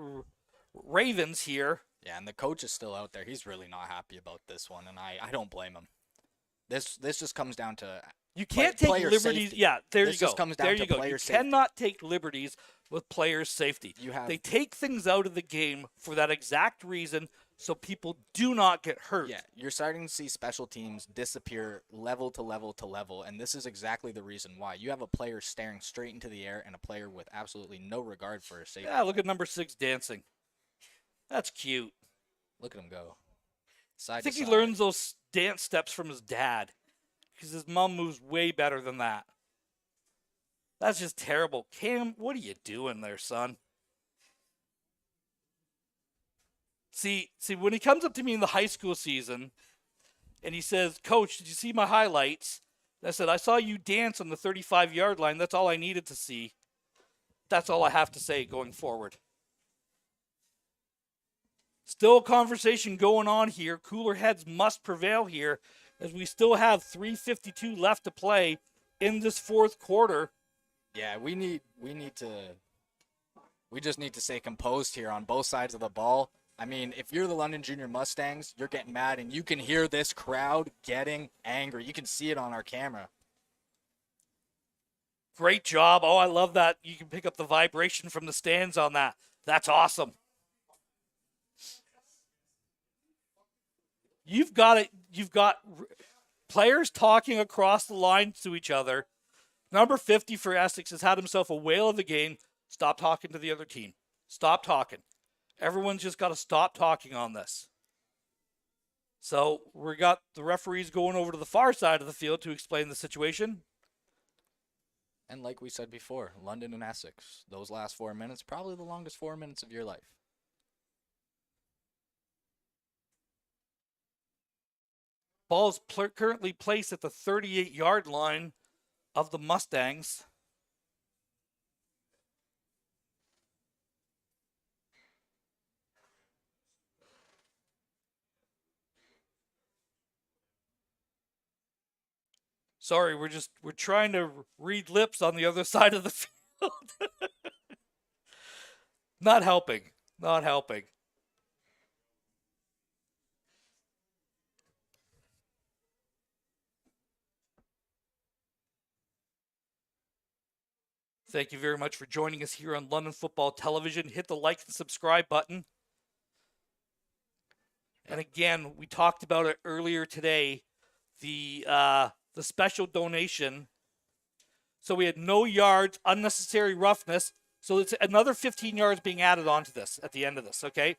Ravens here. Yeah, and the coach is still out there. He's really not happy about this one, and I don't blame him. This just comes down to You can't take player liberties. safety. Yeah, there This you go. just comes down there to you go. player You safety. cannot take liberties with player safety. They take things out of the game for that exact reason, so people do not get hurt. Yeah, you're starting to see special teams disappear level to level to level, and this is exactly the reason why. You have a player staring straight into the air and a player with absolutely no regard for his safety. Yeah, look at number 6 dancing. That's cute. Look at him go. Side I think to he side. learns those dance steps from his dad because his mom moves way better than that. That's just terrible. Cam, what are you doing there, son? See, when he comes up to me in the high school season and he says, Coach, did you see my highlights? And I said, I saw you dance on the 35-yard line. That's all I needed to see. That's all I have to say going forward. Still a conversation going on here. Cooler heads must prevail here as we still have 3:52 left to play in this fourth quarter. Yeah, we just need to stay composed here on both sides of the ball. I mean, if you're the London Junior Mustangs, you're getting mad, and you can hear this crowd getting angry. You can see it on our camera. Great job. Oh, I love that. You can pick up the vibration from the stands on that. That's awesome. You've got players talking across the lines to each other. Number 50 for Essex has had himself a whale of the game. Stop talking to the other team. Stop talking. Everyone's just got to stop talking on this. So we got the referees going over to the far side of the field to explain the situation. And like we said before, London and Essex, those last 4 minutes, probably the longest 4 minutes of your life. Ball is currently placed at the 38-yard line of the Mustangs. Sorry, we're trying to read lips on the other side of the field. Not helping. Not helping. Thank you very much for joining us here on London Football Television. Hit the like and subscribe button. And again, we talked about it earlier today, the special donation. So we had no yards, unnecessary roughness. So it's another 15 yards being added onto this at the end of this, okay?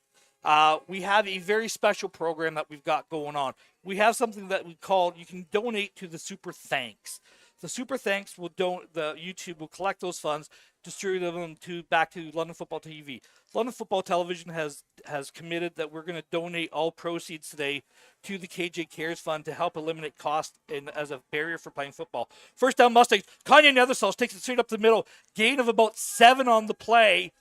We have a very special program that we've got going on. We have something that we call, you can donate to the Super Thanks. The Super Thanks the YouTube will collect those funds, distribute them back to London Football TV. London Football Television has committed that we're going to donate all proceeds today to the KJ Cares Fund to help eliminate cost as a barrier for playing football. First down, Mustangs. Kanye Nethersalls takes it straight up the middle. Gain of about 7 on the play.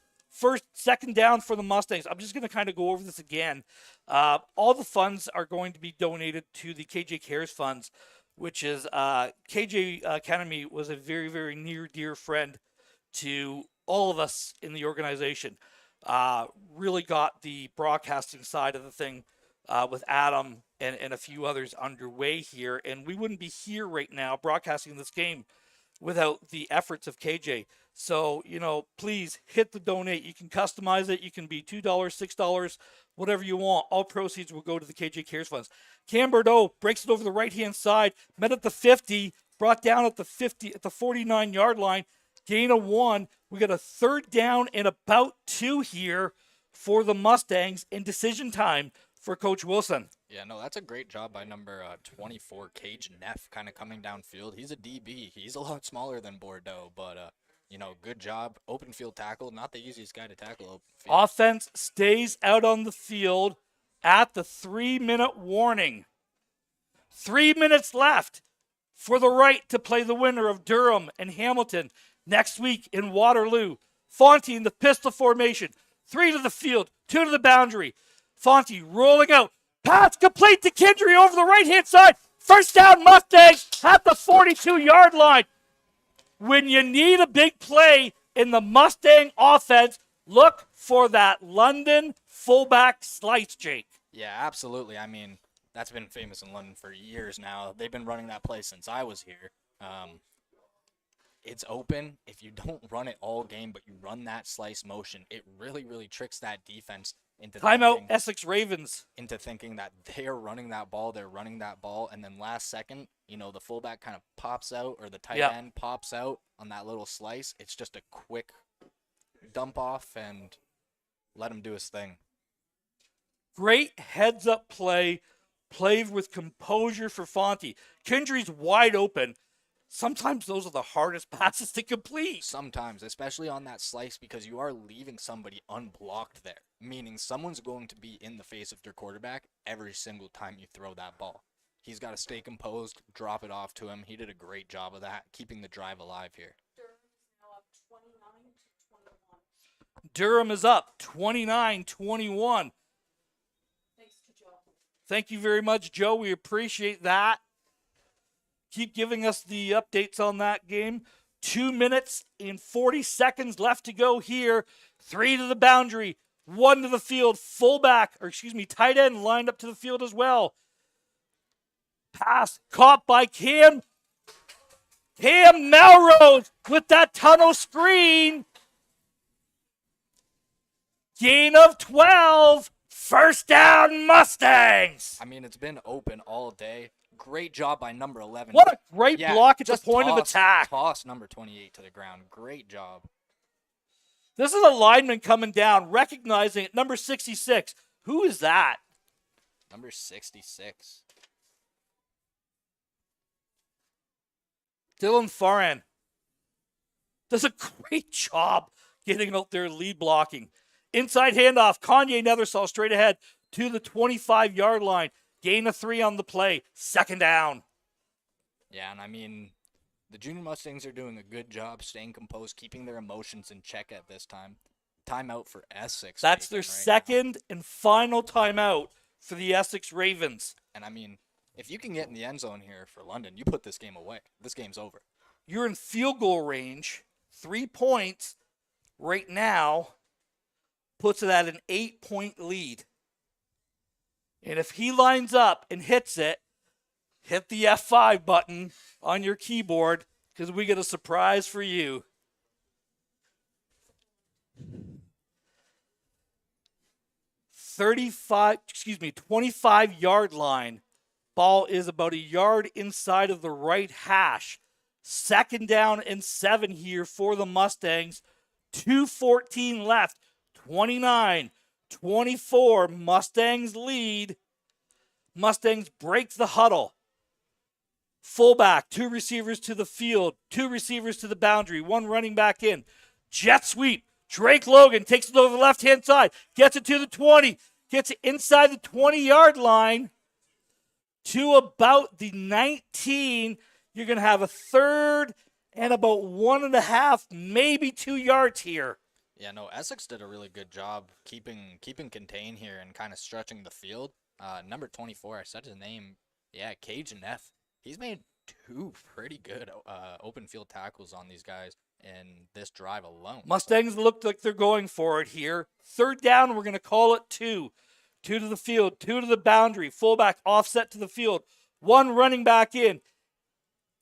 Second down for the Mustangs. I'm just going to kind of go over this again. All the funds are going to be donated to the KJ Cares Funds, which is KJ Academy was a very, very near dear friend to all of us in the organization. Really got the broadcasting side of the thing with Adam and a few others underway here. And we wouldn't be here right now broadcasting this game without the efforts of KJ. So, please hit the donate. You can customize it. You can be $2, $6, whatever you want. All proceeds will go to the KJ Cares Funds. Cam Bordeaux breaks it over the right-hand side, met at the 50, brought down at the 49-yard line, gain of 1. We got a third down and about 2 here for the Mustangs in decision time for Coach Wilson. Yeah, no, that's a great job by number 24, Cage Neff, kind of coming downfield. He's a DB. He's a lot smaller than Bordeaux, but, good job. Open field tackle, not the easiest guy to tackle open field. Offense stays out on the field at the 3-minute warning. 3 minutes left for the right to play the winner of Durham and Hamilton next week in Waterloo. Fonte in the pistol formation. 3 to the field, 2 to the boundary. Fonte rolling out. Pass complete to Kendry over the right-hand side. First down, Mustangs at the 42-yard line. When you need a big play in the Mustang offense, look for that London fullback slice, Jake. Yeah, absolutely. I mean, that's been famous in London for years now. They've been running that play since I was here. It's open. If you don't run it all game, but you run that slice motion, it really, really tricks that defense into timeout, Essex Ravens. Into thinking that they're running that ball, and then last second, the fullback kind of pops out or the tight end pops out on that little slice. It's just a quick dump off and let him do his thing. Great heads-up play, played with composure for Fonte. Kendry's wide open. Sometimes those are the hardest passes to complete. Sometimes, especially on that slice, because you are leaving somebody unblocked there. meaning someone's going to be in the face of your quarterback every single time you throw that ball. He's got to stay composed, drop it off to him. He did a great job of that, keeping the drive alive here. Durham is up 29-21. Thank you very much, Joe. We appreciate that. Keep giving us the updates on that game. 2 minutes and 40 seconds left to go here. 3 to the boundary, 1 to the field. Tight end lined up to the field as well. Pass caught by Cam. Cam Melrose with that tunnel screen. Gain of 12. First down, Mustangs. I mean, it's been open all day. Great job by number 11. What a great block at the point of attack. Toss number 28 to the ground. Great job. This is a lineman coming down, recognizing it. Number 66. Who is that? Number 66. Dylan Farran does a great job getting out there lead blocking. Inside handoff, Kanye Nethersall straight ahead to the 25-yard line. Gain of 3 on the play. Second down. Yeah, and I mean, the Junior Mustangs are doing a good job staying composed, keeping their emotions in check at this time. Timeout for Essex. That's their second and final timeout for the Essex Ravens. And I mean, if you can get in the end zone here for London, you put this game away. This game's over. You're in field goal range. 3 points right now puts it at an 8-point lead. And if he lines up and hits it, hit the F5 button on your keyboard because we get a surprise for you. .25 25-yard line. Ball is about a yard inside of the right hash. Second down and 7 here for the Mustangs. 2:14 left. 29-24. Mustangs lead. Mustangs break the huddle. Fullback, 2 receivers to the field, 2 receivers to the boundary, 1 running back in. Jet sweep. Drake Logan takes it over the left-hand side, gets it to the 20, gets it inside the 20-yard line to about the 19. You're going to have a third and about 1.5, maybe 2 yards here. Yeah, no, Essex did a really good job keeping contained here and kind of stretching the field. Number 24, I said his name. Yeah, Cajun F. He's made 2 pretty good open field tackles on these guys in this drive alone. Mustangs look like they're going for it here. Third down, we're going to call it 2. 2 to the field, 2 to the boundary. Fullback offset to the field. 1 running back in.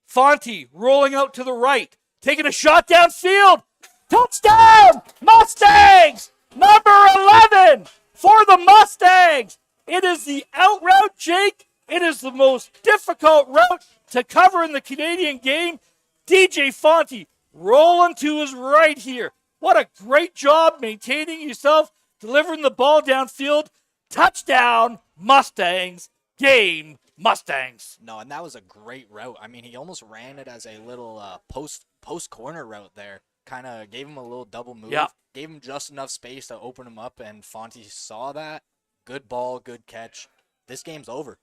Fonte rolling out to the right. Taking a shot downfield. Touchdown! Mustangs! Number 11 for the Mustangs. It is the out route, Jake. It is the most difficult route to cover in the Canadian game. DJ Fonte rolling to his right here. What a great job maintaining yourself, delivering the ball downfield. Touchdown, Mustangs. Game, Mustangs. No, and that was a great route. I mean, he almost ran it as a little post corner route there. Kind of gave him a little double move. Yep. Gave him just enough space to open him up, and Fonte saw that. Good ball, good catch. This game's over.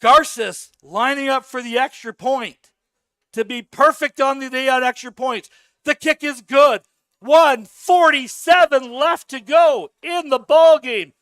Garces lining up for the extra point to be perfect on the day on extra points. The kick is good. 1:47 left to go in the ball game.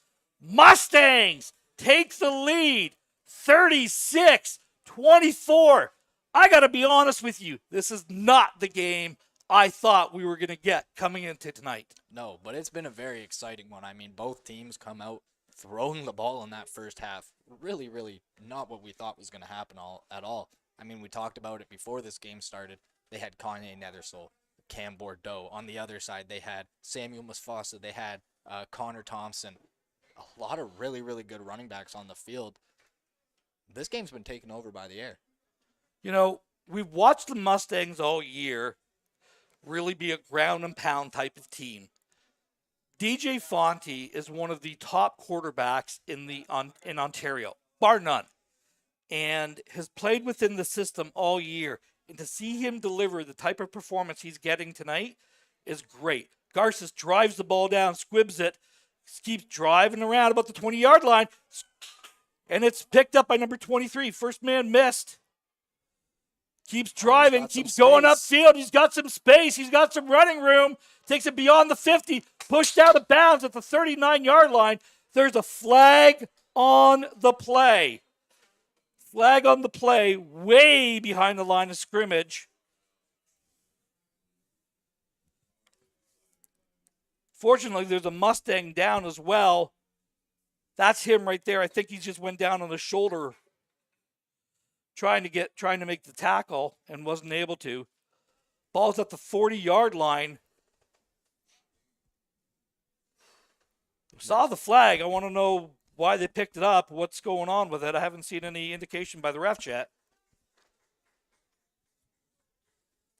Mustangs take the lead, 36-24. I got to be honest with you. This is not the game I thought we were going to get coming into tonight. No, but it's been a very exciting one. I mean, both teams come out throwing the ball in that first half. Really, really not what we thought was going to happen at all. I mean, we talked about it before this game started. They had Kanye Nethersall, Cam Bordeaux. On the other side, they had Samuel Musfasa. They had Connor Thompson. A lot of really, really good running backs on the field. This game's been taken over by the air. You know, we've watched the Mustangs all year really be a ground and pound type of team. DJ Fonte is one of the top quarterbacks in Ontario, bar none, and has played within the system all year. And to see him deliver the type of performance he's getting tonight is great. Garces drives the ball down, squibs it, keeps driving around about the 20-yard line, and it's picked up by number 23. First man missed. Keeps driving, keeps going upfield. He's got some space. He's got some running room. Takes it beyond the 50, pushed out of bounds at the 39-yard line. There's a flag on the play. Flag on the play, way behind the line of scrimmage. Fortunately, there's a Mustang down as well. That's him right there. I think he just went down on the shoulder trying to make the tackle and wasn't able to. Ball's at the 40-yard line. Saw the flag. I want to know why they picked it up, what's going on with it. I haven't seen any indication by the ref yet.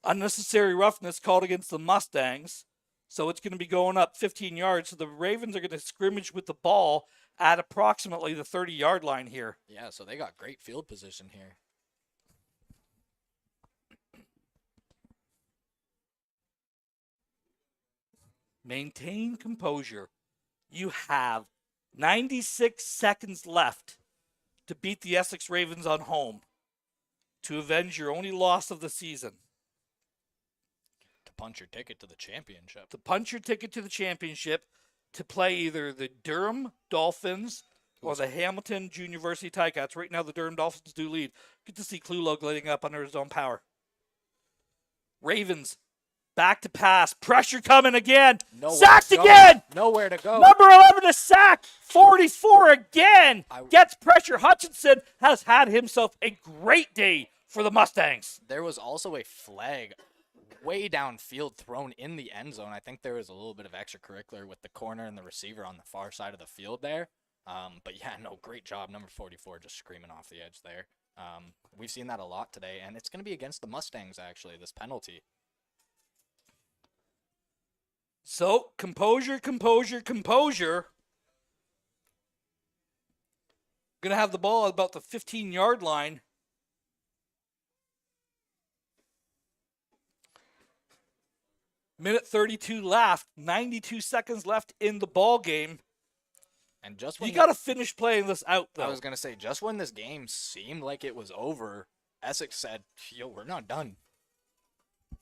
Unnecessary roughness called against the Mustangs. So it's going to be going up 15 yards. So the Ravens are going to scrimmage with the ball at approximately the 30-yard line here. Yeah, so they got great field position here. Maintain composure. You have 96 seconds left to beat the Essex Ravens on home to avenge your only loss of the season. To punch your ticket to the championship. To punch your ticket to the championship, to play either the Durham Dolphins or the Hamilton Junior Varsity Ticats. Right now, the Durham Dolphins do lead. Good to see Klulo gliding up under his own power. Ravens, back to pass. Pressure coming again. Sacked again. Nowhere to go. Number 11 is sacked. 44 again. Gets pressure. Hutchinson has had himself a great day for the Mustangs. There was also a flag way downfield thrown in the end zone. I think there was a little bit of extracurricular with the corner and the receiver on the far side of the field there. But yeah, no, great job. Number 44 just screaming off the edge there. We've seen that a lot today, and it's going to be against the Mustangs, actually, this penalty. So, composure. Going to have the ball at about the 15-yard line. Minute 32 left. 92 seconds left in the ball game. And just when you got to finish playing this out, though. I was going to say, just when this game seemed like it was over, Essex said, yo, we're not done.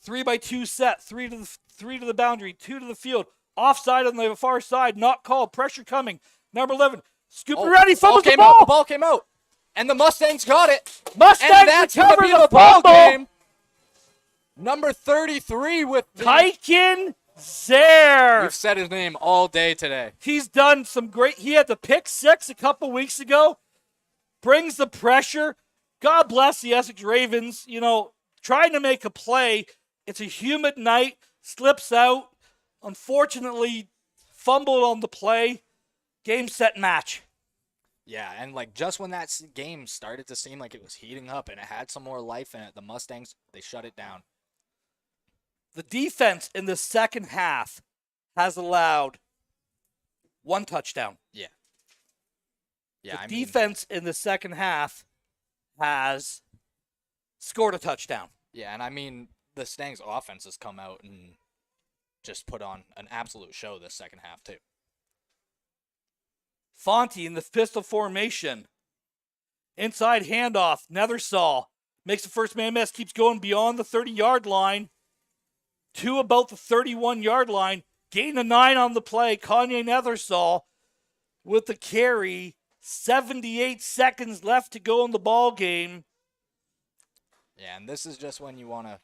3-by-2 set, three to the boundary, 2 to the field. Offside on the far side, not called. Pressure coming. Number 11, scoop ready, fumbles the ball. The ball came out, and the Mustangs got it. Mustangs and that's going to be the ball game. Number 33 with the... Tyken Zaire. We've said his name all day today. He's done some great... He had the pick 6 a couple weeks ago. Brings the pressure. God bless the Essex Ravens. You know, trying to make a play. It's a humid night. Slips out. Unfortunately, fumbled on the play. Game, set, match. Yeah, and like just when that game started to seem like it was heating up and it had some more life in it, the Mustangs, they shut it down. The defense in the second half has allowed 1 touchdown. Yeah. The defense in the second half has scored a touchdown. Yeah, and I mean, the Stangs offense has come out and just put on an absolute show this second half, too. Fonte in the pistol formation. Inside handoff. Nethersall makes the first man miss. Keeps going beyond the 30-yard line to about the 31-yard line. Gain of 9 on the play. Kanye Nethersall with the carry. 78 seconds left to go in the ball game. Yeah, and this is just when you want to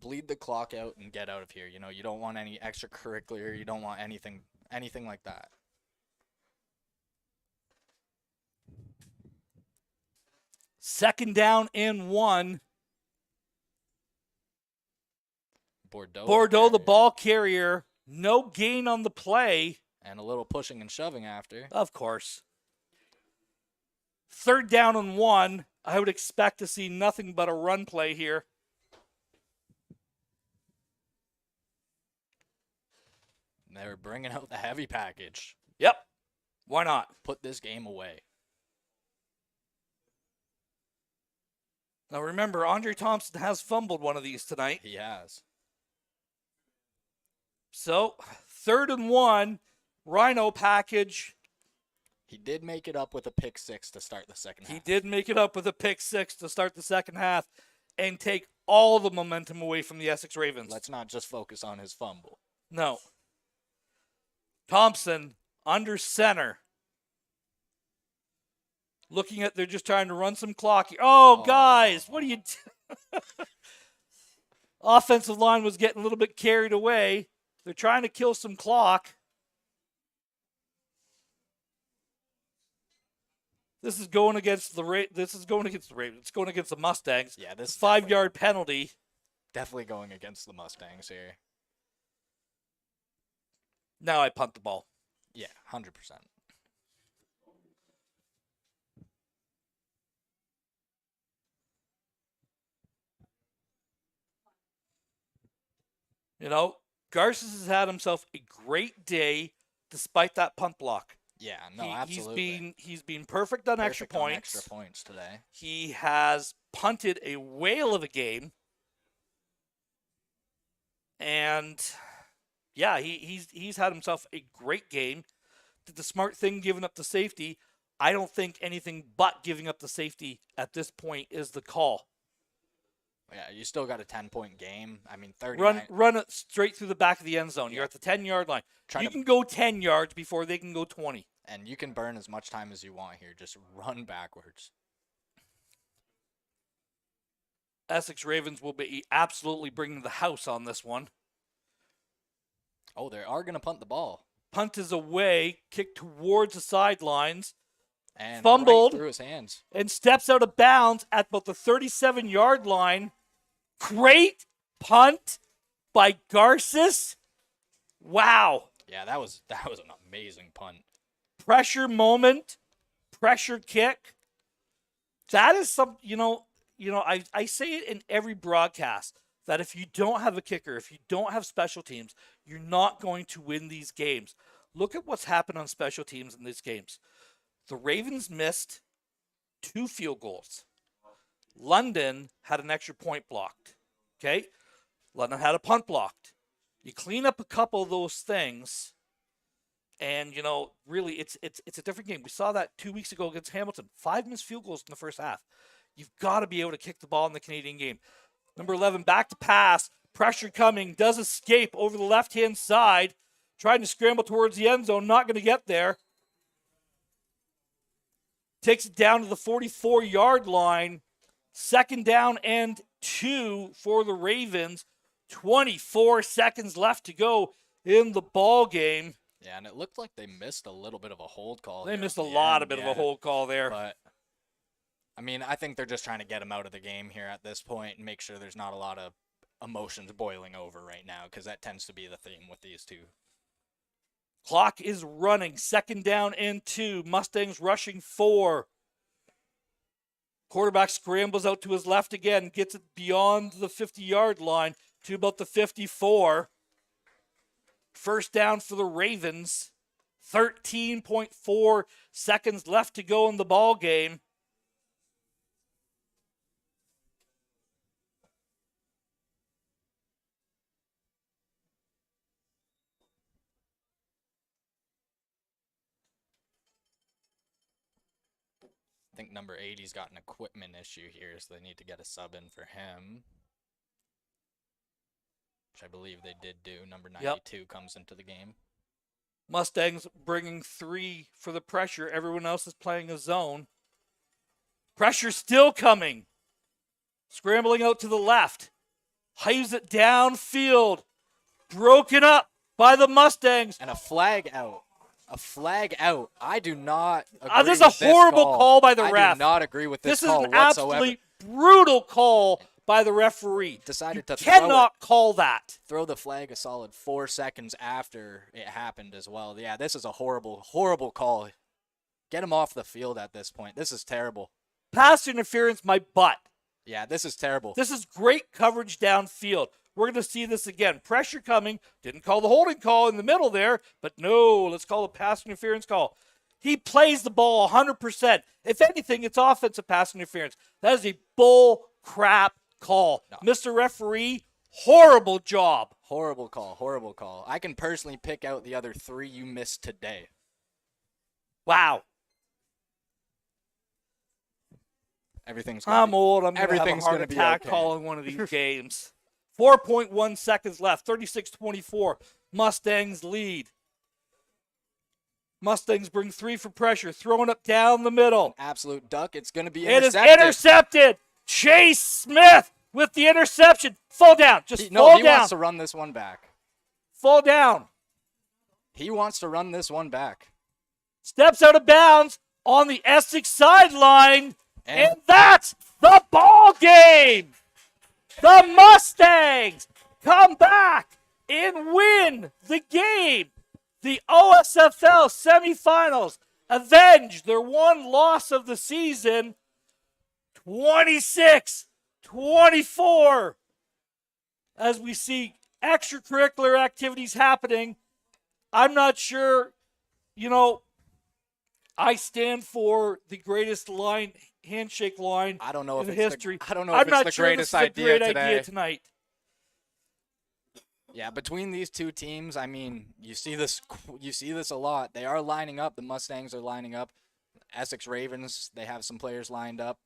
bleed the clock out and get out of here. You know, you don't want any extracurricular. You don't want anything like that. Second down and 1. Bordeaux, the ball carrier. No gain on the play. And a little pushing and shoving after. Of course. Third down and 1. I would expect to see nothing but a run play here. They're bringing out the heavy package. Yep. Why not? Put this game away. Now remember, Andre Thompson has fumbled one of these tonight. He has. So 3rd and 1, Rhino package. He did make it up with a pick six to start the second half. He did make it up with a pick 6 to start the second half and take all the momentum away from the Essex Ravens. Let's not just focus on his fumble. No. Thompson under center. Looking at, they're just trying to run some clock here. Oh, guys, what are you doing? Offensive line was getting a little bit carried away. They're trying to kill some clock. This is going against the Ravens. It's going against the Mustangs. Yeah, this is 5-yard penalty. definitely going against the Mustangs here. Now I punt the ball. Yeah, 100%. You know, Garces has had himself a great day despite that punt block. Yeah, no, absolutely. He's been perfect on extra Perfect on points. extra points today. He has punted a whale of a game. And yeah, he's had himself a great game. Did the smart thing giving up the safety. I don't think anything but giving up the safety at this point is the call. Yeah, you still got a 10-point game. I mean, 39. Run it straight through the back of the end zone. You're at the 10-yard line. You can go 10 yards before they can go 20. And you can burn as much time as you want here. Just run backwards. Essex Ravens will be absolutely bringing the house on this one. Oh, they are going to punt the ball. Punt is away, kick towards the sidelines, And fumbled right through his hands. and steps out of bounds at about the 37-yard line. Great punt by Garces. Wow. Yeah, that was an amazing punt. Pressure moment, pressure kick. That is some, I say it in every broadcast that if you don't have a kicker, if you don't have special teams, you're not going to win these games. Look at what's happened on special teams in these games. The Ravens missed 2 field goals. London had an extra point blocked. Okay? London had a punt blocked. You clean up a couple of those things, and, really, it's a different game. We saw that 2 weeks ago against Hamilton. 5 missed field goals in the first half. You've got to be able to kick the ball in the Canadian game. Number 11, back to pass. Pressure coming. Does escape over the left-hand side. Trying to scramble towards the end zone. Not going to get there. Takes it down to the 44-yard line. 2nd down and 2 for the Ravens. 24 seconds left to go in the ball game. Yeah, and it looked like they missed a little bit of a hold call. They missed a lot of a hold call there. But, I mean, I think they're just trying to get him out of the game here at this point and make sure there's not a lot of emotions boiling over right now, because that tends to be the theme with these two. Clock is running. 2nd down and 2. Mustangs rushing 4. Quarterback scrambles out to his left again. Gets it beyond the 50-yard line to about the 54. 1st down for the Ravens. 13.4 seconds left to go in the ball game. I think number 80's got an equipment issue here, so they need to get a sub in for him. Which I believe they did do. Number 92 comes into the game. Mustangs bringing 3 for the pressure. Everyone else is playing a zone. Pressure still coming. Scrambling out to the left. Hives it downfield. Broken up by the Mustangs. And a flag out. A flag out. I do not agree This is a horrible call by the ref. I do not agree with this call whatsoever. This is an absolutely brutal call by the referee. Decided to cannot call that. Throw the flag a solid 4 seconds after it happened as well. Yeah, this is a horrible, horrible call. Get him off the field at this point. This is terrible. Pass interference, my butt. Yeah, this is terrible. This is great coverage downfield. We're going to see this again. Pressure coming. Didn't call the holding call in the middle there, but no, let's call a pass interference call. He plays the ball 100%. If anything, it's offensive pass interference. That is a bull crap call. No. Mr. Referee, horrible job. Horrible call. Horrible call. I can personally pick out the other 3 you missed today. Wow. Everything's gonna I'm old. I'm going to have a everything's heart gonna be attack okay. calling one of these games. 4.1 seconds left. 36-24. Mustangs lead. Mustangs bring 3 for pressure. Throwing up down the middle. Absolute duck. It's going to be It is intercepted. intercepted. Chase Smith with the interception. Fall down. Just fall he down. wants to run this one back. Fall down. He wants to run this one back. Steps out of bounds on the Essex sideline. And And that's the ball game. The Mustangs come back and win the game. The OSFL semifinals avenge their one loss of the season, 26-24. As we see extracurricular activities happening, I'm not sure, I stand for the greatest handshake line I don't know if in it's history. I don't know I'm if it's not the sure greatest this is a idea great today. idea tonight. Yeah, between these 2 teams, I mean, you see this a lot. They are lining up. The Mustangs are lining up. Essex Ravens, they have some players lined up.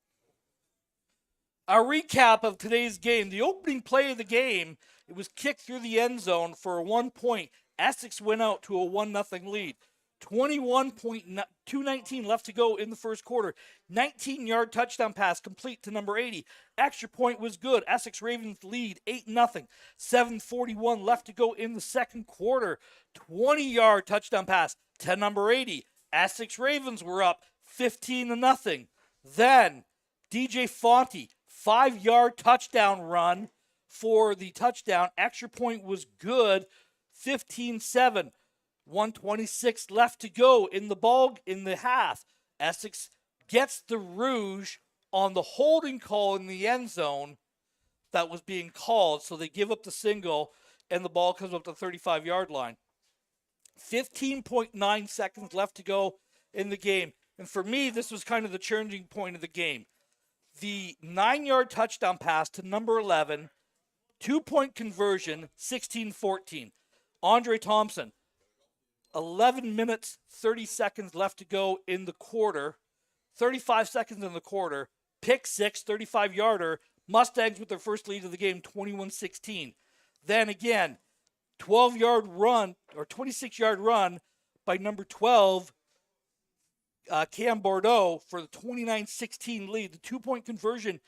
A recap of today's game. The opening play of the game, it was kicked through the end zone for a 1 point. Essex went out to a 1-0 lead. 21.219 left to go in the first quarter. 19-yard touchdown pass complete to number 80. Extra point was good. Essex Ravens lead 8-0. 7:41 left to go in the second quarter. 20-yard touchdown pass to number 80. Essex Ravens were up 15-0. Then DJ Fonte, 5-yard touchdown run for the touchdown. Extra point was good. 15-7. 1:26 left to go in the half. Essex gets the rouge on the holding call in the end zone that was being called, so they give up the single, and the ball comes up to the 35-yard line. 15.9 seconds left to go in the game. And for me, this was kind of the changing point of the game. The 9-yard touchdown pass to number 11, 2-point conversion, 16-14. Andre Thompson, 11 minutes, 30 seconds left to go in the quarter. 35 seconds in the quarter. Pick 6, 35-yarder. Mustangs with their first lead of the game, 21-16. Then again, 12-yard run, or 26-yard run by number 12, Cam Bordeaux, for the 29-16 lead. The 2-point conversion,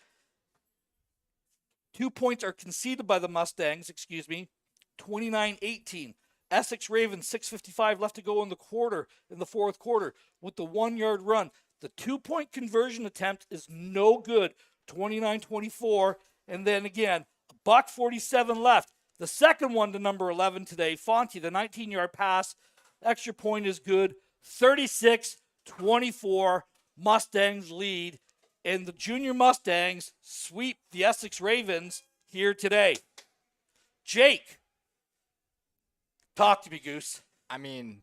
2 points are conceded by the Mustangs, 29-18. Essex Ravens, 6:55 left to go in the fourth quarter, with the 1-yard run. The 2-point conversion attempt is no good, 29-24. And then again, $1:47 left. The second one to number 11 today, Fonte, the 19-yard pass. Extra point is good, 36-24. Mustangs lead. And the Junior Mustangs sweep the Essex Ravens here today. Jake, talk to me, Goose. I mean,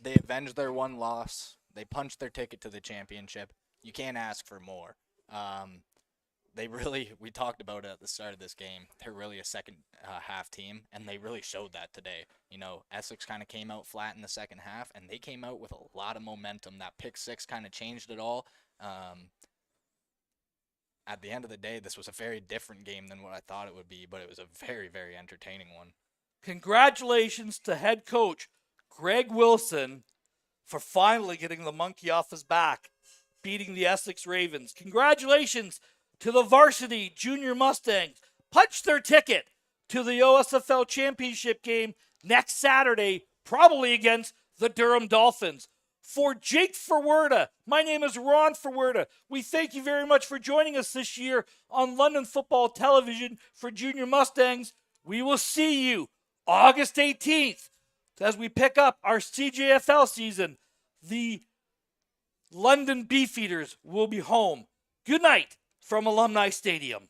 they avenged their one loss. They punched their ticket to the championship. You can't ask for more. We talked about it at the start of this game. They're really a second half team, and they really showed that today. Essex kind of came out flat in the second half, and they came out with a lot of momentum. That pick 6 kind of changed it all. At the end of the day, this was a very different game than what I thought it would be, but it was a very, very entertaining one. Congratulations to head coach Greg Wilson for finally getting the monkey off his back, beating the Essex Ravens. Congratulations to the varsity Junior Mustangs. Punch their ticket to the OSFL Championship game next Saturday, probably against the Durham Dolphins. For Jake Ferwerda, my name is Ron Ferwerda. We thank you very much for joining us this year on London Football Television for Junior Mustangs. We will see you August 18th as we pick up our CJFL season. The London Beefeaters will be home. Good night from Alumni Stadium.